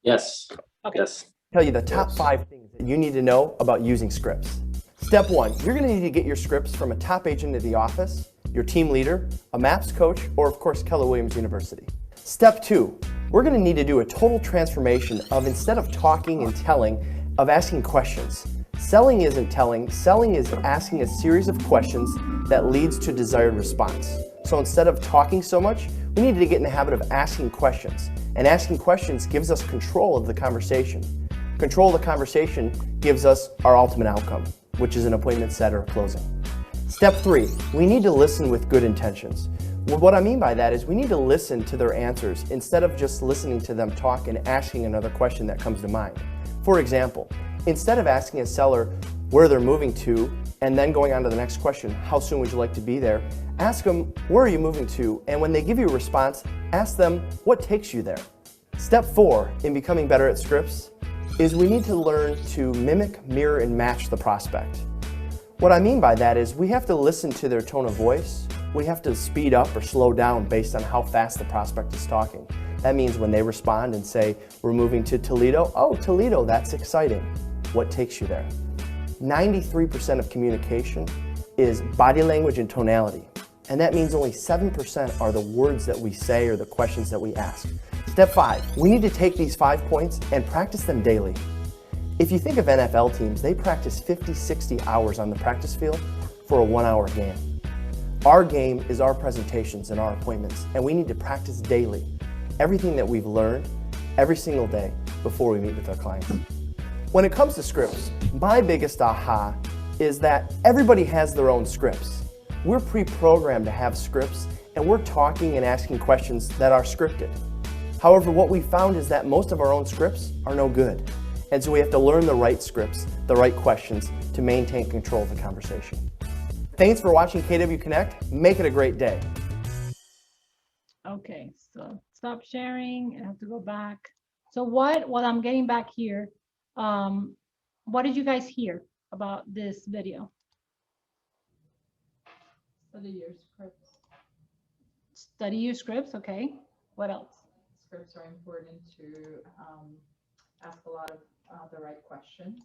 Yes. Okay. Yes. tell you the top 5 things that you need to know about using scripts. Step 1, you're going to need to get your scripts from a top agent at the office, your team leader, a MAPS coach, or of course Keller Williams University. Step 2, we're going to need to do a total transformation of, instead of talking and telling, of asking questions. Selling isn't telling, selling is asking a series of questions that leads to desired response. So instead of talking so much, we need to get in the habit of asking questions. And asking questions gives us control of the conversation. Control of the conversation gives us our ultimate outcome, which is an appointment set or closing. Step 3, we need to listen with good intentions. Well, what I mean by that is we need to listen to their answers instead of just listening to them talk and asking another question that comes to mind. For example, instead of asking a seller where they're moving to and then going on to the next question, how soon would you like to be there? Ask them, where are you moving to? And when they give you a response, ask them, what takes you there? Step 4 in becoming better at scripts is we need to learn to mimic, mirror, and match the prospect. What I mean by that is we have to listen to their tone of voice. We have to speed up or slow down based on how fast the prospect is talking. That means when they respond and say, we're moving to Toledo, oh, Toledo, that's exciting. What takes you there? 93% of communication is body language and tonality. And that means only 7% are the words that we say or the questions that we ask. Step 5, we need to take these 5 points and practice them daily. If you think of NFL teams, they practice 50, 60 hours on the practice field for a 1-hour game. Our game is our presentations and our appointments, and we need to practice daily. Everything that we've learned every single day before we meet with our clients. When it comes to scripts, my biggest aha is that everybody has their own scripts. We're pre-programmed to have scripts, and we're talking and asking questions that are scripted. However, what we found is that most of our own scripts are no good. And so we have to learn the right scripts, the right questions to maintain control of the conversation. Thanks for watching KW Connect. Make it a great day. Okay, so stop sharing. I have to go back. So what I'm getting back here, what did you guys hear about this video? Study your scripts. Study your scripts, okay. What else? Scripts are important to ask a lot of the right questions.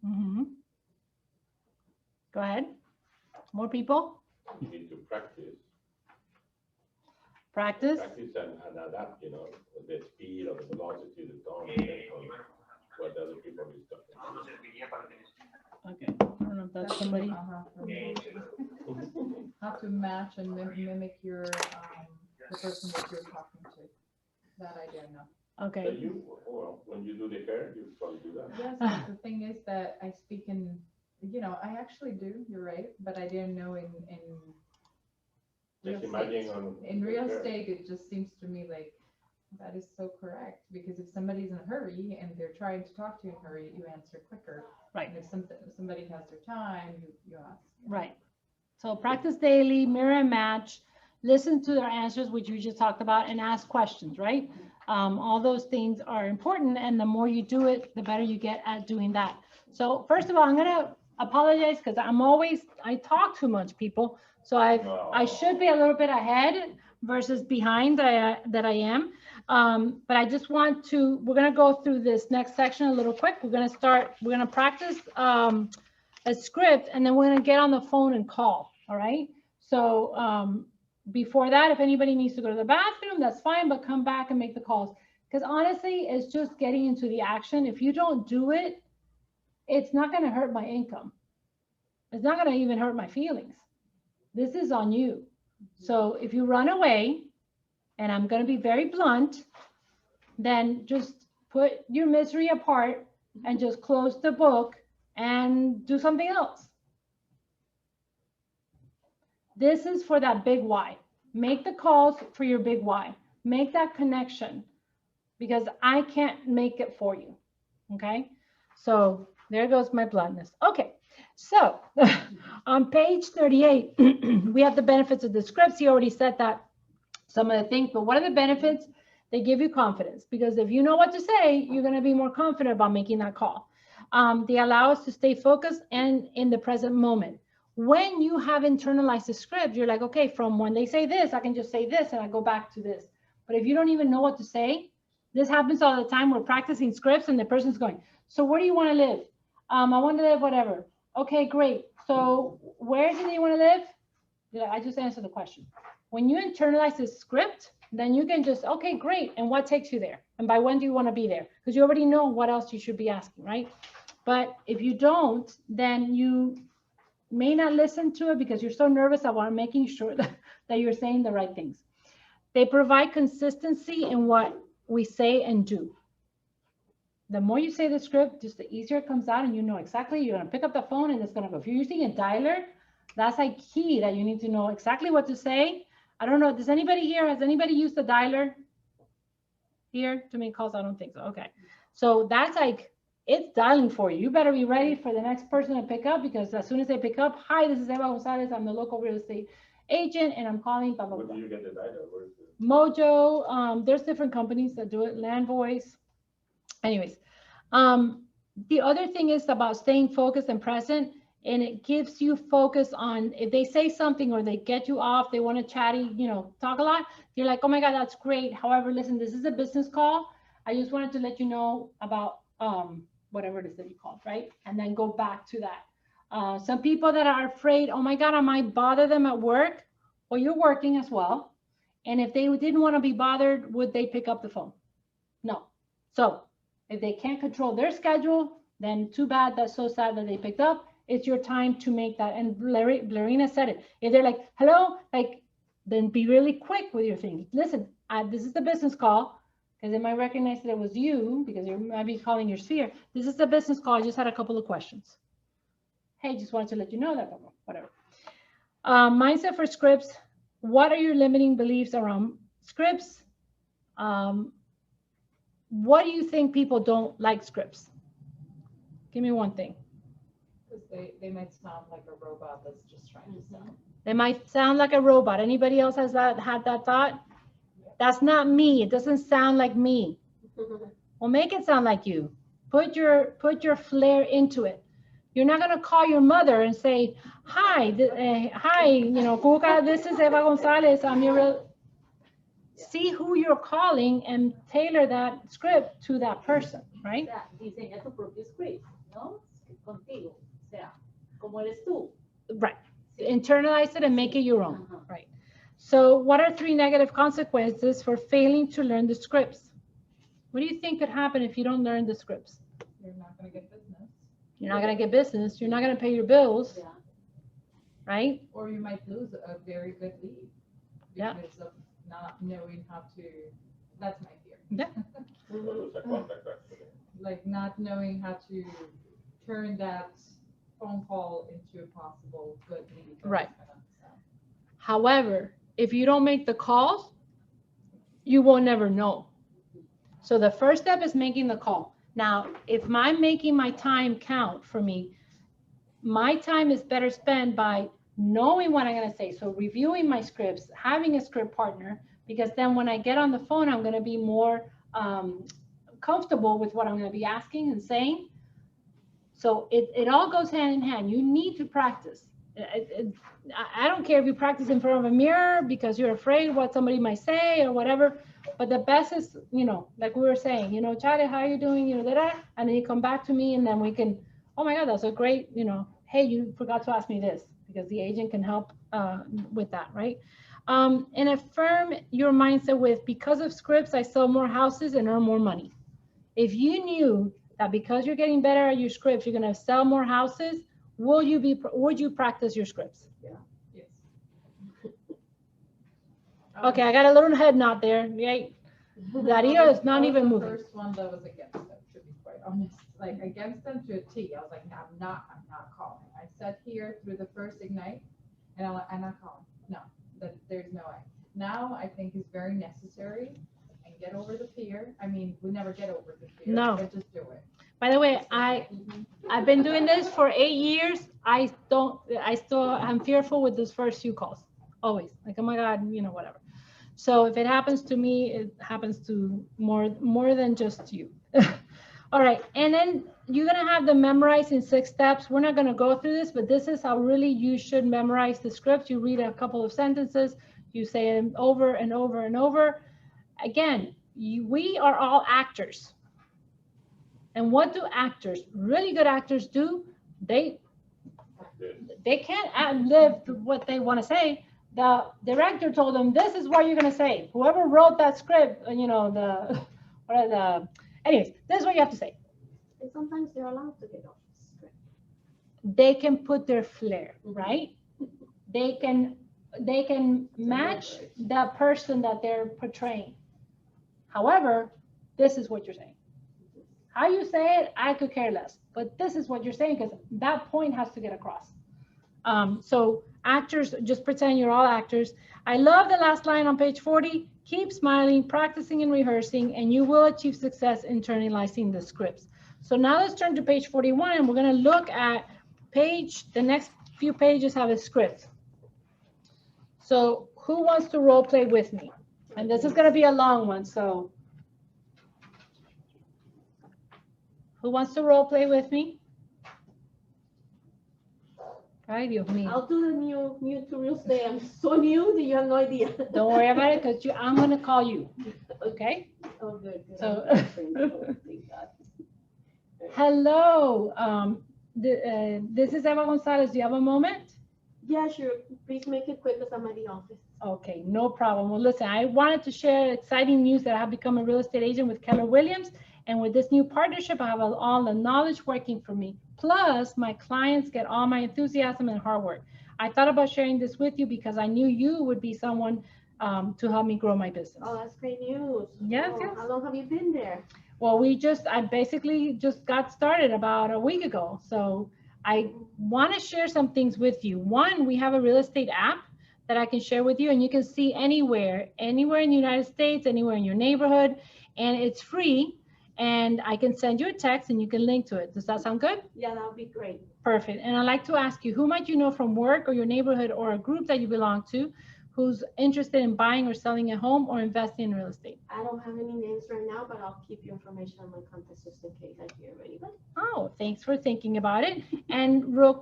Mm-hmm. Go ahead. More people? You need to practice. Practice? Practice and adapt, you know, the speed or the velocity, the tone, depends on what other people is talking about. Okay, I don't know if that's somebody. How to match and mimic your the person that you're talking to. That I don't know. Okay. But you, well, when you do the hair, you probably do that. Yes, the thing is that I speak in, you know, I actually do, you're right, but I didn't know in real Just imagine estate. on. In real hair. estate, it just seems to me like that is so correct, because if somebody's in a hurry and they're trying to talk to you in a hurry, you answer quicker. Right. And if somebody has their time, you ask. Right. So practice daily, mirror and match, listen to their answers, which you just talked about, and ask questions, right? All those things are important, and the more you do it, the better you get at doing that. So first of all, I'm gonna apologize because I talk too much, people. So I should be a little bit ahead versus behind that I am. But I just want to, we're gonna go through this next section a little quick. We're gonna practice a script, and then we're gonna get on the phone and call, all right? So before that, if anybody needs to go to the bathroom, that's fine, but come back and make the calls. Because honestly, it's just getting into the action. If you don't do it, it's not gonna hurt my income. It's not gonna even hurt my feelings. This is on you. So if you run away, and I'm gonna be very blunt, then just put your misery apart and just close the book and do something else. This is for that big why. Make the calls for your big why. Make that connection, because I can't make it for you, okay? So there goes my bluntness. Okay, so on page 38, we have the benefits of the scripts. He already said that, some of the things, but what are the benefits? They give you confidence, because if you know what to say, you're gonna be more confident about making that call. They allow us to stay focused and in the present moment. When you have internalized the script, you're like, okay, from when they say this, I can just say this and I go back to this. But if you don't even know what to say, this happens all the time. We're practicing scripts and the person's going, so where do you want to live? I want to live whatever. Okay, great. So where do you want to live? Yeah, I just answered the question. When you internalize the script, then you can just, okay, great. And what takes you there? And by when do you want to be there? Because you already know what else you should be asking, right? But if you don't, then you may not listen to it because you're so nervous about making sure that you're saying the right things. They provide consistency in what we say and do. The more you say the script, just the easier it comes out, and you know exactly, you're going to pick up the phone and it's going to go. If you're using a dialer, that's like key, that you need to know exactly what to say. I don't know, does anybody here, has anybody used the dialer here to make calls? I don't think so. Okay. So that's like, it's dialing for you. You better be ready for the next person to pick up, because as soon as they pick up, hi, this is Eva Gonzalez. I'm the local real estate agent and I'm calling, blah, blah, blah. Where do you get the data? Where is it? Mojo, there's different companies that do it, Land Voice. Anyways, the other thing is about staying focused and present, and it gives you focus on, if they say something or they get you off, they want to chatty, you know, talk a lot, you're like, oh my God, that's great. However, listen, this is a business call. I just wanted to let you know about whatever it is that you called, right? And then go back to that. Some people that are afraid, oh my God, I might bother them at work. Well, you're working as well. And if they didn't want to be bothered, would they pick up the phone? No. So if they can't control their schedule, then too bad. That's so sad that they picked up. It's your time to make that. And Blarina said it. If they're like, hello, like, then be really quick with your thing. Listen, this is the business call, because they might recognize that it was you, because you might be calling your sphere. This is the business call. I just had a couple of questions. Hey, just wanted to let you know that, whatever. Mindset for scripts. What are your limiting beliefs around scripts? What do you think people don't like scripts? Give me one thing. Because they might sound like a robot that's just trying to sound. They might sound like a robot. Anybody else has had that thought? That's not me. It doesn't sound like me. Well, make it sound like you. Put your flair into it. You're not gonna call your mother and say, hi, you know, Cuca, this is Eva Gonzalez. I'm your real. See who you're calling and tailor that script to that person, right? Diseña tu propio script, ¿no? Contigo, o sea, como eres tú. Right. Internalize it and make it your own, right? So what are 3 negative consequences for failing to learn the scripts? What do you think could happen if you don't learn the scripts? You're not going to get business. You're not going to get business. You're not going to pay your bills, Yeah. right? Or you might lose a very good lead because of not knowing how to, that's my fear. Yeah. We will lose a contact, actually. Like not knowing how to turn that phone call into a possible good lead. Right. However, if you don't make the calls, you will never know. So the first step is making the call. Now, if I'm making my time count for me, my time is better spent by knowing what I'm going to say. So reviewing my scripts, having a script partner, because then when I get on the phone, I'm going to be more comfortable with what I'm going to be asking and saying. So it all goes hand in hand. You need to practice. I don't care if you practice in front of a mirror because you're afraid what somebody might say or whatever, but the best is, you know, like we were saying, you know, Chade, how are you doing? You know, and then you come back to me and then we can, oh my God, that's a great, you know, hey, you forgot to ask me this, because the agent can help with that, right? And affirm your mindset with, because of scripts, I sell more houses and earn more money. If you knew that because you're getting better at your scripts, you're gonna sell more houses, would you practice your scripts? Yes. Okay, I got a little head nod there, right? Dario is not even moving. The first one that was against them, to be quite honest, like against them to a T. I was like, no, I'm not calling. I sat here through the first Ignite, and I'm not calling. No, there's no way. Now I think is very necessary, and get over the fear. I mean, we never get over the fear. No. But just do it. By the way, I've been doing this for 8 years. I'm fearful with those first few calls, always. Like, oh my God, you know, whatever. So if it happens to me, it happens to more than just you. All right, and then you're gonna have them memorized in 6 steps. We're not gonna go through this, but this is how really you should memorize the script. You read a couple of sentences, you say them over and over and over. Again, we are all actors. And what do actors, really good actors do? They can't ad-lib what they want to say. The director told them, this is what you're going to say. Whoever wrote that script, you know, anyways, this is what you have to say. And sometimes they're allowed to get off the script. They can put their flair, right? They can match the person that they're portraying. However, this is what you're saying. How you say it, I could care less, but this is what you're saying, because that point has to get across. So actors, just pretend you're all actors. I love the last line on page 40. Keep smiling, practicing and rehearsing, and you will achieve success internalizing the scripts. So now let's turn to page 41, and we're going to look at the next few pages have a script. So who wants to role play with me? And this is going to be a long one, so who wants to role play with me? Ay, Dios mío. I'll do the new to real estate. I'm so new that you have no idea. Don't worry about it, because I'm going to call you. Okay? Oh, good. So, Thank God. hello. This is Eva Gonzalez. Do you have a moment? Yeah, sure. Please make it quick because I'm at the office. Okay, no problem. Well, listen, I wanted to share exciting news that I have become a real estate agent with Keller Williams. And with this new partnership, I have all the knowledge working for me. Plus, my clients get all my enthusiasm and hard work. I thought about sharing this with you because I knew you would be someone to help me grow my business. Oh, that's great news. Yes, Oh, yes. How long have you been there? Well, I basically just got started about a week ago. So I want to share some things with you. One, we have a real estate app that I can share with you, and you can see anywhere in the United States, anywhere in your neighborhood, and it's free. And I can send you a text and you can link to it. Does that sound good? Yeah, that would be great. Perfect. And I'd like to ask you, who might you know from work or your neighborhood or a group that you belong to who's interested in buying or selling a home or investing in real estate? I don't have any names right now, but I'll keep your information on my contact just in case I hear of anybody. Oh, thanks for thinking about it. And we're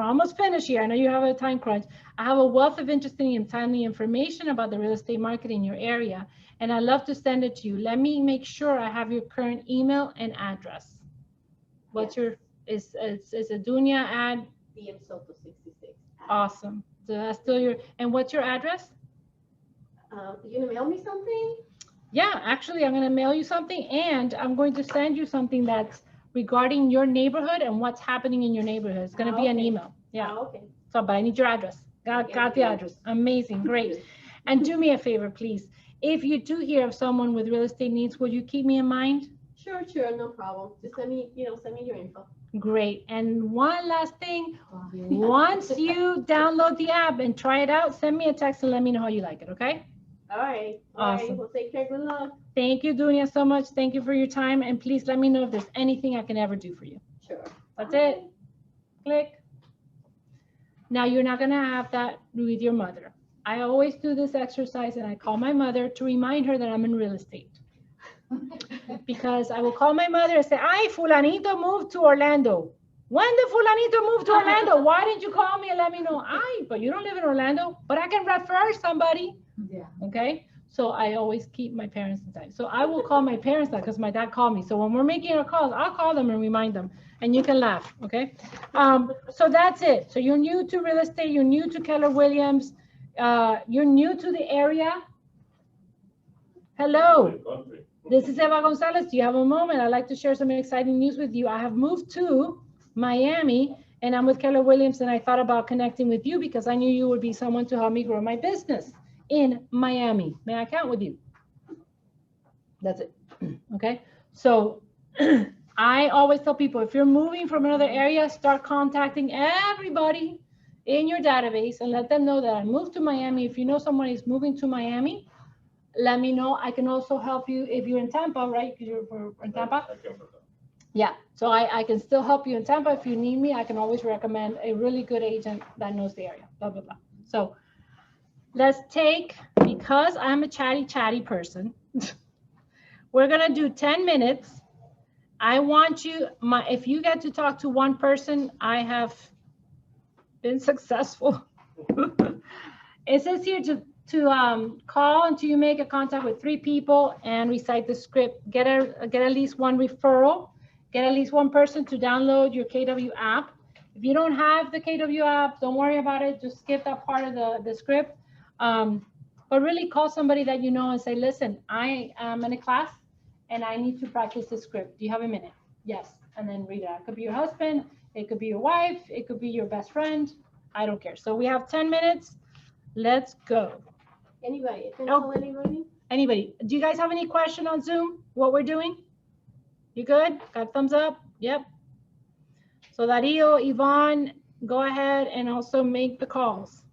almost finished here. I know you have a time crunch. I have a wealth of interesting and timely information about the real estate market in your area, and I'd love to send it to you. Let me make sure I have your current email and address. What's your, is a Dunia ad? DM Soto 66. Awesome. So that's still your, and what's your address? You gonna mail me something? Yeah, actually, I'm going to mail you something, and I'm going to send you something that's regarding your neighborhood and what's happening in your neighborhood. It's going to be an email. Yeah. Okay. So, but I need your address. Got the address. Amazing. Great. And do me a favor, please. If you do hear of someone with real estate needs, would you keep me in mind? Sure, no problem. Just send me your info. Great. And one last thing, once you download the app and try it out, send me a text and let me know how you like it, okay? All right. Awesome. Well, take care. Good luck. Thank you, Dunia, so much. Thank you for your time. And please let me know if there's anything I can ever do for you. Sure. That's it. Click. Now you're not going to have that with your mother. I always do this exercise and I call my mother to remind her that I'm in real estate. Because I will call my mother and say, ay, fulanito moved to Orlando. When did Fulanito move to Orlando? Why didn't you call me and let me know? But you don't live in Orlando, but I can refer somebody. Yeah. Okay. So I always keep my parents in touch. So I will call my parents now because my dad called me. So when we're making our calls, I'll call them and remind them, and you can laugh. Okay. So that's it. So you're new to real estate. You're new to Keller Williams. You're new to the area. Hello. This is Eva Gonzalez. Do you have a moment? I'd like to share some exciting news with you. I have moved to Miami and I'm with Keller Williams, and I thought about connecting with you because I knew you would be someone to help me grow my business in Miami. May I count with you? That's it. Okay. So I always tell people, if you're moving from another area, start contacting everybody in your database and let them know that I moved to Miami. If you know someone is moving to Miami, let me know. I can also help you if you're in Tampa, right? Because you're in Tampa. Yeah, so I can still help you in Tampa. If you need me, I can always recommend a really good agent that knows the area, blah, blah, blah. So let's take, because I'm a chatty person, we're gonna do 10 minutes. I want you, if you get to talk to one person, I have been successful. It says here to call until you make a contact with 3 people and recite the script. Get at least one referral. Get at least one person to download your KW app. If you don't have the KW app, don't worry about it. Just skip that part of the script. But really call somebody that you know and say, listen, I am in a class and I need to practice the script. Do you have a minute? Yes. And then read it. It could be your husband. It could be your wife. It could be your best friend. I don't care. So we have 10 minutes. Let's go. Anybody? Can I call anybody? Anybody? Do you guys have any question on Zoom? What we're doing? You good? Got thumbs up? Yep. So Dario, Yvonne, go ahead and also make the calls.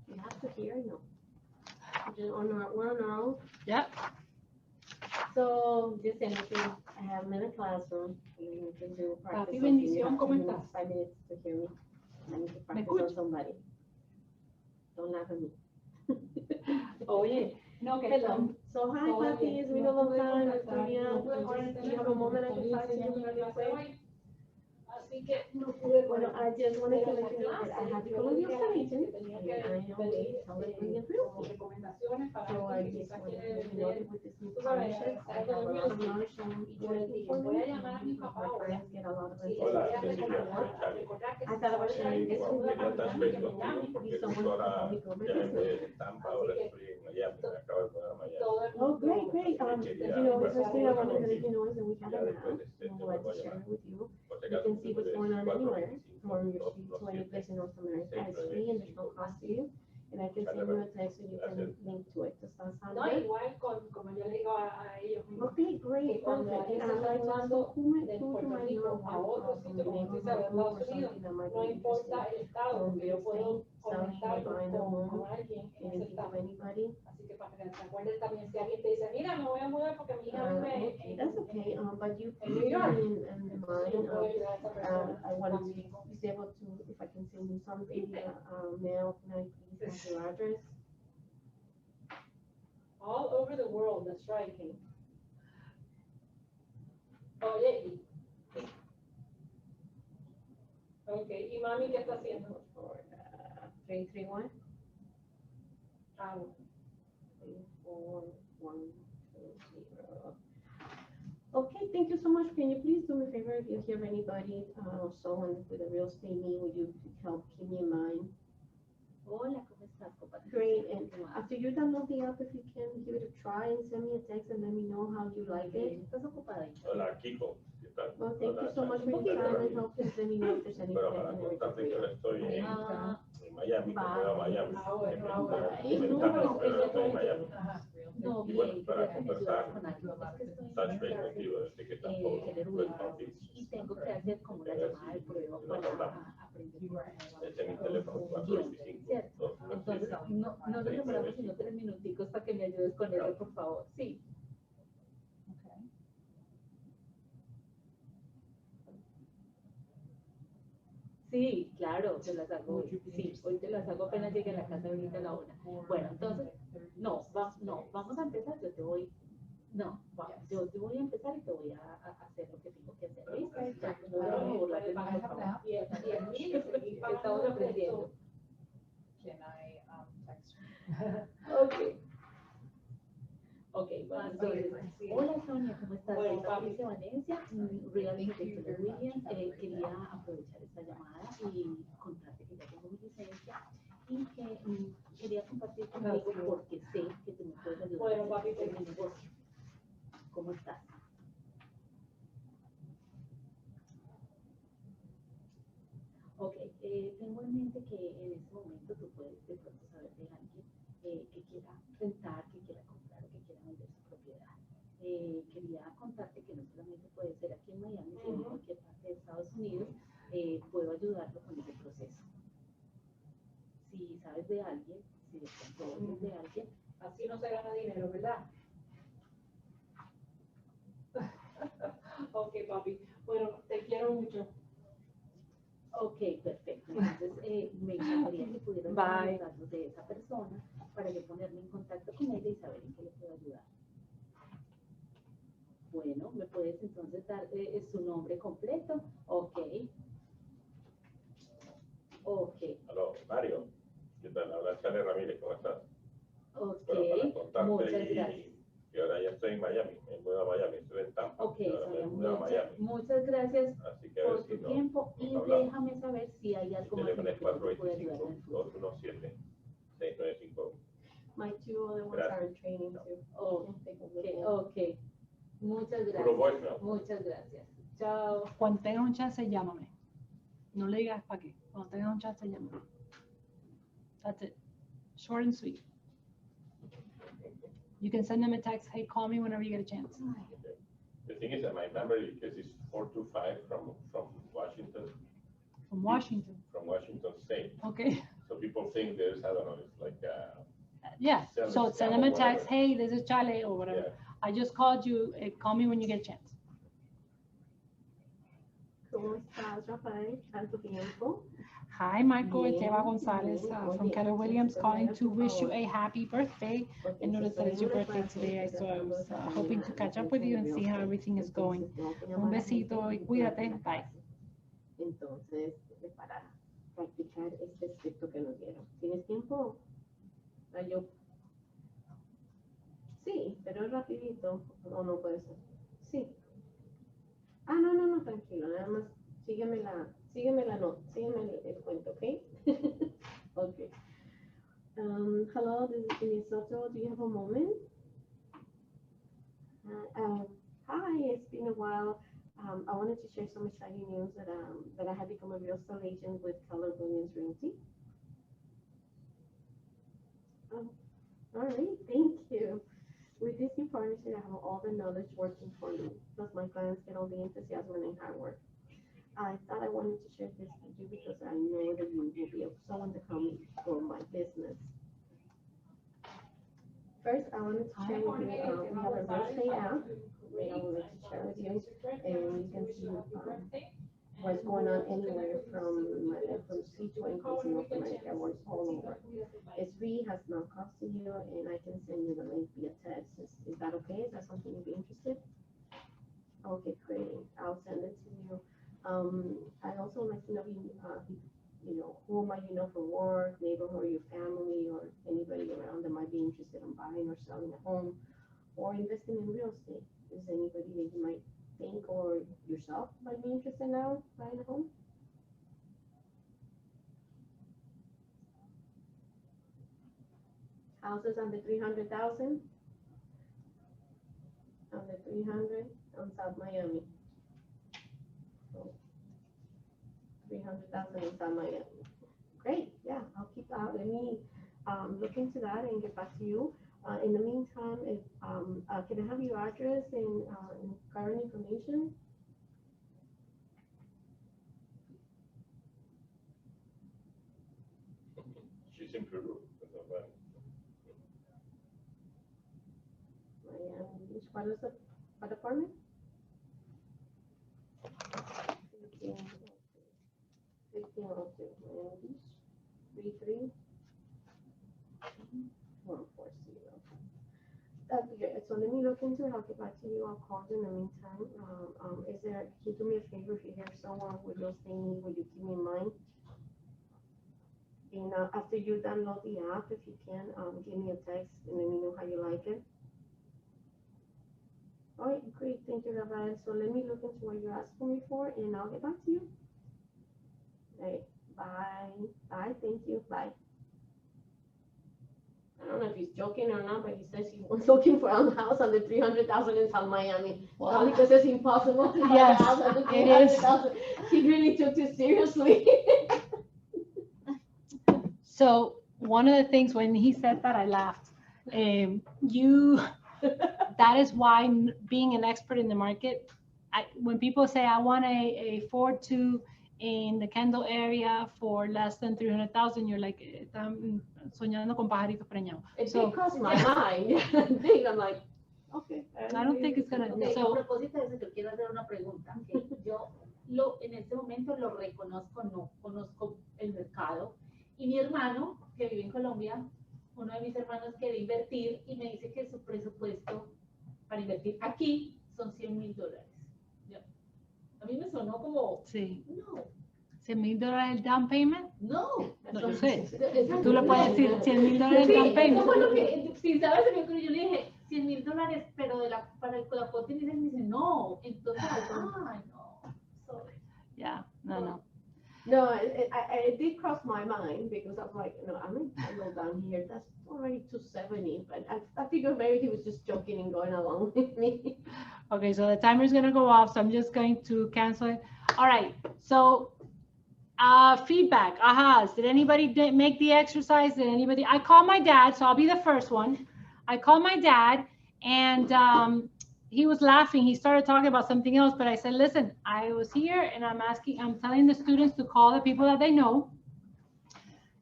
You have to hear, no. We're on our own. Yep. So just anything, I have them in a classroom, you can do practice. Papi, something. You bendición, have ¿cómo 2 minutes, estás? 5 minutes to hear me. I need to practice escuchas? on somebody. Don't laugh at me. Oye, no, que Hello. So hi, Papi, it's been a long time. Do you have a moment I can talk to you really quick? Bueno, I just wanted to let you know that I have Columbia Solutions and I know they Keller Williams Real Estate. So I just wanted to let you know that with this new partnership, I have a lot of knowledge on each of the people. My friends get a lot of Hola, information. I thought about sharing this with you. You could be someone who can help me grow my business. en Tampa, ahora estoy en Miami, me acabo de mudar a Miami. Oh, great, great. The first thing I wanted to let you know is that we have an app, and I'd like to share it with you. You can see what's going on anywhere, from your seat to any place in North America. It's free and there's no cost to you. And I can send you a text so you can link to it. Does that sound good? Okay, great, perfect. And I'd like to ask you, who do I know from the neighborhood group or something that might be interested in real estate, selling or buying a home? Can you think of anybody? Okay, that's okay, but you keep me in mind, I want to be able to, if I can send you something via mail, can I please have your address? All over the world, that's right. Oye. Okay, ¿y mami qué está haciendo? 331? 34120. Okay, thank you so much. Can you please do me a favor if you hear anybody, someone with a real estate need, would you help keep me in mind? Hola, ¿cómo estás, compadre? Great, and after you download the app, if you can give it a try and send me a text and let me know how you like it. ¿Estás ocupada? Hola, Kiko. ¿Qué tal? Well, thank you so much for your time and help, and let me know if there's any Pero question para or contarte que anything. ahora estoy en Miami, que voy a Miami. Bye. Me encanta, pero estoy en Miami. No, Y bueno, bien, para gracias, me ayudas conversar, con algo. Es que estoy touch en base una contigo desde que clase, tampoco Keller no Williams, y tengo que hacer como una llamada de prueba para aprender Este es mi teléfono un guión, 425 ¿cierto? Entonces, no nos demoramos sino 3 minuticos para que me ayudes con eso, por favor. Sí. Sí, claro, te las hago hoy. Sí, hoy te las hago apenas llegue a la casa ahorita a la 1. Bueno, entonces, no, vamos a empezar, yo te voy, no, yo te voy a empezar y te voy a hacer lo que tengo que hacer. ¿Listo? Ya, no vamos a burlar de mí, por favor. Estamos aprendiendo. Can I text? Ok. Ok, bueno, entonces, hola Sonia, ¿cómo estás? Soy Patricia Valencia, Real Estate de Williams. Quería aprovechar esta llamada y contarte que ya tengo mi licencia y que quería compartir contigo porque sé que tú me puedes ayudar en mi negocio. ¿Cómo estás? Ok, tengo en mente que en este momento tú puedes de pronto saber de alguien que quiera rentar, que quiera comprar o que quiera vender su propiedad. Quería contarte que no solamente puede ser aquí en Miami, sino en cualquier parte de Estados Unidos, puedo ayudarlo con ese proceso. Si sabes de alguien, si de pronto oyes de alguien, Así no se gana dinero, ¿verdad? Ok, papi. Bueno, te quiero mucho. ok, perfecto. Entonces, me encantaría que pudieras darme los datos de esa persona para yo ponerme en contacto con ella y saber en qué le puedo ayudar. Bueno, ¿me puedes entonces dar su nombre completo? Ok. Ok, Aló, Mario, ¿qué tal? Habla Charlie Ramírez, ¿cómo estás? ok. Bueno, para contarte Muchas gracias. y ahora ya estoy en Miami, me mudé a Miami, estuve en Tampa, Ok, y ahora me Sonia, mudé a Miami. muchas gracias Así que a ver por si tu tiempo y nos hablamos. déjame saber si hay Mi algo más teléfono en es lo que yo te pueda ayudar en el futuro. 425-217-6951. My two other ones are in training too. Ok. Muchas Puro gracias. voicemail. Muchas gracias. Chao. Cuando tengas un chance, llámame. No le digas para qué. Cuando tengas un chance, llámame. That's it. Short and sweet. You can send them a text, hey, call me whenever you get a chance. The thing is that my number, because it's 425 from Washington, From Washington. from Washington State. Okay. So people think there's, I don't know, it's like, Yeah. So send them a text, whatever. hey, this is Chale or whatever. Yeah. I just called you. Call me when you get a chance. ¿Cómo estás, Rafael? ¿Tanto tiempo? Hi, Michael. Bien, Esteban Gonzalez bien. from Oye, Keller Williams calling to wish you favor. a happy birthday. Porque I noticed that it's your birthday today, so I was hoping to catch up with you and see how everything is going. Un besito y cuídate. Bye. Entonces, para practicar este script que nos dieron. ¿Tienes tiempo? Yo. Sí, pero es rapidito. O no puede ser. Sí. Ah, no, tranquilo. Nada más sígueme la nota, sígueme el cuento, ¿ok? Okay. Hello, this is Denise Soto. Do you have a moment? Hi, it's been a while. I wanted to share some exciting news that I have become a real estate agent with Keller Williams Realty. All right, thank you. With this new partnership, I have all the knowledge working for me. Plus, my clients get all the enthusiasm and hard work. I thought I wanted to share this with you because I know that you will be someone to come for my business. First, I wanted to share with you, we have a real estate app that I would like to share with you, and you can see what's going on anywhere from sea to increase in North America, where it's all over. It's free, has no cost to you, and I can send you the link via text. Is that okay? Is that something you'd be interested? Okay, great. I'll send it to you. I also would like to know who might you know from work, neighborhood, or your family, or anybody around that might be interested in buying or selling a home, or investing in real estate. Is there anybody that you might think or yourself might be interested now buying a home? Houses under 300,000? Under 300 on South Miami. 300,000 in South Miami. Great, yeah, I'll keep let me look into that and get back to you. In the meantime, if can I have your address and current information? She's in Peru. Miami Beach. What apartment? 15 133 140. That'd be good. So let me look into it. I'll get back to you. I'll call you in the meantime. Is there, can you do me a favor if you hear someone with those things, will you keep me in mind? And after you download the app, if you can, give me a text and let me know how you like it. All right, great. Thank you, Rafael. So let me look into what you're asking me for and I'll get back to you. All right, bye. Bye, thank you. Bye. I don't know if he's joking or not, but he says he was looking for a house under 300,000 in South Miami. Well, because it's impossible to buy Yes, a house under it is. 300,000. He really took it seriously. So one of the things when he said that, I laughed. That is why being an expert in the market, when people say, I want a Ford 2 in the Kendall area for less than 300,000, you're like, están soñando con pajaritos preñados. It So- did cross my mind. I'm like, okay. I don't think it's gonna, Ok, a so, propósito de eso, yo quiero hacer una pregunta. Que yo en este momento lo reconozco, no conozco el mercado. Y mi hermano, que vive en Colombia, uno de mis hermanos quiere invertir y me dice que su presupuesto para invertir aquí son $100,000. A mí me sonó como, sí, no, $100,000 el down payment. no. No, yo sé. Exacto. Tú le puedes decir $100,000 el Sí, down eso payment. fue lo que, sin saber, se me ocurrió. Yo le dije $100,000, pero para el cuota y me dice no. Entonces, ay, no. Sorry. Yeah, no. No, it did cross my mind because I was like, no, I'm in Kendall down here. That's already 270. But I figured maybe he was just joking and going along with me. Okay, so the timer is gonna go off, so I'm just going to cancel it. All right, so feedback, ahas. Did anybody make the exercise? Did anybody? I called my dad, so I'll be the first one. I called my dad, and he was laughing. He started talking about something else, but I said, listen, I was here, and I'm telling the students to call the people that they know.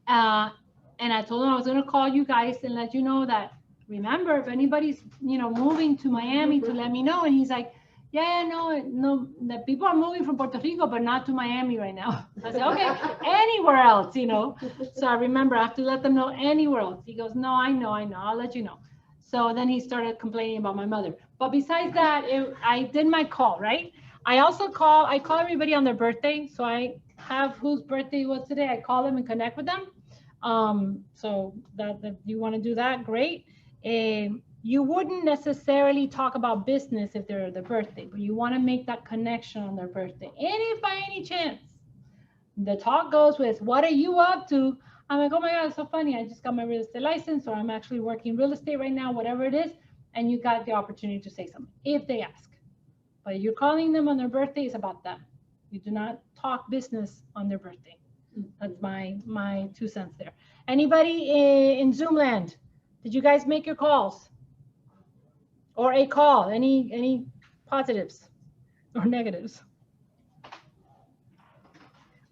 And I told them I was gonna call you guys and let you know that, remember, if anybody's, moving to Miami, to let me know. And he's like, yeah, no, the people are moving from Puerto Rico, but not to Miami right now. I said, okay, anywhere else, So I remember I have to let them know anywhere else. He goes, no, I know, I'll let you know. So then he started complaining about my mother. But besides that, I did my call, right? I call everybody on their birthday. So I have whose birthday was today. I call them and connect with them. So that if you want to do that, great. You wouldn't necessarily talk about business if they're their birthday, but you want to make that connection on their birthday. And if by any chance the talk goes with, what are you up to? I'm like, oh my God, it's so funny. I just got my real estate license, or I'm actually working real estate right now, whatever it is. And you got the opportunity to say something if they ask. But you're calling them on their birthday, it's about them. You do not talk business on their birthday. That's my 2 cents there. Anybody in Zoom land? Did you guys make your calls? Or a call? Any positives or negatives?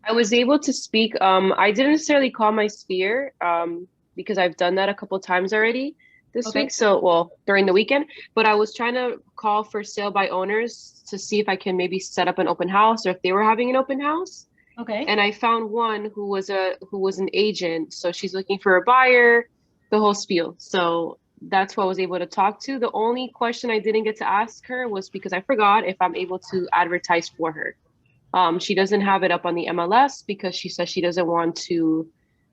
I was able to speak. I didn't necessarily call my sphere because I've done that a couple times already this week. So, well, during the weekend, but I was trying to call for sale by owners to see if I can maybe set up an open house or if they were having an open house. Okay. And I found one who was an agent. So she's looking for a buyer, the whole spiel. So that's who I was able to talk to. The only question I didn't get to ask her was because I forgot if I'm able to advertise for her. She doesn't have it up on the MLS because she says she doesn't want to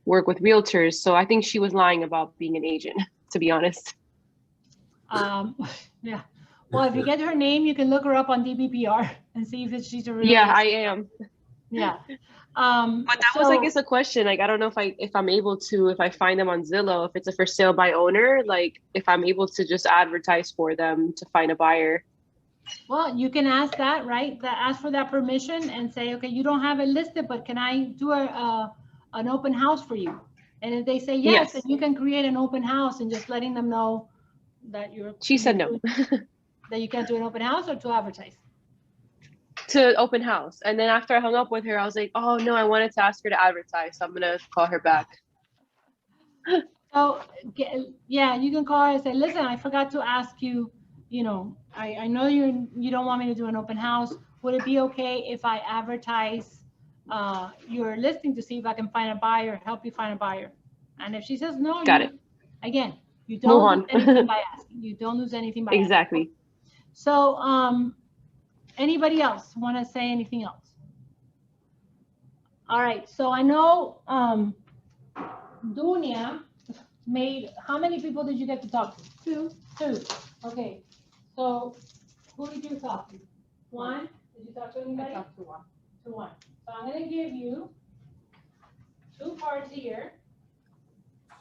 work with realtors. So I think she was lying about being an agent, to be honest. Yeah. Well, if you get her name, you can look her up on DBPR and see if she's a real. Yeah, I am. Yeah. But that was, I guess, a question. Like, I don't know if I'm able to, if I find them on Zillow, if it's a for sale by owner, like if I'm able to just advertise for them to find a buyer. Well, you can ask that, right? Ask for that permission and say, okay, you don't have it listed, but can I do an open house for you? And if they say yes, then you can create an open house and just letting them know that She said no. That you can't do an open house or to advertise. To open house. And then after I hung up with her, I was like, oh no, I wanted to ask her to advertise. So I'm going to call her back. So yeah, you can call her and say, listen, I forgot to ask you, I know you don't want me to do an open house. Would it be okay if I advertise your listing to see if I can find a buyer, help you find a buyer. And if she says no, Got it. Again, you Move don't on. lose anything by asking. You don't lose anything by asking. Exactly. So, anybody else want to say anything else? All right, so I know Dunia made, how many people did you get to talk to? Two. Okay, so who did you talk to? One? Did you talk to I anybody? talked to one. To one. So I'm gonna give you 2 cards here.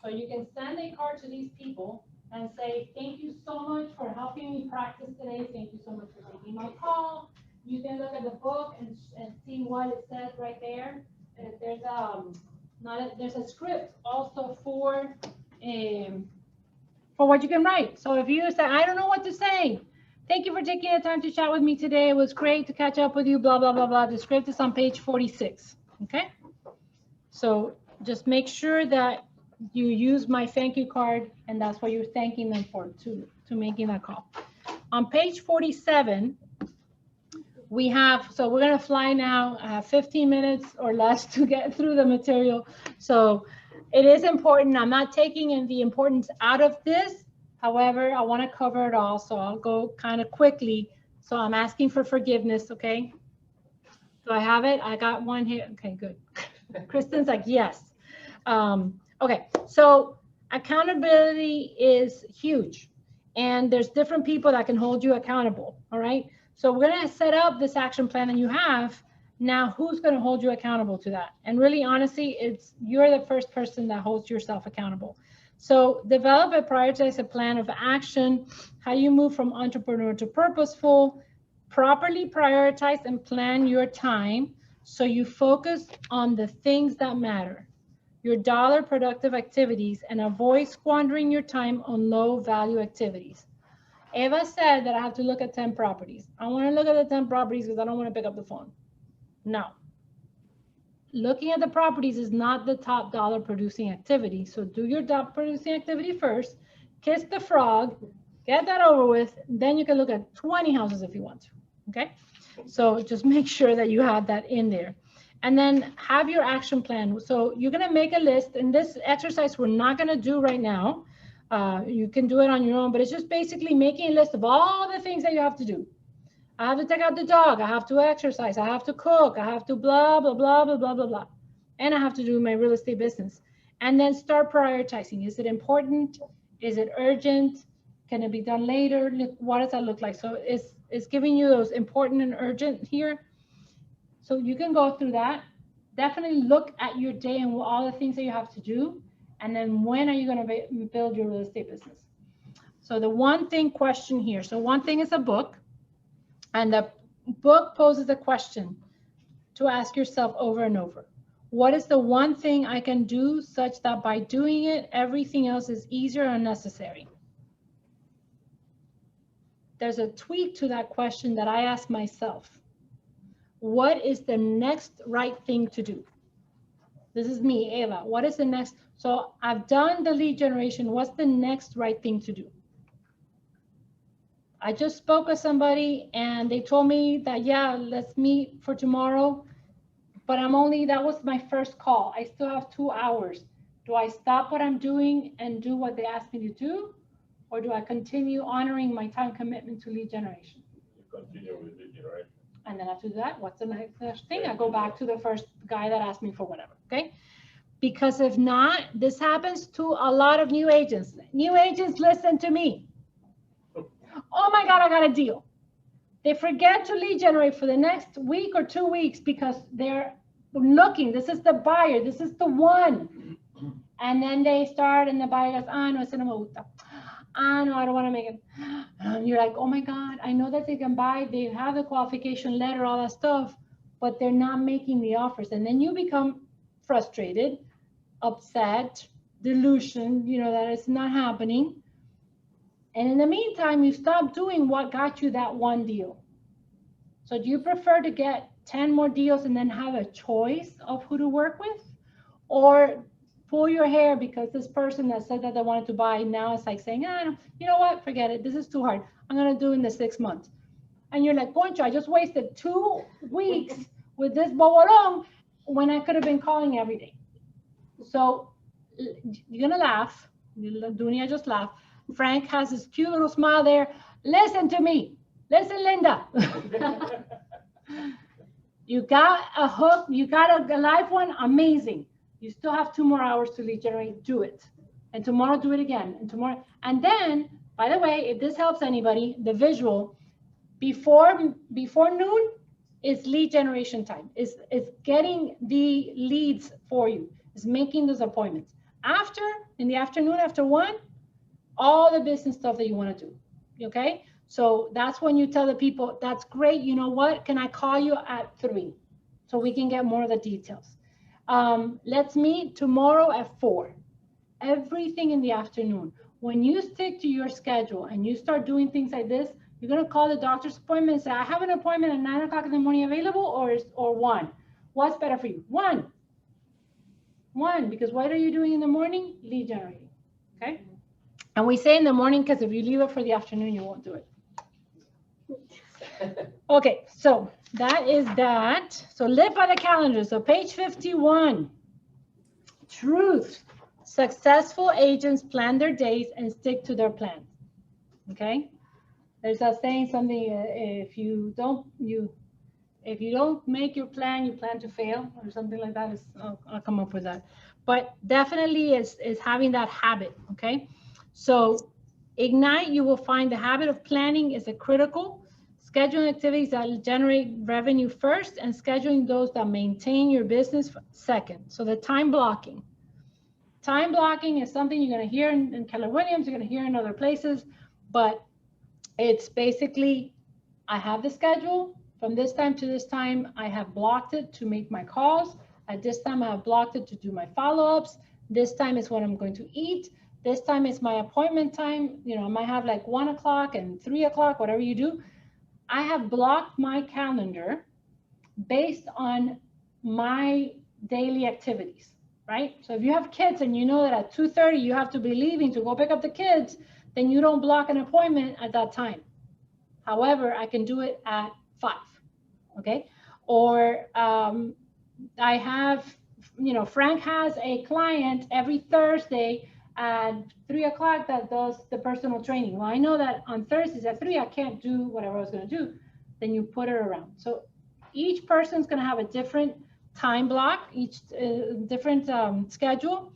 So you can send a card to these people and say, thank you so much for helping me practice today. Thank you so much for taking my call. You can look at the book and see what it says right there. There's there's a script also for what you can write. So if you say, I don't know what to say, thank you for taking the time to chat with me today. It was great to catch up with you, blah, blah, blah, blah. The script is on page 46, okay? So just make sure that you use my thank you card, and that's what you're thanking them for, to making that call. On page 47, we have, so we're gonna fly now. I have 15 minutes or less to get through the material. So it is important. I'm not taking the importance out of this. However, I wanna cover it all, so I'll go kind of quickly. So I'm asking for forgiveness, okay? Do I have it? I got one here. Okay, good. Kristen's like, yes. Okay, so accountability is huge, and there's different people that can hold you accountable, all right? So we're gonna set up this action plan that you have. Now, who's gonna hold you accountable to that? And really, honestly, you're the first person that holds yourself accountable. So develop and prioritize a plan of action, how you move from entrepreneur to purposeful, properly prioritize and plan your time so you focus on the things that matter, your dollar productive activities, and avoid squandering your time on low value activities. Eva said that I have to look at 10 properties. I want to look at the 10 properties because I don't want to pick up the phone. No. Looking at the properties is not the top dollar producing activity. So do your top producing activity first, kiss the frog, get that over with, then you can look at 20 houses if you want to, okay? So just make sure that you have that in there. And then have your action plan. So you're gonna make a list, and this exercise we're not gonna do right now. You can do it on your own, but it's just basically making a list of all the things that you have to do. I have to take out the dog, I have to exercise, I have to cook, I have to blah, blah, blah, blah, blah, blah, blah. And I have to do my real estate business. And then start prioritizing. Is it important? Is it urgent? Can it be done later? What does that look like? So it's giving you those important and urgent here. So you can go through that. Definitely look at your day and all the things that you have to do. And then when are you going to build your real estate business? So the one thing question here. So one thing is a book. And the book poses a question to ask yourself over and over. What is the one thing I can do such that by doing it, everything else is easier and necessary? There's a tweak to that question that I ask myself. What is the next right thing to do? This is me, Eva. What is the next? So I've done the lead generation. What's the next right thing to do? I just spoke with somebody and they told me that, yeah, let's meet for tomorrow. But that was my first call. I still have 2 hours. Do I stop what I'm doing and do what they asked me to do? Or do I continue honoring my time commitment to lead generation? You continue with lead generation. And then after that, what's the next thing? I go back to the first guy that asked me for whatever, okay? Because if not, this happens to a lot of new agents. New agents, listen to me. Oh my God, I got a deal. They forget to lead generate for the next week or 2 weeks because they're looking. This is the buyer. This is the one. And then they start and the buyer goes, no, ese no me gusta. No, I don't want to make it. You're like, oh my God, I know that they can buy. They have the qualification letter, all that stuff, but they're not making the offers. And then you become frustrated, upset, delusion, that it's not happening. And in the meantime, you stop doing what got you that one deal. So do you prefer to get 10 more deals and then have a choice of who to work with? Or pull your hair because this person that said that they wanted to buy now is like saying, you know what, forget it. This is too hard. I'm going to do it in the 6 months. And you're like, Poncho, I just wasted 2 weeks with this bobolón when I could have been calling every day. So you're gonna laugh. Dunia just laugh. Frank has this cute little smile there. Listen to me. Listen, Linda. You got a hook. You got a live one. Amazing. You still have 2 more hours to lead generate. Do it. And tomorrow, do it again. And tomorrow. And then, by the way, if this helps anybody, the visual, before noon is lead generation time. Is getting the leads for you. Is making those appointments. After, in the afternoon, after 1, all the business stuff that you want to do. Okay? So that's when you tell the people, that's great. You know what? Can I call you at 3 so we can get more of the details? Let's meet tomorrow at 4. Everything in the afternoon. When you stick to your schedule and you start doing things like this, you're going to call the doctor's appointment and say, I have an appointment at 9 o'clock in the morning available, or 1. What's better for you? 1, because what are you doing in the morning? Lead generating. Okay? And we say in the morning because if you leave it for the afternoon, you won't do it. Okay, so that is that. So live by the calendar. So page 51. Truth. Successful agents plan their days and stick to their plans. Okay? There's a saying something, if you don't make your plan, you plan to fail, or something like that. I'll come up with that. But definitely is having that habit, okay? So Ignite, you will find the habit of planning is a critical. Scheduling activities that generate revenue first and scheduling those that maintain your business second. So the time blocking. Time blocking is something you're going to hear in Keller Williams, you're going to hear in other places, but it's basically, I have the schedule from this time to this time. I have blocked it to make my calls. At this time, I have blocked it to do my follow-ups. This time is when I'm going to eat. This time is my appointment time. You know, I might have like 1 o'clock and 3 o'clock, whatever you do. I have blocked my calendar based on my daily activities, right? So if you have kids and you know that at 2:30 you have to be leaving to go pick up the kids, then you don't block an appointment at that time. However, I can do it at 5, okay? Or I have, you know, Frank has a client every Thursday at 3 o'clock that does the personal training. Well, I know that on Thursdays at 3, I can't do whatever I was going to do. Then you put it around. So each person's going to have a different time block, each different schedule.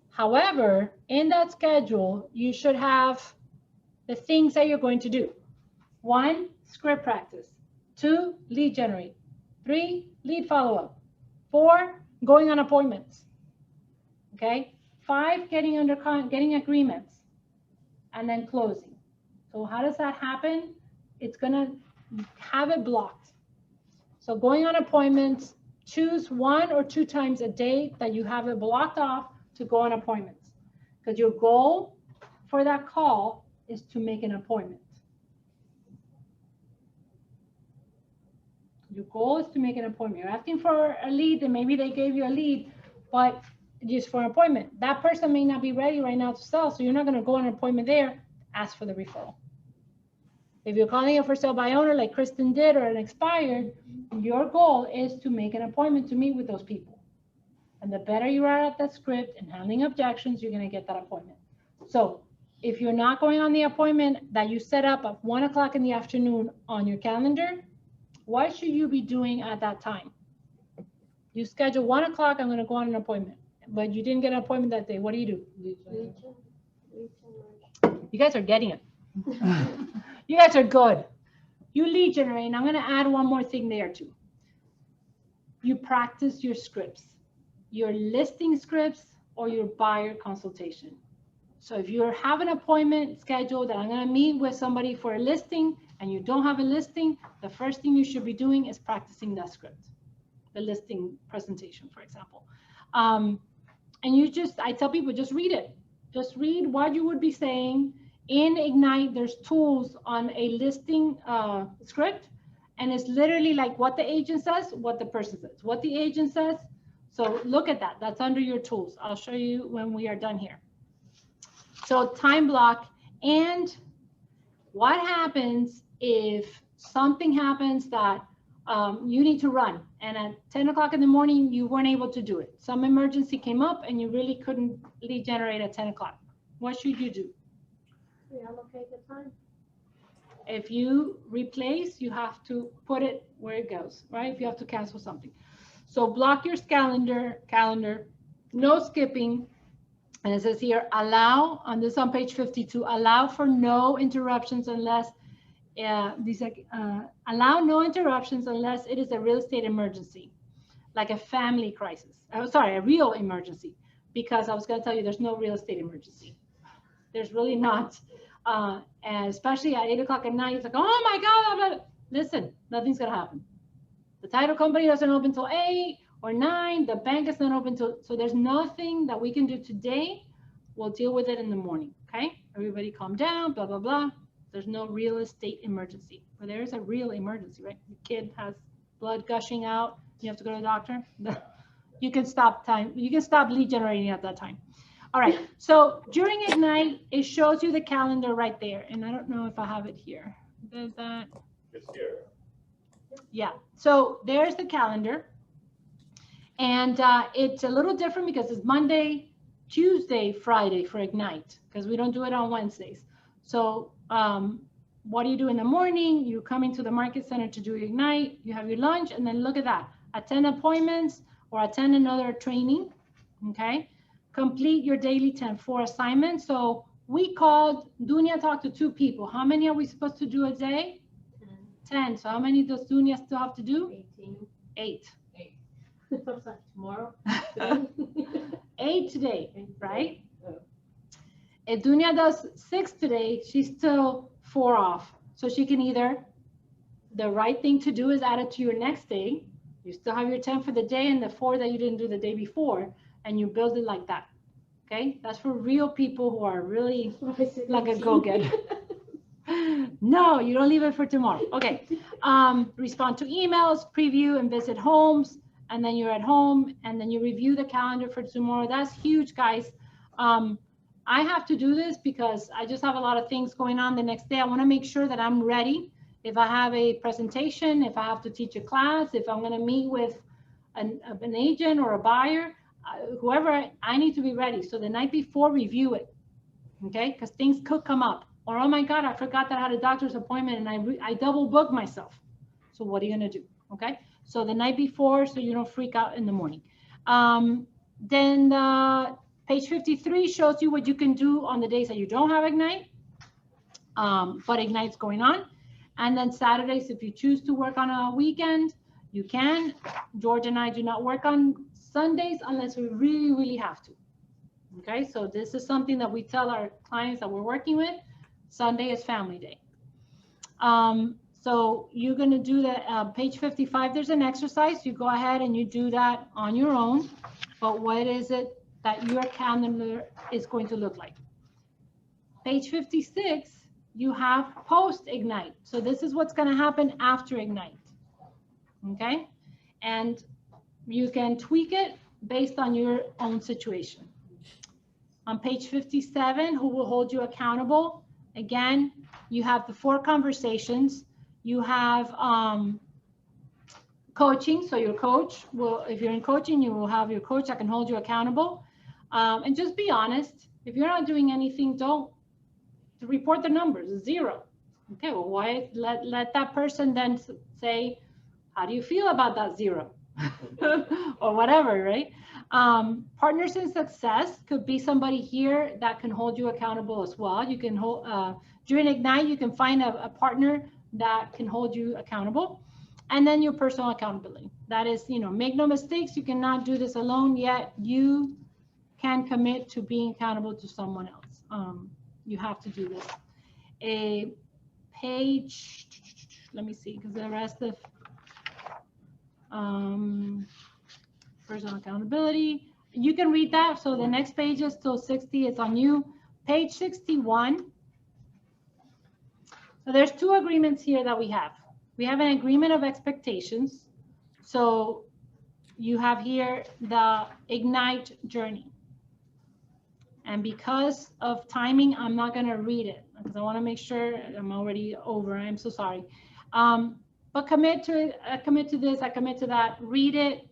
However, in that schedule, you should have the things that you're going to do. 1, script practice. 2, lead generate. 3, lead follow-up. 4, going on appointments. Okay? 5, getting agreements, and then closing. So how does that happen? It's gonna have it blocked. So going on appointments, choose 1 or 2 times a day that you have it blocked off to go on appointments. Because your goal for that call is to make an appointment. Your goal is to make an appointment. You're asking for a lead, and maybe they gave you a lead, but just for an appointment. That person may not be ready right now to sell, so you're not going to go on an appointment there. Ask for the referral. If you're calling a for sale by owner like Kristen did, or an expired, your goal is to make an appointment to meet with those people. And the better you are at that script and handling objections, you're going to get that appointment. So if you're not going on the appointment that you set up at 1 o'clock in the afternoon on your calendar, what should you be doing at that time? You schedule 1 o'clock, I'm going to go on an appointment, but you didn't get an appointment that day. What do? You guys are getting it. You guys are good. You lead generate, and I'm going to add one more thing there too. You practice your scripts, your listing scripts or your buyer consultation. So if you have an appointment scheduled that I'm going to meet with somebody for a listing and you don't have a listing, the first thing you should be doing is practicing that script, the listing presentation, for example. And I tell people, just read it. Just read what you would be saying. In Ignite, there's tools on a listing script, and it's literally like what the agent says, what the person says, what the agent says. So look at that. That's under your tools. I'll show you when we are done here. So time block. And what happens if something happens that you need to run. And at 10 o'clock in the morning, you weren't able to do it. Some emergency came up and you really couldn't lead generate at 10 o'clock. What should you do? Reallocate the time. If you replace, you have to put it where it goes, right? If you have to cancel something. So block your calendar, no skipping. And it says here, allow, on this on page 52, allow for no interruptions unless, allow no interruptions unless it is a real estate emergency, like a family crisis. Oh, sorry, a real emergency, because I was gonna tell you there's no real estate emergency. There's really not. And especially at 8 o'clock at night, it's like, oh my God, blah, blah. Listen, nothing's gonna happen. The title company doesn't open till 8 or 9, the bank is not open till, so there's nothing that we can do today. We'll deal with it in the morning, okay? Everybody calm down, blah, blah, blah. There's no real estate emergency, but there is a real emergency, right? The kid has blood gushing out, you have to go to the doctor. You can stop time, you can stop lead generating at that time. All right, so during Ignite, it shows you the calendar right there. And I don't know if I have it here. Does that? It's here. Yeah, so there's the calendar. And it's a little different because it's Monday, Tuesday, Friday for Ignite, because we don't do it on Wednesdays. So what do you do in the morning? You come into the market center to do Ignite, you have your lunch, and then look at that. Attend appointments or attend another training, okay? Complete your daily 10-4 assignment. So we called, Dunya talked to 2 people. How many are we supposed to do a day? 10. So how many does Dunya still have to do? 8. Tomorrow. 8 today, right? If Dunya does 6 today, she's still 4 off. So she can either, the right thing to do is add it to your next day. You still have your 10 for the day and the 4 that you didn't do the day before, and you build it like that. Okay, that's for real people who are really like a go-getter. No, you don't leave it for tomorrow. Okay, respond to emails, preview and visit homes, and then you're at home, and then you review the calendar for tomorrow. That's huge, guys. I have to do this because I just have a lot of things going on the next day. I want to make sure that I'm ready. If I have a presentation, if I have to teach a class, if I'm going to meet with an agent or a buyer, whoever, I need to be ready. So the night before, review it, okay? Because things could come up. Or, oh my God, I forgot that I had a doctor's appointment and I double booked myself. So what are you gonna do, okay? So the night before, so you don't freak out in the morning. Then page 53 shows you what you can do on the days that you don't have Ignite, but Ignite's going on. And then Saturdays, if you choose to work on a weekend, you can. George and I do not work on Sundays unless we really, really have to. Okay, so this is something that we tell our clients that we're working with. Sunday is family day. So you're going to do that. Page 55, there's an exercise. You go ahead and you do that on your own. But what is it that your calendar is going to look like? Page 56, you have post-Ignite. So this is what's going to happen after Ignite. Okay, and you can tweak it based on your own situation. On page 57, who will hold you accountable? Again, you have the 4 conversations. You have coaching. So your coach will, if you're in coaching, you will have your coach that can hold you accountable. And just be honest. If you're not doing anything, don't report the numbers, 0. Okay, well, why let that person then say, how do you feel about that 0? Or whatever, right? Partners in success could be somebody here that can hold you accountable as well. You can hold, during Ignite, you can find a partner that can hold you accountable. And then your personal accountability. That is, make no mistakes. You cannot do this alone, yet you can commit to being accountable to someone else. You have to do this. A page, let me see, because the rest of personal accountability, you can read that. So the next page is till 60, it's on you. Page 61. So there's 2 agreements here that we have. We have an agreement of expectations. So you have here the Ignite journey. And because of timing, I'm not going to read it because I want to make sure I'm already over. I'm so sorry. but commit to it. I commit to this, I commit to that. Read it,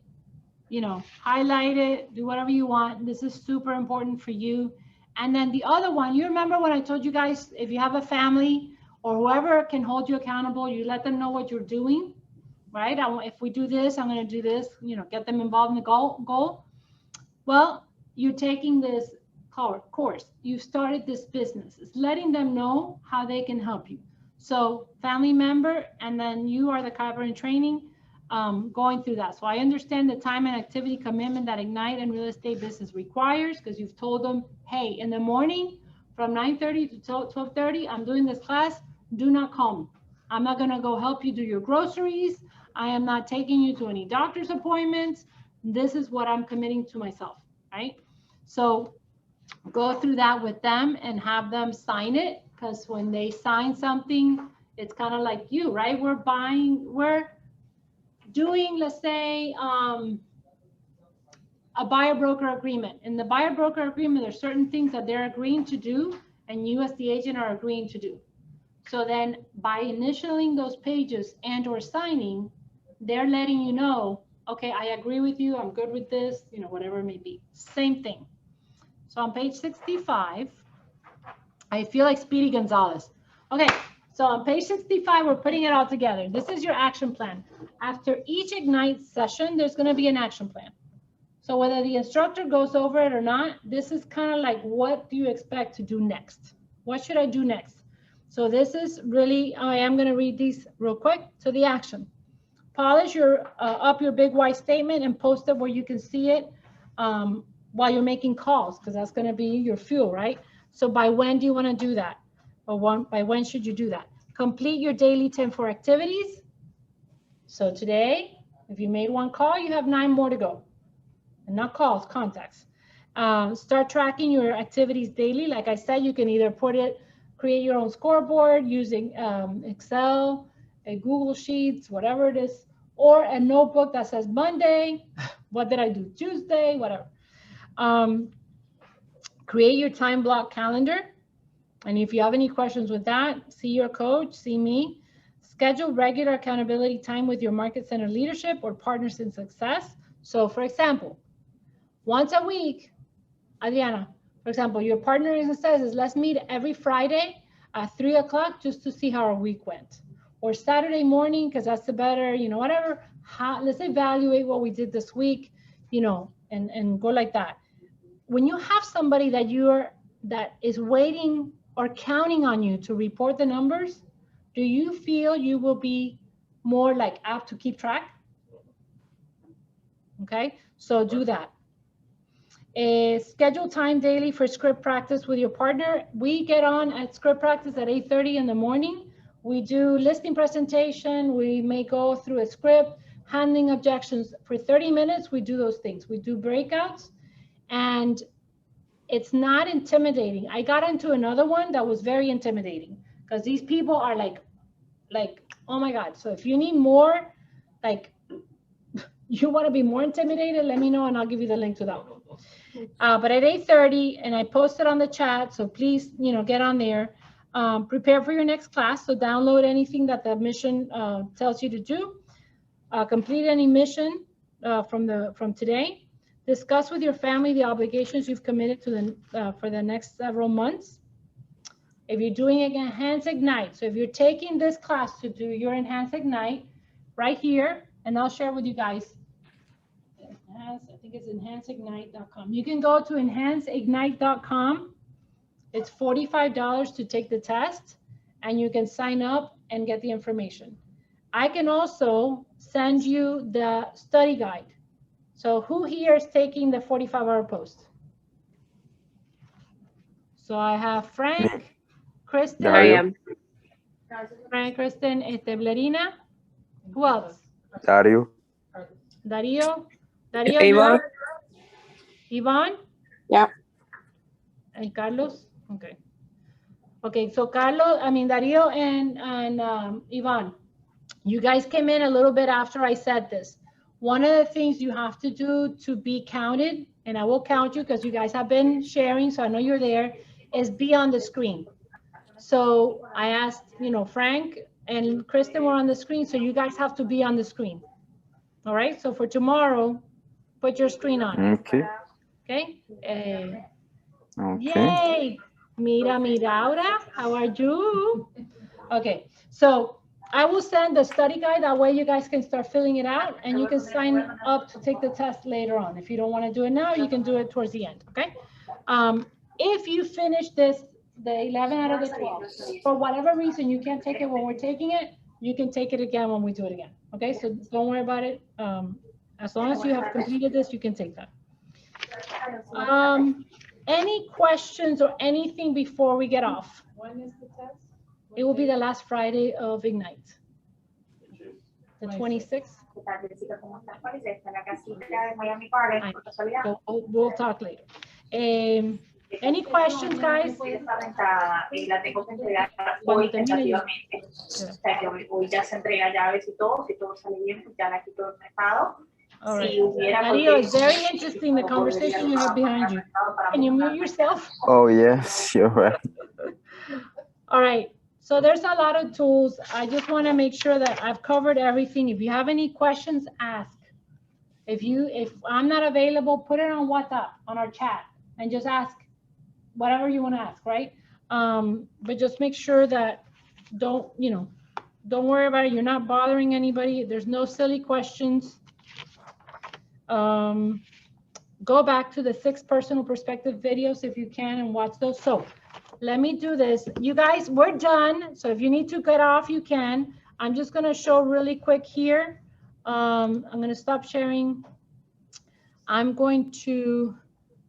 you know, highlight it, do whatever you want. This is super important for you. And then the other one, you remember when I told you guys, if you have a family or whoever can hold you accountable, you let them know what you're doing, right? If we do this, I'm going to do this, you know, get them involved in the goal. Well, you're taking this course. You started this business. It's letting them know how they can help you. So family member, and then you are the chiropractor in training, going through that. So I understand the time and activity commitment that Ignite and real estate business requires, because you've told them, hey, in the morning from 9:30 to 12:30, I'm doing this class. Do not call me. I'm not going to go help you do your groceries. I am not taking you to any doctor's appointments. This is what I'm committing to myself, right? So go through that with them and have them sign it, because when they sign something, it's kind of like you, right? We're doing, let's say, a buyer-broker agreement. In the buyer-broker agreement, there's certain things that they're agreeing to do, and you as the agent are agreeing to do. So then by initialing those pages and or signing, they're letting you know, okay, I agree with you, I'm good with this, you know, whatever it may be. Same thing. So on page 65, I feel like Speedy Gonzalez. Okay, so on page 65, we're putting it all together. This is your action plan. After each Ignite session, there's going to be an action plan. So whether the instructor goes over it or not, this is kind of like, what do you expect to do next? What should I do next? So this is really, I am going to read these real quick. So the action. Polish up your big why statement and post it where you can see it while you're making calls, because that's going to be your fuel, right? So by when do you want to do that? Or by when should you do that? Complete your daily 10-4 activities. So today, if you made one call, you have 9 more to go. And not calls, contacts. Start tracking your activities daily. Like I said, you can either create your own scoreboard using Excel, a Google Sheets, whatever it is, or a notebook that says Monday, what did I do Tuesday, whatever. Create your time block calendar. And if you have any questions with that, see your coach, see me. Schedule regular accountability time with your market center leadership or partners in success. So for example, once a week, Adriana, for example, your partner in success is, let's meet every Friday at 3 o'clock just to see how our week went. Or Saturday morning, because that's the better, you know, whatever. Let's evaluate what we did this week, you know, and go like that. When you have somebody that is waiting or counting on you to report the numbers, do you feel you will be more like apt to keep track? Okay, so do that. Schedule time daily for script practice with your partner. We get on at script practice at 8:30 in the morning. We do listing presentation. We may go through a script, handling objections for 30 minutes. We do those things. We do breakouts, and it's not intimidating. I got into another one that was very intimidating because these people are like, oh my God. So if you need more, like, you want to be more intimidated, let me know and I'll give you the link to that one. But at 8:30, and I posted on the chat, so please, you know, get on there. Prepare for your next class. So download anything that the mission tells you to do. Complete any mission from today. Discuss with your family the obligations you've committed to for the next several months. If you're doing Enhance Ignite, so if you're taking this class to do your Enhance Ignite, right here, and I'll share with you guys. I think it's enhanceignite.com. You can go to enhanceignite.com. It's $45 to take the test, and you can sign up and get the information. I can also send you the study guide. So who here is taking the 45-hour post? So I have Frank, Kristen. I am. Frank, Kristen, Blerina. Who else? Dario. Dario. Yvonne. Yvonne? Yeah. And Carlos? Okay. Okay, so Dario and Yvonne, you guys came in a little bit after I said this. One of the things you have to do to be counted, and I will count you because you guys have been sharing, so I know you're there, is be on the screen. So I asked, you know, Frank, and Kristen were on the screen, so you guys have to be on the screen. All right, so for tomorrow, put your screen on. Okay. Okay. Okay. Yay! Mira, Aura, how are you? Okay, so I will send the study guide. That way you guys can start filling it out and you can sign up to take the test later on. If you don't want to do it now, you can do it towards the end, okay? If you finish this, the 11 out of the 12, for whatever reason you can't take it when we're taking it, you can take it again when we do it again, okay? So don't worry about it. As long as you have completed this, you can take that. Any questions or anything before we get off? When is the test? It will be the last Friday of Ignite, the 26th. We'll talk later. Any questions, guys? Cuando termine yo. All right. Darío, it's very interesting, the conversation you have behind you. Can you mute yourself? Oh, yes, you're right. All right. So there's a lot of tools. I just want to make sure that I've covered everything. If you have any questions, ask. If I'm not available, put it on WhatsApp, on our chat, and just ask whatever you want to ask, right? But just make sure that don't worry about it. You're not bothering anybody. There's no silly questions. Go back to the 6 personal perspective videos if you can and watch those. So let me do this. You guys, we're done. So if you need to get off, you can. I'm just going to show really quick here. I'm going to stop sharing. I'm going to,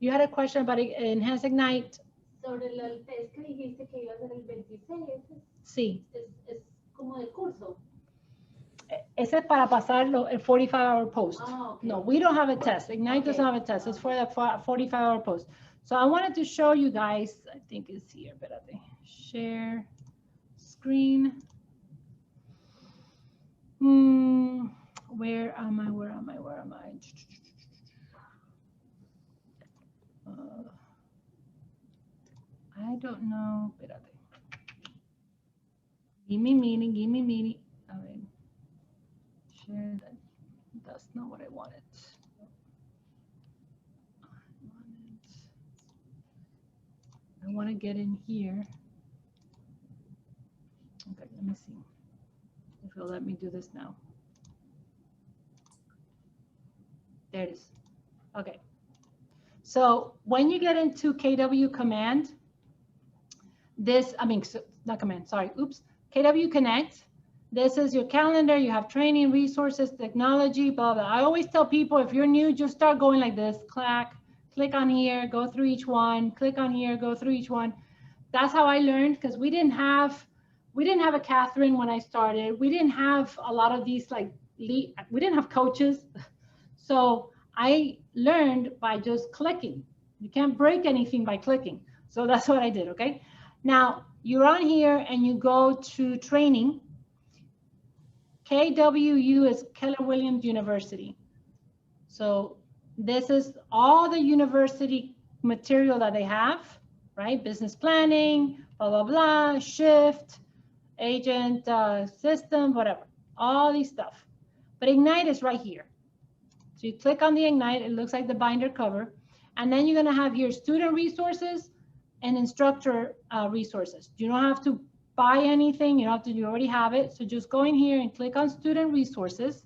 you had a question about Enhance Ignite. Sobre el test que dijiste que iba a ser el 26, Sí. es como de curso. Ese es para pasar el 45-hour post. Oh, okay. No, we don't have a test. Ignite doesn't have a test. It's for the 45-hour post. So I wanted to show you guys, I think it's here, espérate. Share screen. Where am I? I don't know, espérate. Give me meaning. A ver. Share that. That's not what I wanted. I want to get in here. Okay, let me see if it'll let me do this now. There it is. Okay. So when you get into KW Command, KW Connect, this is your calendar. You have training, resources, technology, blah, blah. I always tell people, if you're new, just start going like this. Click on here, go through each one, click on here, go through each one. That's how I learned, because we didn't have a Catherine when I started. We didn't have a lot of these we didn't have coaches. So I learned by just clicking. You can't break anything by clicking. So that's what I did, okay? Now you're on here and you go to training. KWU is Keller Williams University. So this is all the university material that they have, right? Business planning, blah, blah, blah, shift, agent system, whatever, all these stuff. But Ignite is right here. So you click on the Ignite, it looks like the binder cover. And then you're gonna have here student resources and instructor resources. You don't have to buy anything, you already have it. So just go in here and click on student resources.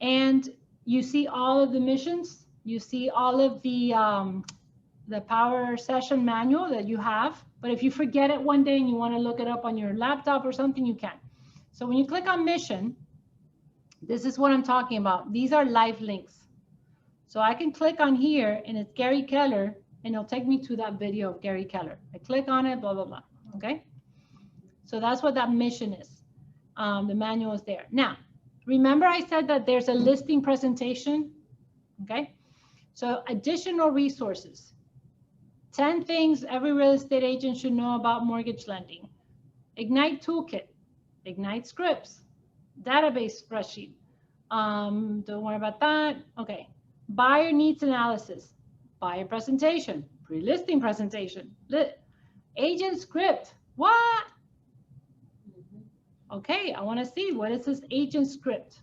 And you see all of the missions. You see all of the power session manual that you have. But if you forget it one day and you want to look it up on your laptop or something, you can. So when you click on mission, this is what I'm talking about. These are live links. So I can click on here and it's Gary Keller and it'll take me to that video of Gary Keller. I click on it, blah, blah, blah. Okay. So that's what that mission is. The manual is there. Now, remember I said that there's a listing presentation. Okay. So additional resources. 10 things every real estate agent should know about mortgage lending. Ignite Toolkit, Ignite Scripts, database spreadsheet. Don't worry about that. Okay. Buyer needs analysis, buyer presentation, pre-listing presentation, agent script. What? Okay, I want to see, what is this agent script?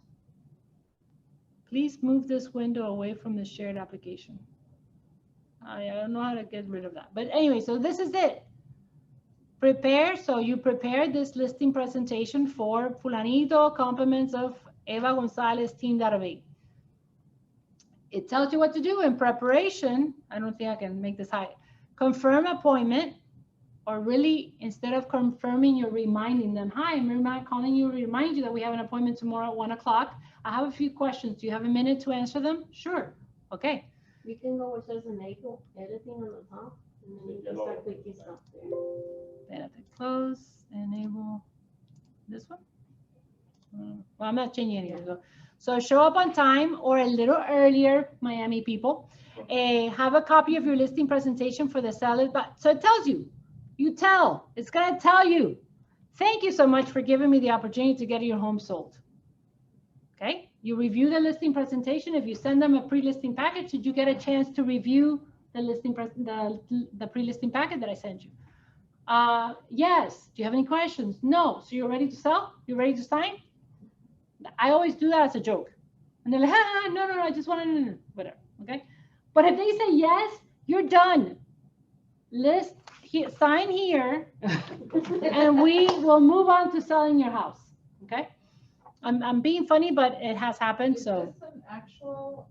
Please move this window away from the shared application. I don't know how to get rid of that. But anyway, so this is it. Prepare, so you prepare this listing presentation for Fulanito, compliments of Eva Gonzalez, team database. It tells you what to do in preparation. I don't think I can make this high. Confirm appointment, or really, instead of confirming, you're reminding them, hi, I'm calling you, remind you that we have an appointment tomorrow at 1 o'clock. I have a few questions. Do you have a minute to answer them? Sure. Okay. You can go where it says enable editing on the top, and then you can start clicking stuff there. Then at the close, enable this one. Well, I'm not changing anything. So show up on time or a little earlier, Miami people. Have a copy of your listing presentation for the sellers. But so it tells you, it's gonna tell you, thank you so much for giving me the opportunity to get your home sold. Okay, you review the listing presentation. If you send them a pre-listing package, did you get a chance to review the listing the pre-listing packet that I sent you? Yes. Do you have any questions? No. So you're ready to sell? You're ready to sign? I always do that as a joke. And they're like, no, I just want to, whatever. Okay. But if they say yes, you're done. Sign here, and we will move on to selling your house. Okay. I'm being funny, but it has happened. Is So this an actual,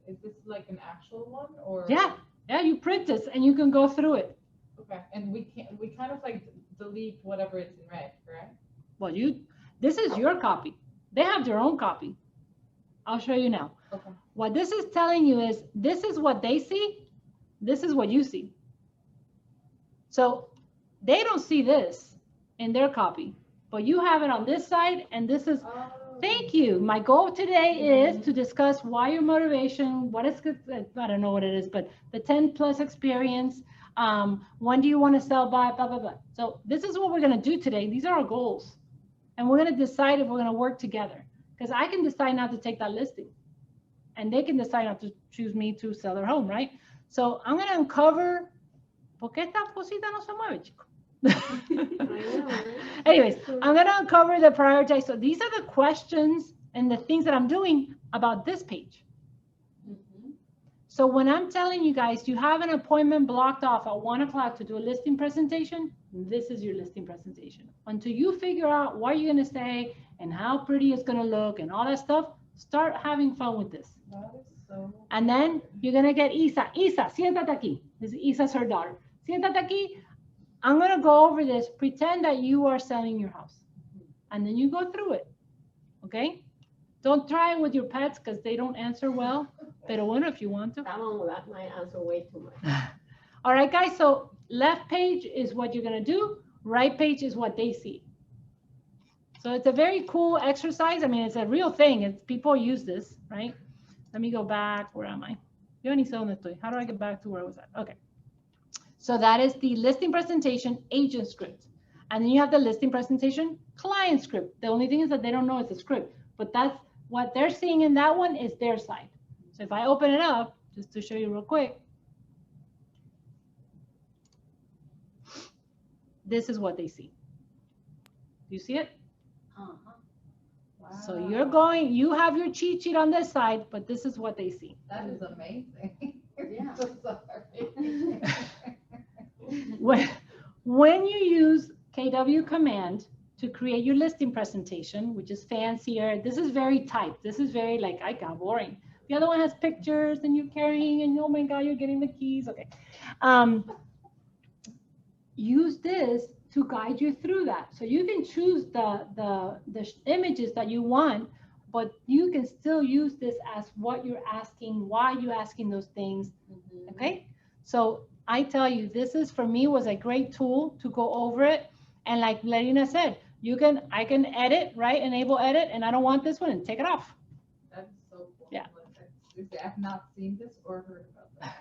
is this like an actual one or? yeah, you print this and you can go through it. Okay, and we kind of like delete whatever is in red, correct? Well, this is your copy. They have their own copy. I'll show you now. Okay. What this is telling you is, this is what they see. This is what you see. So they don't see this in their copy, but you have it on this side, and this is, thank you. My goal today is to discuss why your motivation, what is good, I don't know what it is, but the 10 plus experience, when do you want to sell by, blah, blah, blah. So this is what we're going to do today. These are our goals. And we're going to decide if we're going to work together, because I can decide not to take that listing and they can decide not to choose me to sell their home, right? So I'm going to uncover, ¿por qué esta cosita no se mueve, chico? Anyways, I'm going to uncover the prioritize. So these are the questions and the things that I'm doing about this page. So when I'm telling you guys, you have an appointment blocked off at 1 o'clock to do a listing presentation, this is your listing presentation. Until you figure out what you're going to say and how pretty it's going to look and all that stuff, start having fun with this. And then you're going to get Isa. Isa, siéntate aquí. Isa's her daughter. Siéntate aquí. I'm going to go over this. Pretend that you are selling your house. And then you go through it. Okay? Don't try it with your pets because they don't answer well. Pero bueno, if you want to. That one might answer way too much. All right, guys. So left page is what you're going to do. Right page is what they see. So it's a very cool exercise. I mean, it's a real thing. It's people use this, right? Let me go back. Where am I? Yo ni sé dónde estoy. How do I get back to where I was at? Okay. So that is the listing presentation agent script. And then you have the listing presentation client script. The only thing is that they don't know it's a script, but that's what they're seeing in that one is their side. So if I open it up, just to show you real quick, this is what they see. Do you see it? Wow. So you have your cheat sheet on this side, but this is what they see. That is amazing. Yeah. So sorry. When you use KW command to create your listing presentation, which is fancier, this is very typed. This is very like, I got boring. The other one has pictures and you're carrying and oh my God, you're getting the keys. Okay. Use this to guide you through that. So you can choose the images that you want, but you can still use this as what you're asking, why you're asking those things. Okay. So I tell you, this is for me was a great tool to go over it. And like Larina said, I can edit, right? Enable edit, and I don't want this one and take it off. That's so cool. Yeah. I have not seen this or heard about that.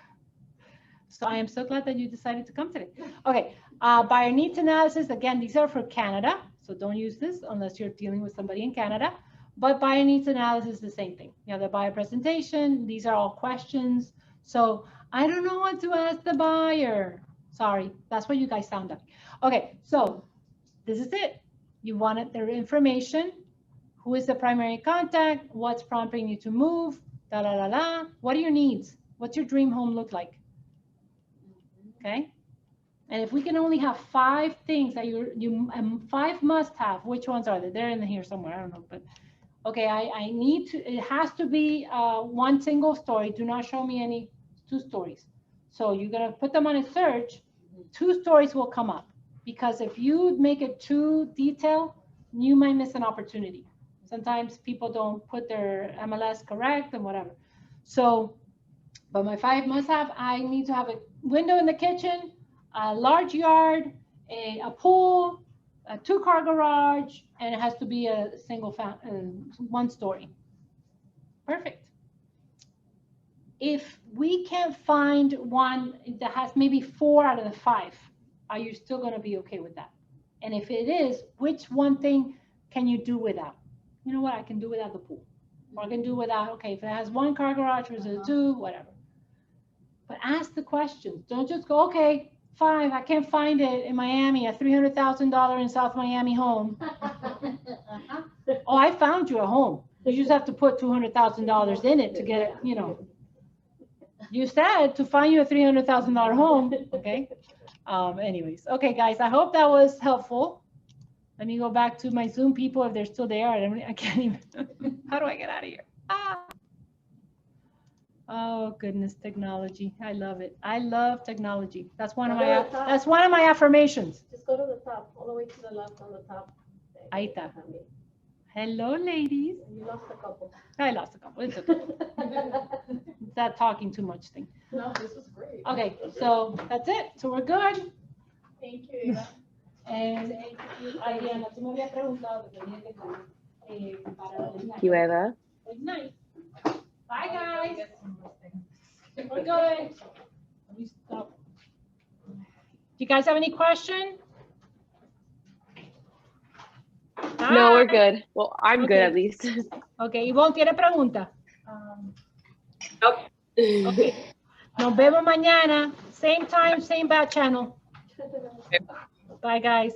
So I am so glad that you decided to come today. Okay, buyer needs analysis. Again, these are for Canada. So don't use this unless you're dealing with somebody in Canada. But buyer needs analysis is the same thing. You have the buyer presentation. These are all questions. So I don't know what to ask the buyer. Sorry, that's what you guys sound like. Okay, so this is it. You wanted their information. Who is the primary contact? What's prompting you to move? Da, da, da, da. What are your needs? What's your dream home look like? Okay. And if we can only have 5 things that you 5 must have, which ones are they? They're in here somewhere. I don't know, but okay. I need to, it has to be one single story. Do not show me any 2 stories. So you're going to put them on a search. 2 stories will come up, because if you make it too detailed, you might miss an opportunity. Sometimes people don't put their MLS correct and whatever. So, but my 5 must have, I need to have a window in the kitchen, a large yard, a pool, a 2-car garage, and it has to be a single 1 story. Perfect. If we can't find one that has maybe 4 out of the 5, are you still going to be okay with that? And if it is, which one thing can you do without? You know what? I can do without the pool. Or I can do without, okay, if it has 1 car garage versus 2, whatever. But ask the questions. Don't just go, okay, 5, I can't find it in Miami, a $300,000 in South Miami home. Oh, I found you a home. You just have to put $200,000 in it to get it, you know. You said to find you a $300,000 home, okay? Anyways, okay, guys, I hope that was helpful. Let me go back to my Zoom people if they're still there. I can't even. How do I get out of here? Ah. Oh goodness, technology. I love it. I love technology. That's one of my affirmations. Just go to the top, all the way to the left on the top. Ahí está. Hello, ladies. You lost a couple. I lost a couple. It's okay. It's that talking too much thing. No, this was great. Okay, so that's it. So we're good. Thank you, Eva. And Adriana, tú me habías preguntado que tenía que comer para Thank you, Eva. It's nice. Bye, guys. We're good. Let me stop. Do you guys have any question? No, we're good. Well, I'm good Okay. at least. Okay, Ivonne, ¿tiene pregunta? Nope. Okay. Nos vemos mañana. Same time, same bat channel. Bye, guys.